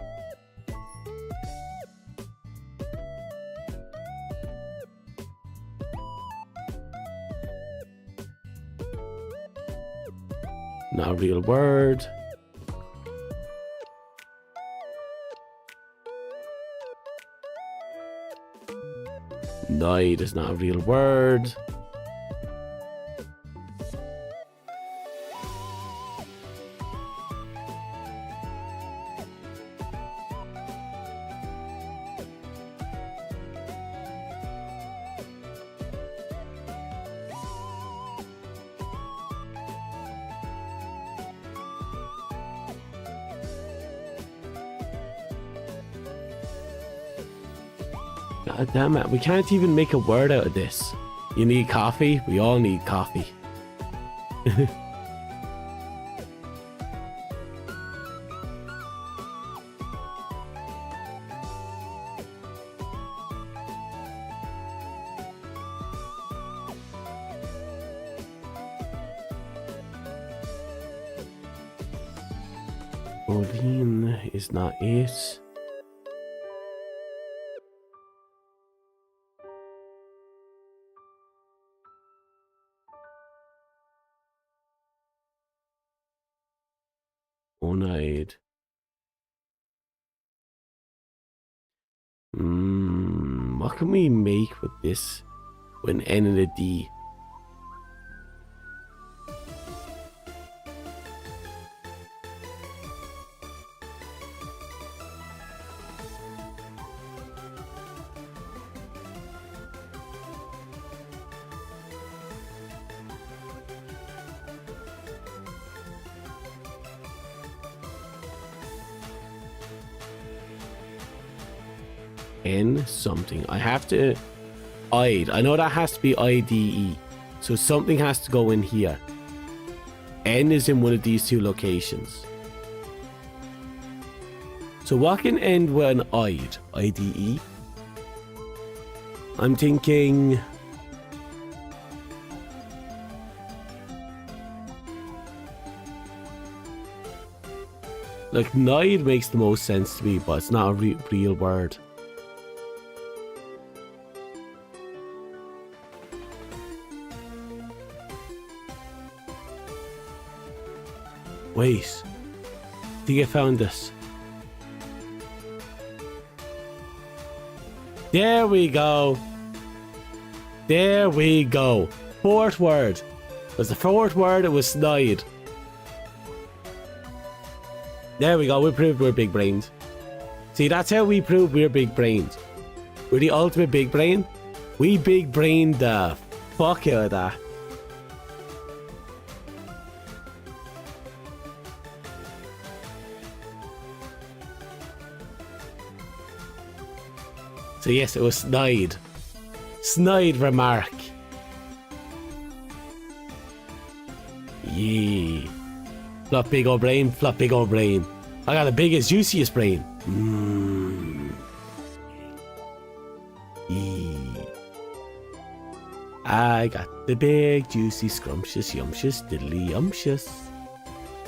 Speaker 1: Not a real word. Night is not a real word. God damn it, we can't even make a word out of this. You need coffee? We all need coffee. Odin is not it. One-eyed. What can we make with this? With an N and a D. N something. I have to IDE. I know that has to be IDE. So something has to go in here. N is in one of these two locations. So what can end with an IDE? IDE? I'm thinking... like, Nide makes the most sense to me, but it's not a real word. Wait, I think I found this. There we go. There we go. Fourth word. It was the fourth word, it was snide. There we go, we proved we're big brains. See, that's how we prove we're big brains. We're the ultimate big brain. We big brained the fuck out of that. So yes, it was snide. Snide remark. Yeah. Flop big old brain, flop big old brain. I got the biggest, juiciest brain. Yeah. I got the big, juicy, scrumptious, yumptious, diddly yumptious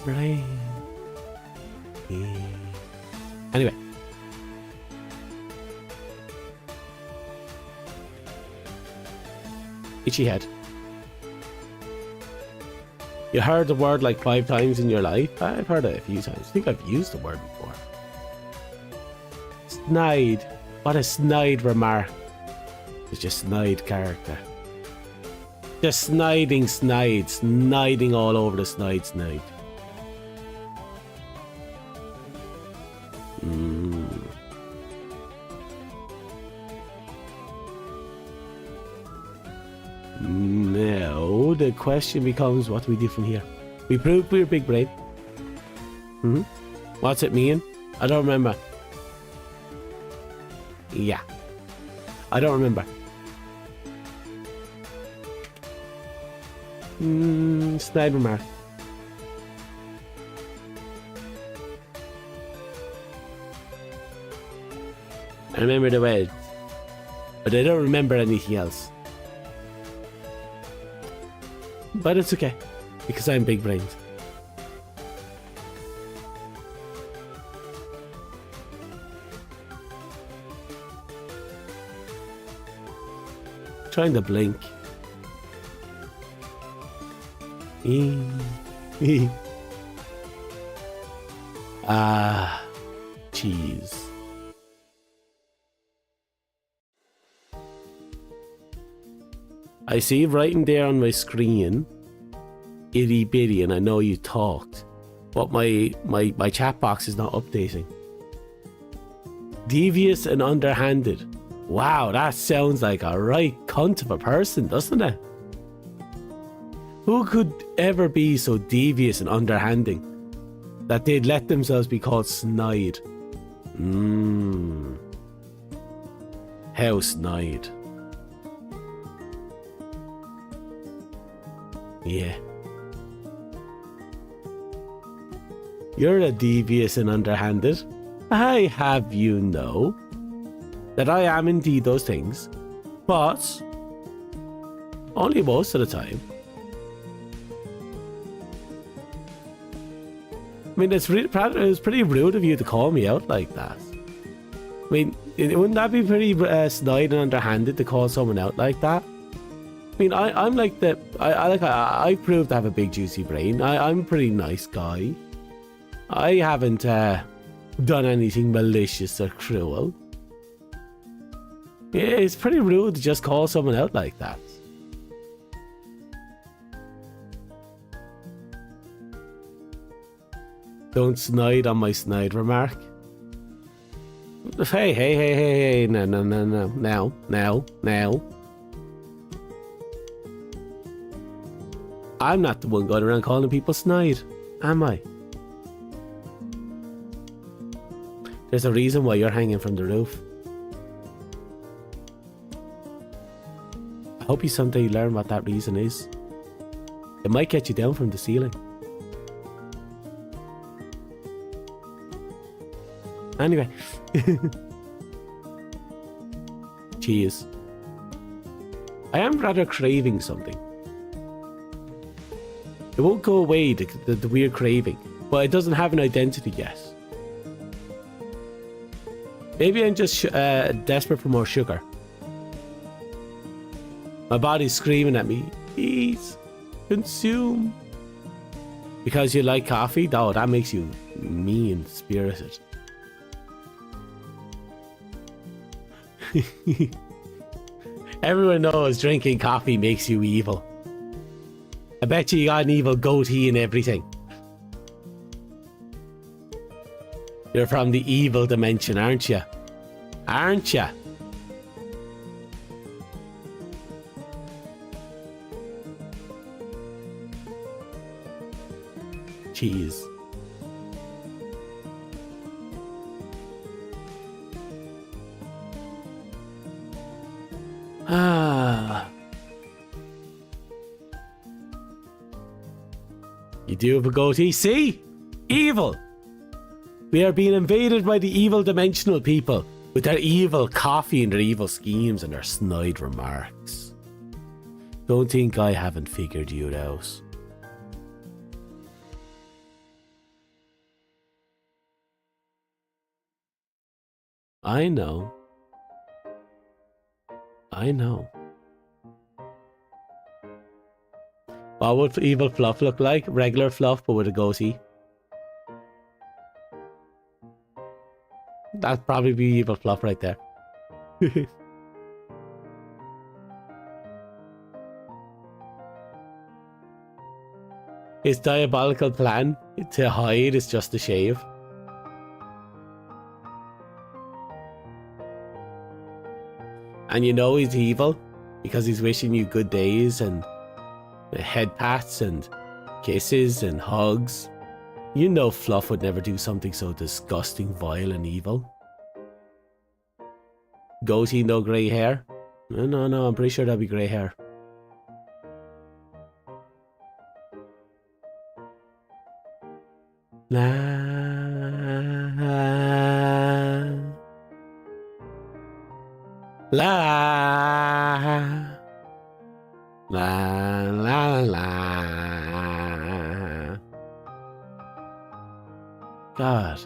Speaker 1: brain. Yeah. Anyway. Itchy head. You heard the word like 5 times in your life? I've heard it a few times. I think I've used the word before. Snide. What a snide remark. It's just snide character. Just sniding snide. Sniding all over the snide. Now the question becomes, what do we do from here? We proved we're big brain. What's it mean? I don't remember. Yeah. I don't remember. Snide remark. I remember the words, but I don't remember anything else. But it's okay, because I'm big brains. Trying to blink. Ah, cheese. I see writing there on my screen, itty bitty, and I know you talked, but my chat box is not updating. Devious and underhanded. Wow, that sounds like a right cunt of a person, doesn't it? Who could ever be so devious and underhanding that they'd let themselves be called snide? How snide. Yeah. You're a devious and underhanded. I have you know that I am indeed those things, but only most of the time. I mean, it was pretty rude of you to call me out like that. I mean, wouldn't that be pretty snide and underhanded to call someone out like that? I mean, I'm like the I proved to have a big juicy brain. I'm a pretty nice guy. I haven't done anything malicious or cruel. Yeah, it's pretty rude to just call someone out like that. Don't snide on my snide remark. Hey, no, now. I'm not the one going around calling people snide, am I? There's a reason why you're hanging from the roof. I hope you someday learn what that reason is. It might get you down from the ceiling. Anyway. Cheers. I am rather craving something. It won't go away, the weird craving, but it doesn't have an identity yet. Maybe I'm just desperate for more sugar. My body's screaming at me, eat, consume. Because you like coffee? No, that makes you mean-spirited. Everyone knows drinking coffee makes you evil. I bet you got an evil goatee and everything. You're from the evil dimension, aren't you? Aren't you? Cheese. You do have a goatee. See? Evil. We are being invaded by the evil dimensional people with their evil coffee and their evil schemes and their snide remarks. Don't think I haven't figured you out. I know. I know. What would evil Fluff look like? Regular Fluff, but with a goatee. That'd probably be evil Fluff right there. His diabolical plan to hide is just to shave. And you know he's evil because he's wishing you good days and head pats and kisses and hugs. You know Fluff would never do something so disgusting, vile and evil. Goatee, no grey hair? No, I'm pretty sure that'd be grey hair. God.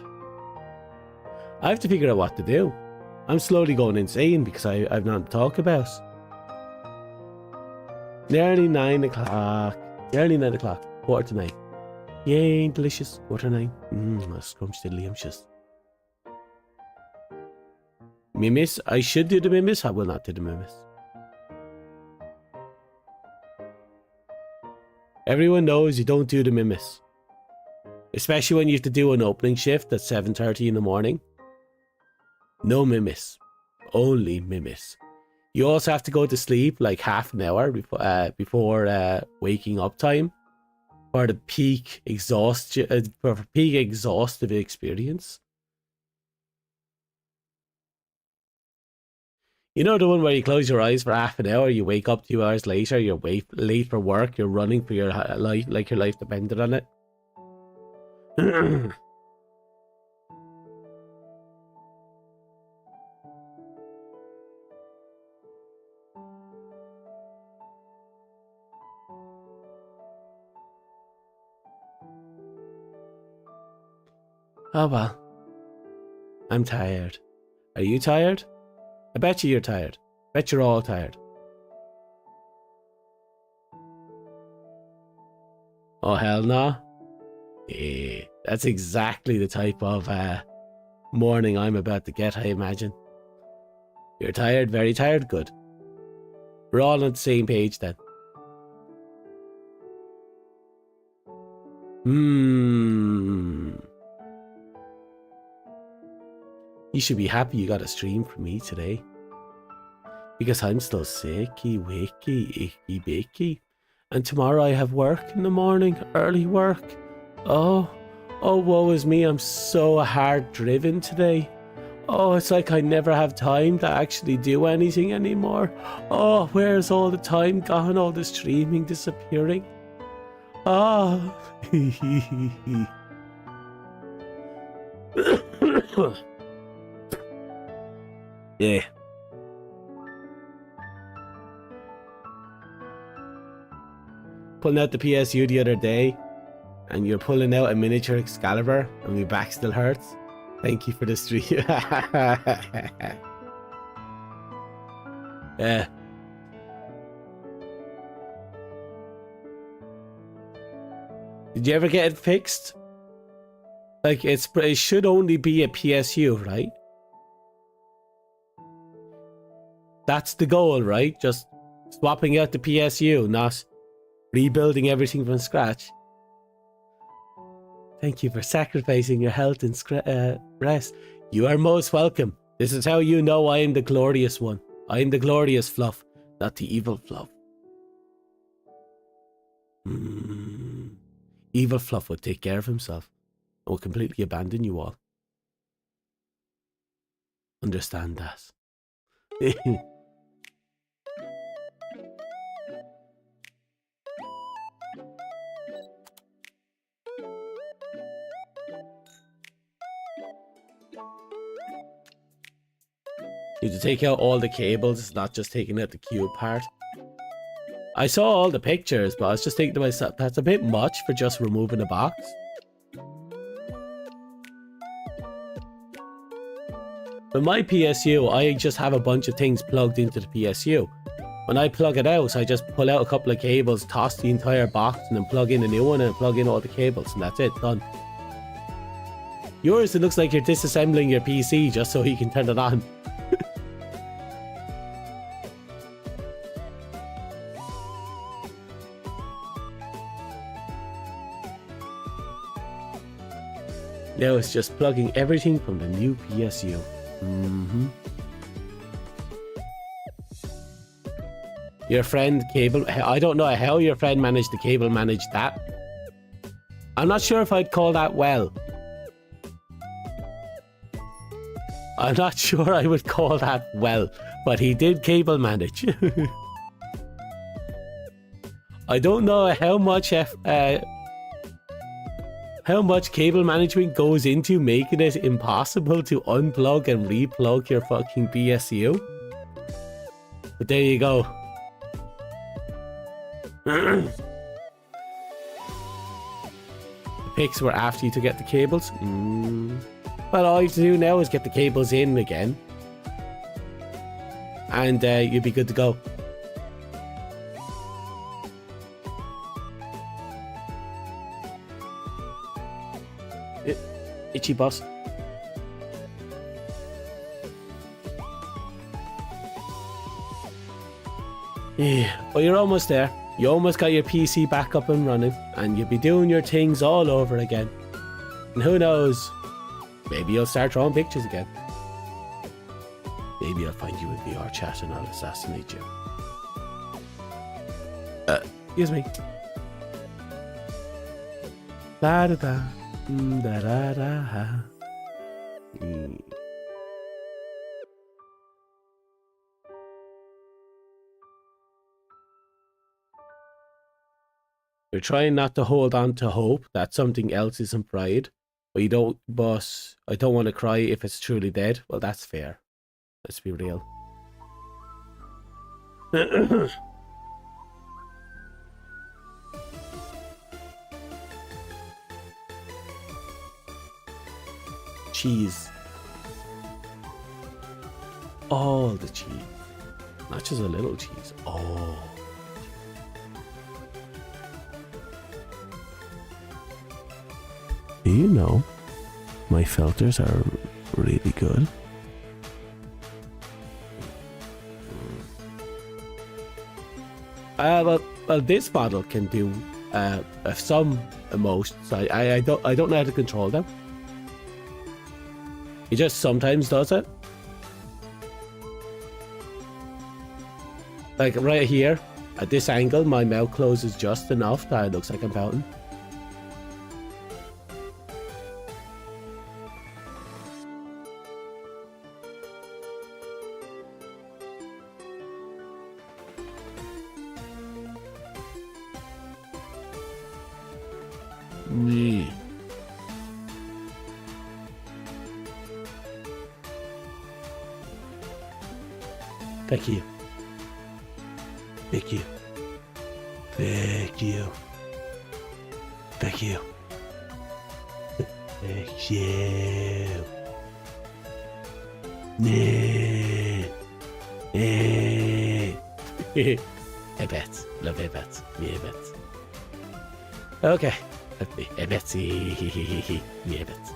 Speaker 1: I have to figure out what to do. I'm slowly going insane because I've nothing to talk about. Nearly 9 o'clock. Nearly 9 o'clock. 8:45. Yay, delicious. 8:45. Scrumptious diddlyumptious. Mimis? I should do the mimis. I will not do the mimis. Everyone knows you don't do the mimis. Especially when you have to do an opening shift at 7:30 in the morning. No mimis. Only mimis. You also have to go to sleep like half an hour before waking up time for the peak exhaustive experience. You know the one where you close your eyes for half an hour, you wake up 2 hours later, you're late for work, you're running for your life like your life depended on it. Oh well. I'm tired. Are you tired? I bet you're tired. Bet you're all tired. Oh hell no. Yeah, that's exactly the type of morning I'm about to get, I imagine. You're tired, very tired, good. We're all on the same page then. You should be happy you got a stream from me today. Because I'm still sicky, wicky, icky, bicky. And tomorrow I have work in the morning, early work. Oh, woe is me, I'm so hard driven today. Oh, it's like I never have time to actually do anything anymore. Oh, where's all the time gone, all the streaming disappearing? Oh. Yeah. Pulling out the PSU the other day, and you're pulling out a miniature Excalibur, and my back still hurts. Thank you for the stream. Yeah. Did you ever get it fixed? Like, it should only be a PSU, right? That's the goal, right? Just swapping out the PSU, not rebuilding everything from scratch. Thank you for sacrificing your health and rest. You are most welcome. This is how you know I am the glorious one. I am the glorious Fluff, not the evil Fluff. Evil Fluff would take care of himself and would completely abandon you all. Understand that. You have to take out all the cables, it's not just taking out the cube part. I saw all the pictures, but I was just thinking to myself, that's a bit much for just removing a box. With my PSU, I just have a bunch of things plugged into the PSU. When I plug it out, I just pull out a couple of cables, toss the entire box, and then plug in a new one and plug in all the cables, and that's it, done. Yours, it looks like you're disassembling your PC just so you can turn it on. Now it's just plugging everything from the new PSU. Your friend cable... I don't know how your friend managed to cable manage that. I'm not sure if I'd call that well. I'm not sure I would call that well, but he did cable manage. I don't know how much cable management goes into making it impossible to unplug and replug your fucking PSU. But there you go. The pics were after you to get the cables. Well, all you have to do now is get the cables in again. And you'll be good to go. Itchy boss. Yeah, but you're almost there. You almost got your PC back up and running, and you'll be doing your things all over again. And who knows, maybe you'll start drawing pictures again. Maybe I'll find you in VR chat and I'll assassinate you. Excuse me. Da da da. Da da da. You're trying not to hold on to hope that something else isn't fried, but I don't want to cry if it's truly dead. Well, that's fair. Let's be real. Cheese. All the cheese. Not just a little cheese. Oh. Do you know my filters are really good? Well, this model can do some emotions. I don't know how to control them. It just sometimes does it. Like right here, at this angle, my mouth closes just enough that it looks like I'm pouting. Thank you. Thank you. Thank you. Thank you. Thank you. Headpat. Love headpats. Me headpats. Okay. That's me. Headpats. Me headpats.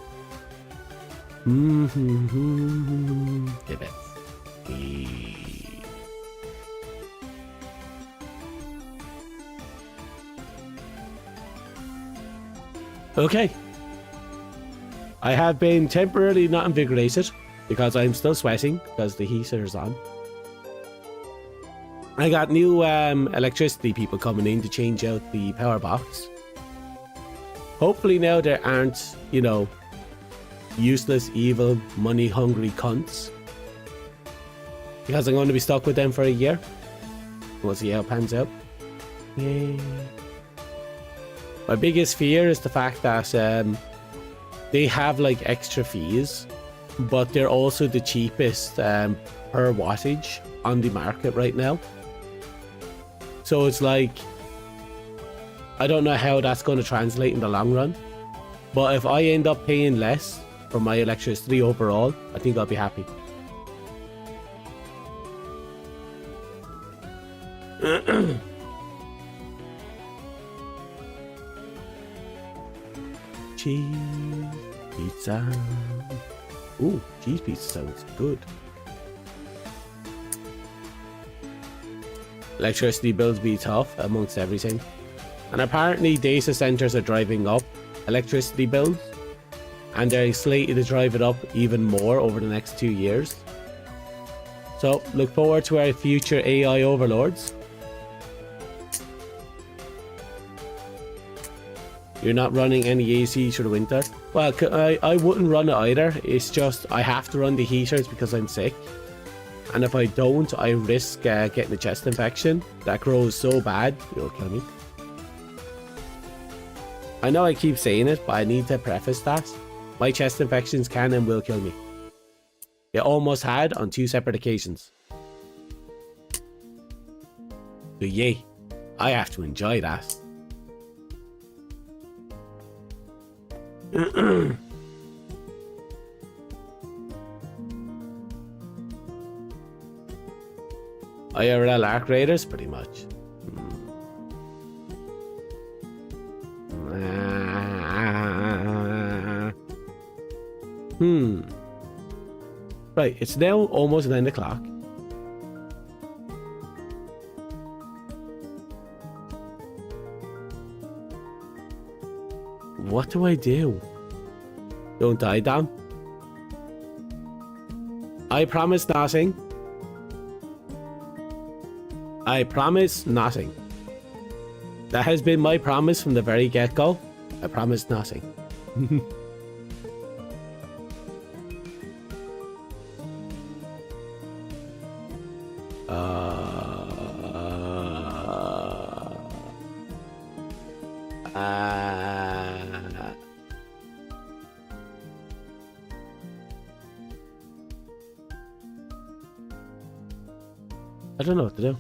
Speaker 1: Headpats. Okay. I have been temporarily not invigorated because I'm still sweating because the heater is on. I got new electricity people coming in to change out the power box. Hopefully now there aren't, you know, useless, evil, money-hungry cunts. Because I'm going to be stuck with them for a year. We'll see how it pans out. Yay. My biggest fear is the fact that they have like extra fees but they're also the cheapest per wattage on the market right now. So it's like, I don't know how that's going to translate in the long run, but if I end up paying less for my electricity overall, I think I'll be happy. Cheese pizza. Ooh, cheese pizza sounds good. Electricity bills be tough amongst everything. And apparently data centers are driving up electricity bills, and they're slated to drive it up even more over the next 2 years. So look forward to our future AI overlords. You're not running any AC through the winter? Well, I wouldn't run it either. It's just I have to run the heaters because I'm sick. And if I don't, I risk getting a chest infection that grows so bad, it'll kill me. I know I keep saying it, but I need to preface that. My chest infections can and will kill me. It almost had on 2 separate occasions. So yay, I have to enjoy that. IRL arc raiders, pretty much. Right, it's now almost 9 o'clock. What do I do? Don't die, damn. I promise nothing. I promise nothing. That has been my promise from the very get-go. I promise nothing. I don't know what to do.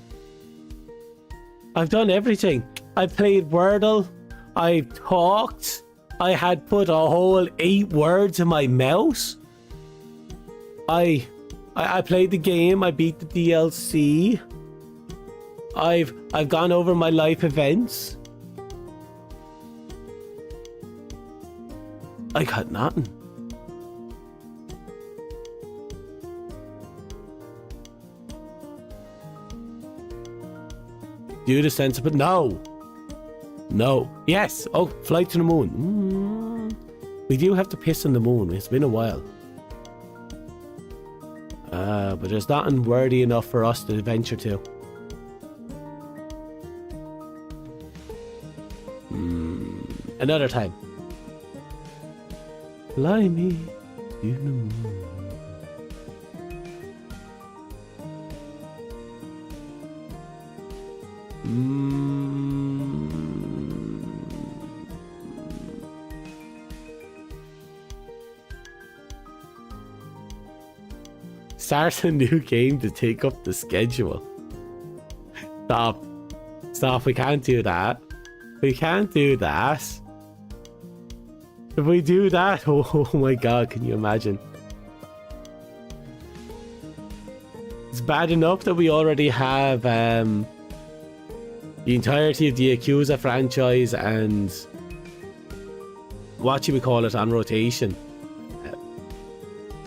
Speaker 1: I've done everything. I played Wordle. I've talked. I had put a whole 8 words in my mouth. I played the game. I beat the DLC. I've gone over my life events. I got nothing. Do the sensible. No. Yes. Oh, flight to the moon. We do have to piss on the moon. It's been a while. But there's nothing worthy enough for us to venture to. Another time. Fly me to the moon. Start a new game to take up the schedule. Stop, we can't do that. We can't do that. If we do that, oh my god, can you imagine? It's bad enough that we already have the entirety of the Yakuza franchise and what you would call it on rotation.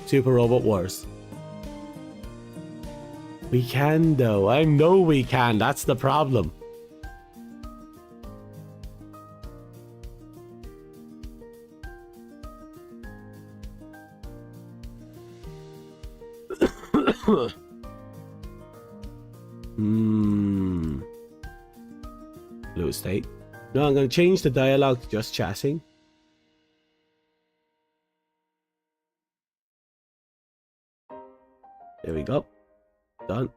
Speaker 1: Super Robot Wars. We can though. I know we can. That's the problem. Blue state. No, I'm going to change the dialogue to just chatting. There we go. Done.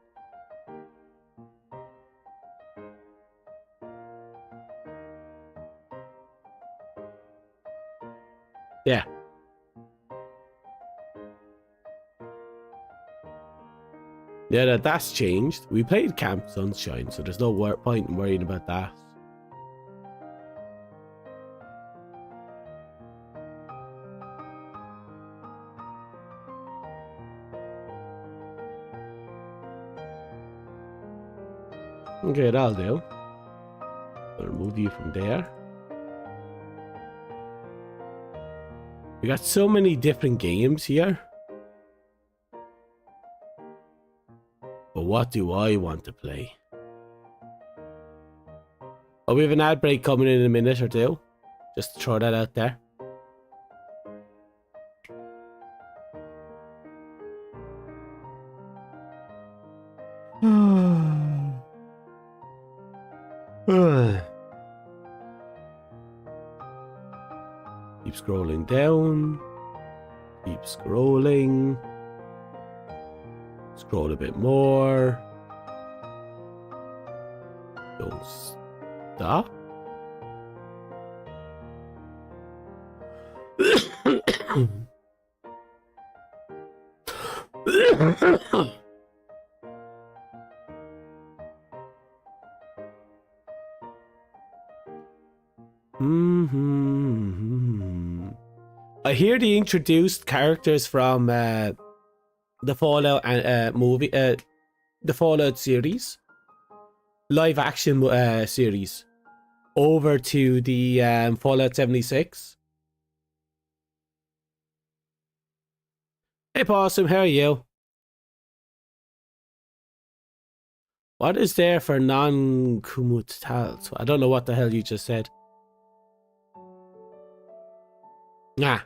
Speaker 1: Yeah. Yeah, that's changed. We played Camp Sunshine, so there's no point in worrying about that. Okay, that'll do. I'll remove you from there. We got so many different games here. But what do I want to play? Oh, we have an ad break coming in a minute or two. Just to throw that out there. Keep scrolling down. Keep scrolling. Scroll a bit more. Don't stop. I hear they introduced characters from the Fallout movie, the Fallout series, live action series, over to the Fallout 76. Hey, Possum, how are you? What is there for non-commutals? I don't know what the hell you just said. Nah.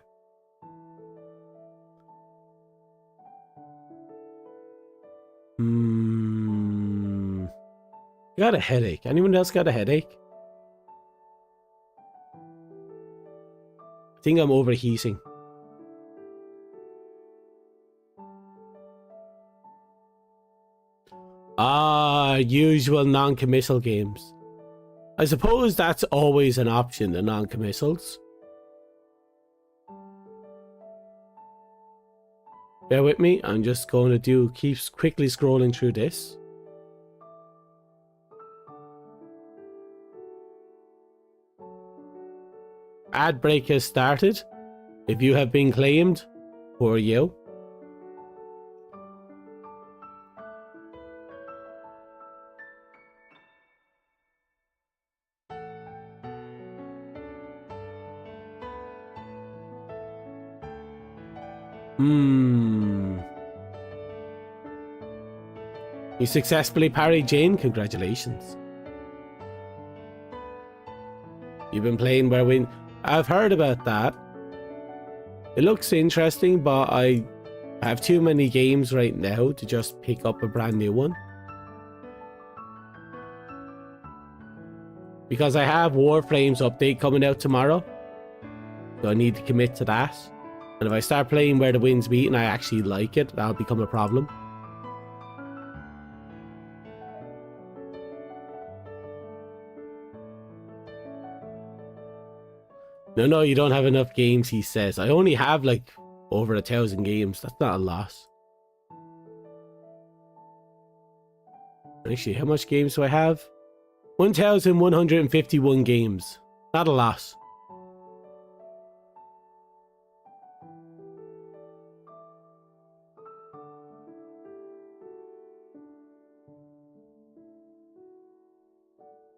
Speaker 1: Got a headache. Anyone else got a headache? I think I'm overheating. Usual non-committal games. I suppose that's always an option, the non-committals. Bear with me, I'm just going to keep quickly scrolling through this. Ad break has started. If you have been claimed, who are you? You successfully parried Jane. Congratulations. You've been playing where we... I've heard about that. It looks interesting, but I have too many games right now to just pick up a brand new one. Because I have Warframe's update coming out tomorrow. So I need to commit to that. And if I start playing Where the Winds Meet and I actually like it, that'll become a problem. No, you don't have enough games, he says. I only have like over 1,000 games. That's not a loss. Actually, how much games do I have? 1,151 games. Not a loss.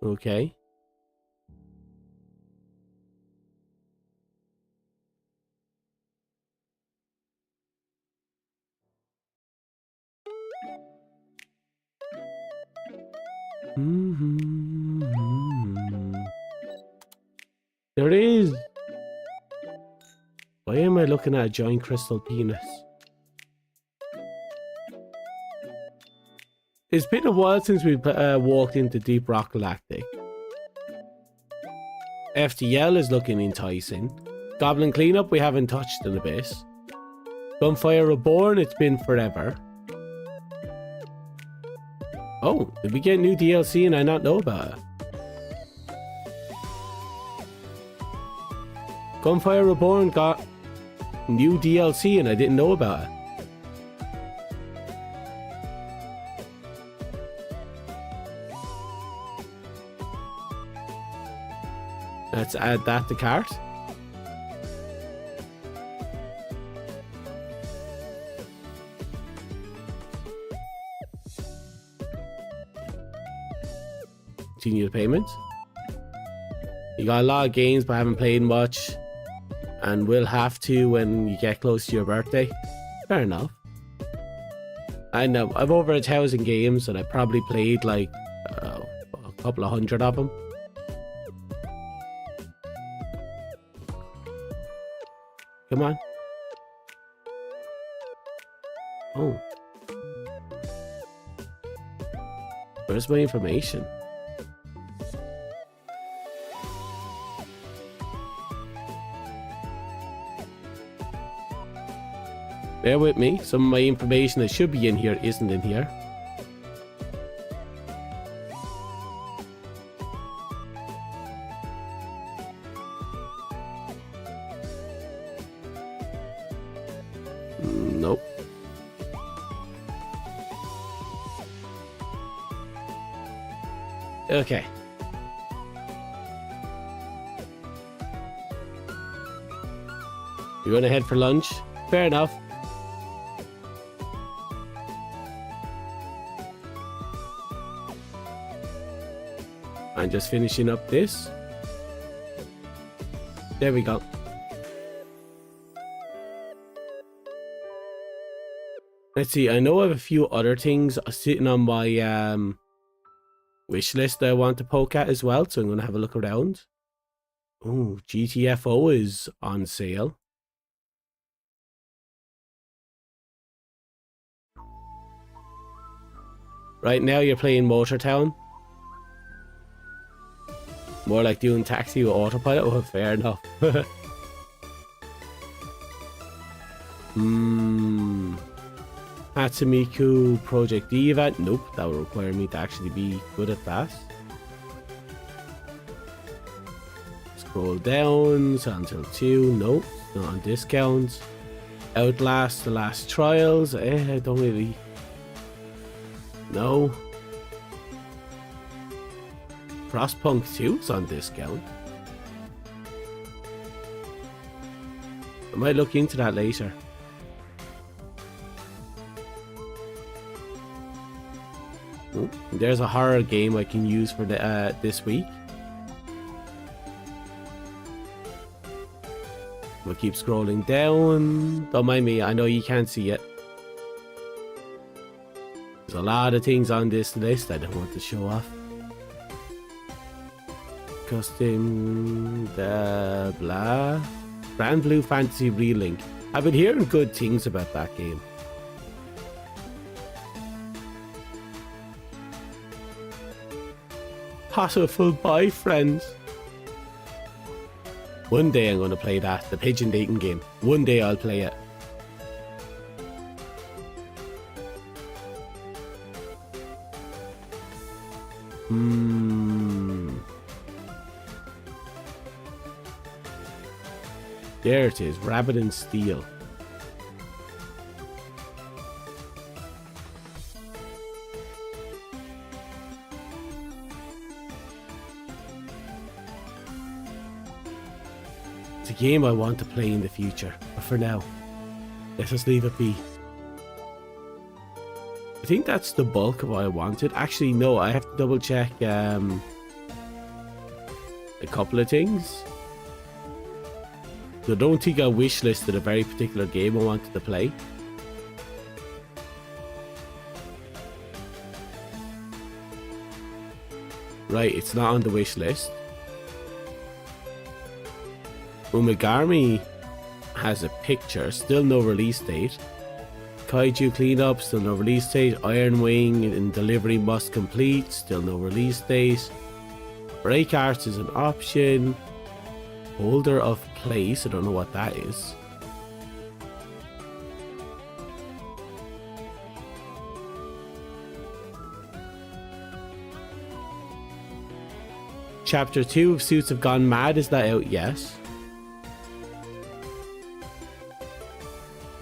Speaker 1: Okay. There is. Why am I looking at a giant crystal penis? It's been a while since we've walked into Deep Rock Galactic. FTL is looking enticing. Goblin Cleanup we haven't touched in a bit. Gunfire Reborn, it's been forever. Oh, did we get new DLC and I not know about it? Gunfire Reborn got new DLC and I didn't know about it. Let's add that to cart. Continue the payment. You got a lot of games but haven't played much, and will have to when you get close to your birthday. Fair enough. I know I've over 1,000 games and I probably played like a couple of hundred of them. Come on. Oh. Where's my information? Bear with me, some of my information that should be in here isn't in here. Nope. Okay. You're gonna head for lunch? Fair enough. I'm just finishing up this. There we go. Let's see, I know I have a few other things sitting on my wish list that I want to poke at as well, so I'm going to have a look around. Oh, GTFO is on sale. Right now you're playing Motor Town. More like doing taxi with autopilot. Oh, fair enough. Hatsumiku Project Diva. Nope, that would require me to actually be good at that. Scroll down. Until 2. Nope, not on discount. Outlast, The Last Trials. I don't really. No. Frostpunk 2 is on discount. I might look into that later. Oh, there's a horror game I can use for the this week. We'll keep scrolling down. Don't mind me, I know you can't see it. There's a lot of things on this list I don't want to show off. Custom, the blah. Grand Blue Fantasy Relink. I've been hearing good things about that game. Possible boyfriends. One day I'm going to play that, the pigeon dating game. One day I'll play it. There it is, Rabbit and Steel. It's a game I want to play in the future, but for now, let us leave it be. I think that's the bulk of what I wanted. Actually, no, I have to double check a couple of things. So I don't think I wish listed a very particular game I wanted to play. Right, it's not on the wish list. Umegami has a picture, still no release date. Kaiju cleanup, still no release date. Iron Wing and delivery must complete, still no release date. Break Arts is an option. Holder of place, I don't know what that is. Chapter 2 of Suits Have Gone Mad, is that out yet?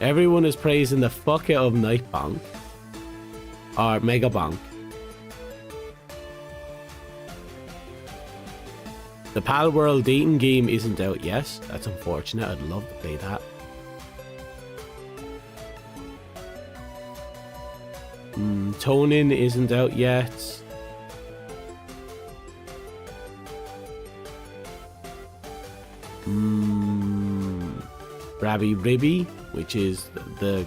Speaker 1: Everyone is praising the fuck out of Nightbonk. Or Megabonk. The Pal World dating game isn't out yet. That's unfortunate. I'd love to play that. Tonin isn't out yet. Rabby Ribby, which is the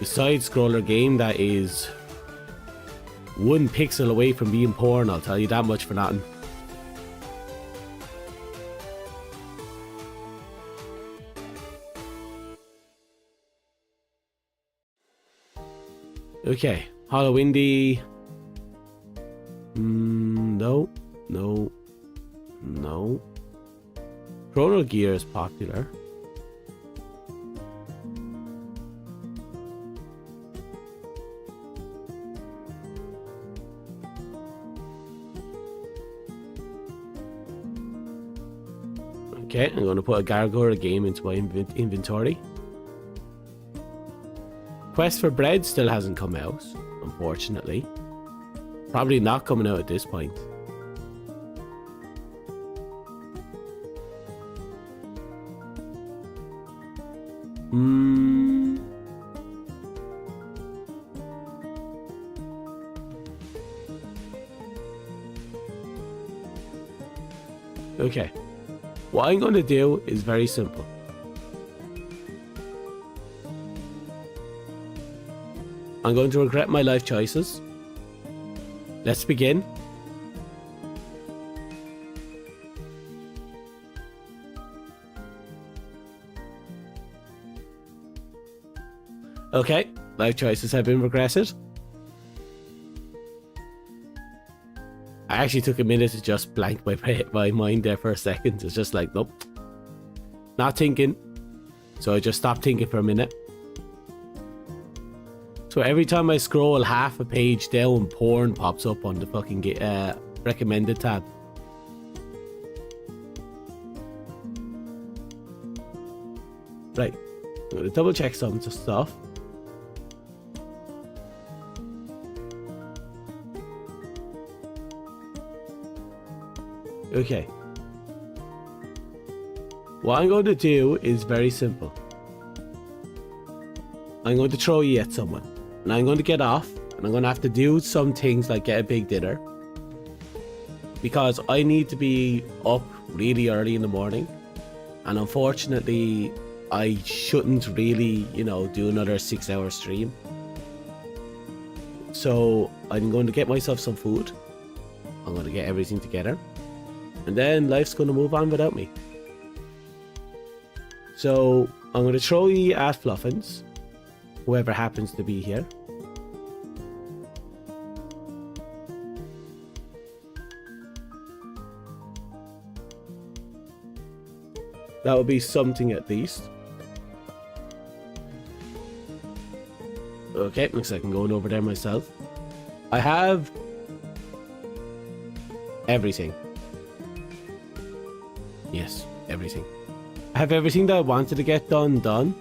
Speaker 1: side scroller game that is 1 pixel away from being porn, I'll tell you that much for nothing. Okay, Hollow Indie. No. Chrono Gear is popular. Okay, I'm going to put a Gargoyle game into my inventory. Quest for Bread still hasn't come out, unfortunately. Probably not coming out at this point. Okay. What I'm going to do is very simple. I'm going to regret my life choices. Let's begin. Okay, life choices have been regressed. I actually took a minute to just blank my mind there for a second. It's just like, nope. Not thinking. So I just stopped thinking for a minute. So every time I scroll half a page down, porn pops up on the fucking recommended tab. Right. I'm gonna double check some stuff. Okay. What I'm going to do is very simple. I'm going to throw you at someone. And I'm going to get off. And I'm going to have to do some things like get a big dinner. Because I need to be up really early in the morning. And unfortunately, I shouldn't really, do another 6-hour stream. So I'm going to get myself some food. I'm going to get everything together. And then life's going to move on without me. So I'm going to throw you at Fluffins, whoever happens to be here. That would be something at least. Okay, looks like I'm going over there myself. I have everything. Yes, everything. I have everything that I wanted to get done.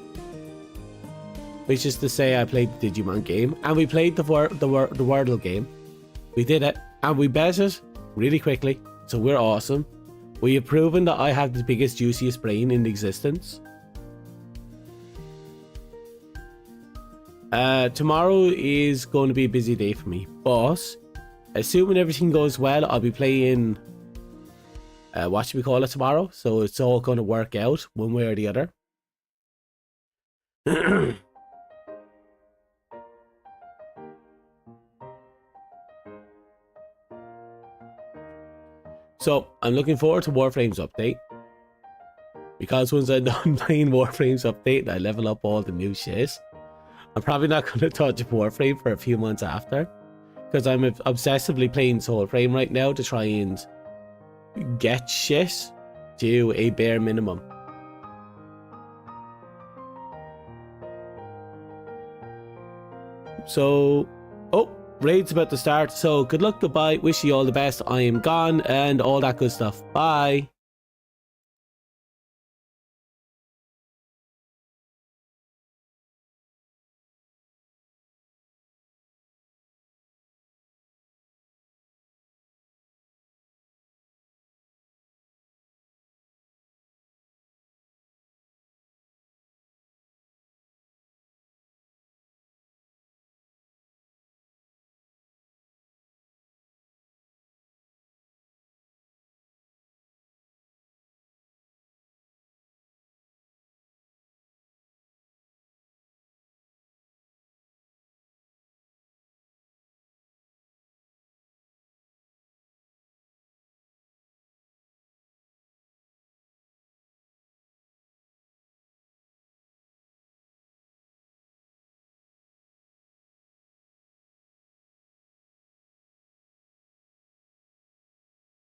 Speaker 1: Which is to say, I played the Digimon game, and we played the Wordle game. We did it, and we bet it really quickly, so we're awesome. We have proven that I have the biggest, juiciest brain in existence. Tomorrow is going to be a busy day for me, but assuming everything goes well, I'll be playing what should we call it tomorrow, so it's all going to work out one way or the other. So I'm looking forward to Warframe's update, because once I'm done playing Warframe's update and I level up all the new shit, I'm probably not going to touch Warframe for a few months after, because I'm obsessively playing Soulframe right now to try and get shit to a bare minimum. So, raid's about to start, so good luck, goodbye, wish you all the best, I am gone, and all that good stuff. Bye.